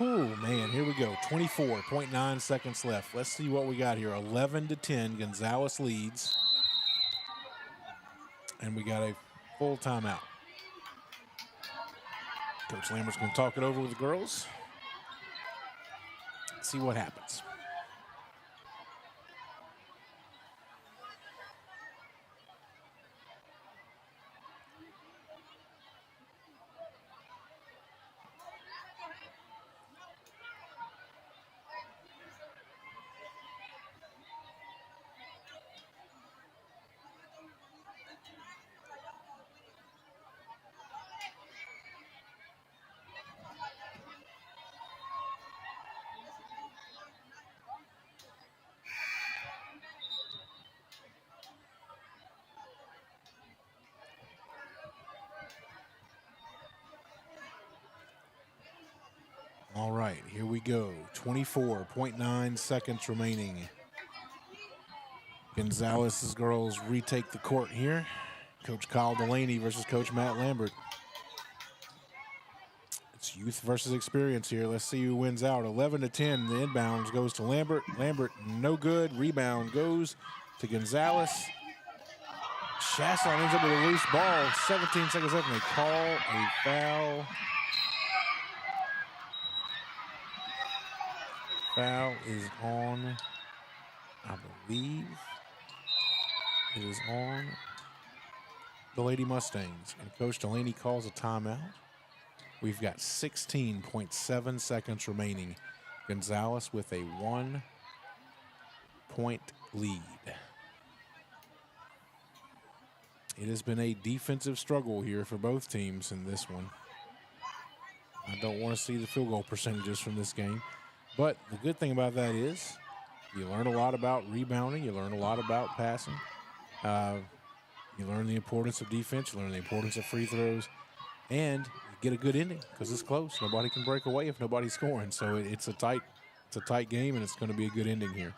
Oh, man, here we go. 24.9 seconds left. Let's see what we got here. 11-10, Gonzales leads. And we got a full timeout. Coach Lambert's going to talk it over with the girls. See what happens. All right, here we go. 24.9 seconds remaining. Gonzales' girls retake the court here. Coach Kyle Delaney versus Coach Matt Lambert. It's youth versus experience here. Let's see who wins out. 11-10, the inbounds goes to Lambert. Lambert, no good. Rebound goes to Gonzales. Chasson ends up with a loose ball. 17 seconds left, and they call a foul. Foul is on, I believe, it is on the Lady Mustangs. And Coach Delaney calls a timeout. We've got 16.7 seconds remaining. Gonzales with a 1-point lead. It has been a defensive struggle here for both teams in this one. I don't want to see the field goal percentages from this game. But the good thing about that is you learn a lot about rebounding. You learn a lot about passing. You learn the importance of defense. You learn the importance of free throws. And you get a good ending because it's close. Nobody can break away if nobody's scoring. So it's a tight game, and it's going to be a good ending here.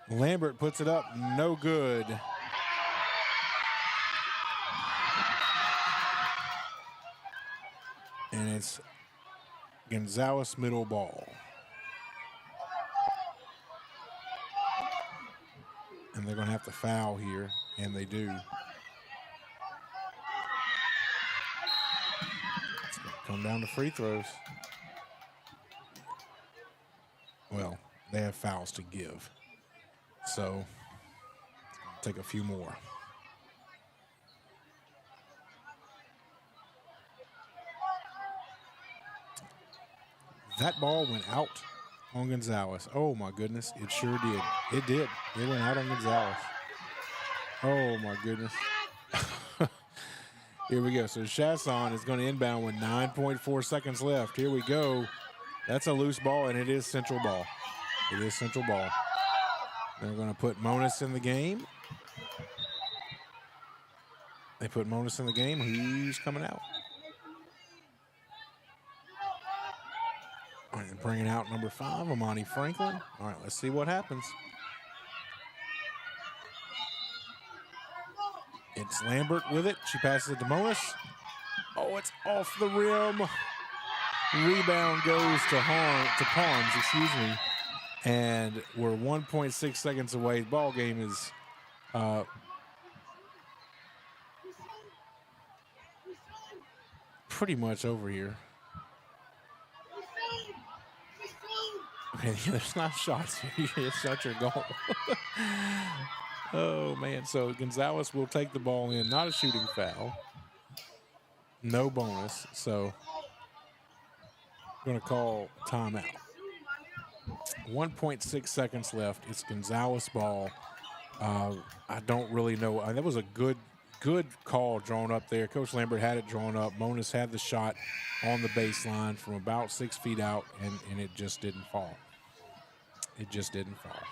Lambert puts it up, no good. And it's Gonzales middle ball. And they're going to have to foul here, and they do. It's going to come down to free throws. Well, they have fouls to give. So, take a few more. That ball went out on Gonzales. Oh, my goodness. It sure did. It did. It went out on Gonzales. Oh, my goodness. Here we go. So, Chasson is going to inbound with 9.4 seconds left. Here we go. That's a loose ball, and it is central ball. It is central ball. They're going to put Monis in the game. They put Monis in the game. Who's coming out? All right, bringing out number 5, Amani Franklin. All right, let's see what happens. It's Lambert with it. She passes it to Monis. Oh, it's off the rim. Rebound goes to Palms, excuse me. And we're 1.6 seconds away. The ball game is pretty much over here. Okay, there's not shots here. It's such a goal. Oh, man. So Gonzales will take the ball in. Not a shooting foul. No bonus. So we're going to call timeout. 1.6 seconds left. It's Gonzales ball. I don't really know. That was a good call drawn up there. Coach Lambert had it drawn up. Monis had the shot on the baseline from about 6 feet out, and it just didn't fall. It just didn't fall.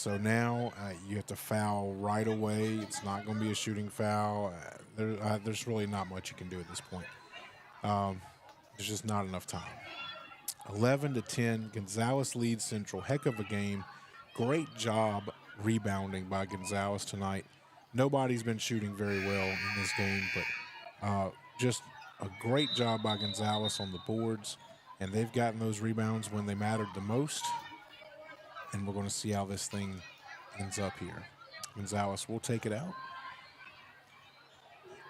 So now you have to foul right away. It's not going to be a shooting foul. There's really not much you can do at this point. There's just not enough time. 11-10, Gonzales leads Central. Heck of a game. Great job rebounding by Gonzales tonight. Nobody's been shooting very well in this game, but just a great job by Gonzales on the boards, and they've gotten those rebounds when they mattered the most, and we're going to see how this thing ends up here. Gonzales will take it out.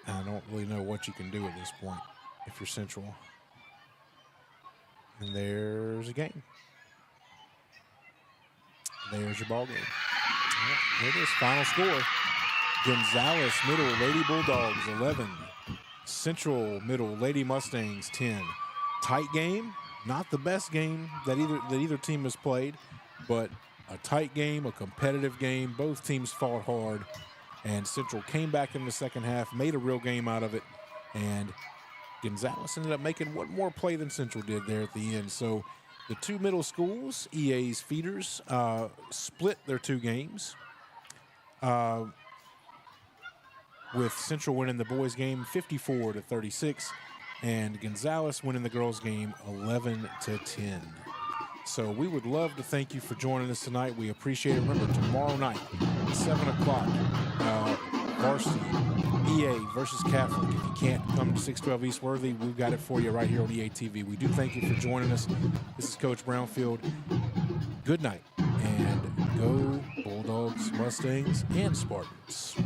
I don't really know what you can do at this point if you're Central. And there's a game. There's your ball game. Well, here it is, final score. Gonzales Middle Lady Bulldogs 11. Central Middle Lady Mustangs 10. Tight game, not the best game that either team has played, but a tight game, a competitive game. Both teams fought hard, and Central came back in the second half, made a real game out of it, and Gonzales ended up making one more play than Central did there at the end. So the two middle schools, EA's feeders, split their two games, with Central winning the boys game 54-36, and Gonzales winning the girls game 11-10. So we would love to thank you for joining us tonight. We appreciate it. Remember, tomorrow night, 7 o'clock, varsity, EA versus Catholic. If you can't come to 612 East Worthey, we've got it for you right here on EA TV. We do thank you for joining us. This is Coach Brownfield. Good night, and go Bulldogs, Mustangs, and Spartans.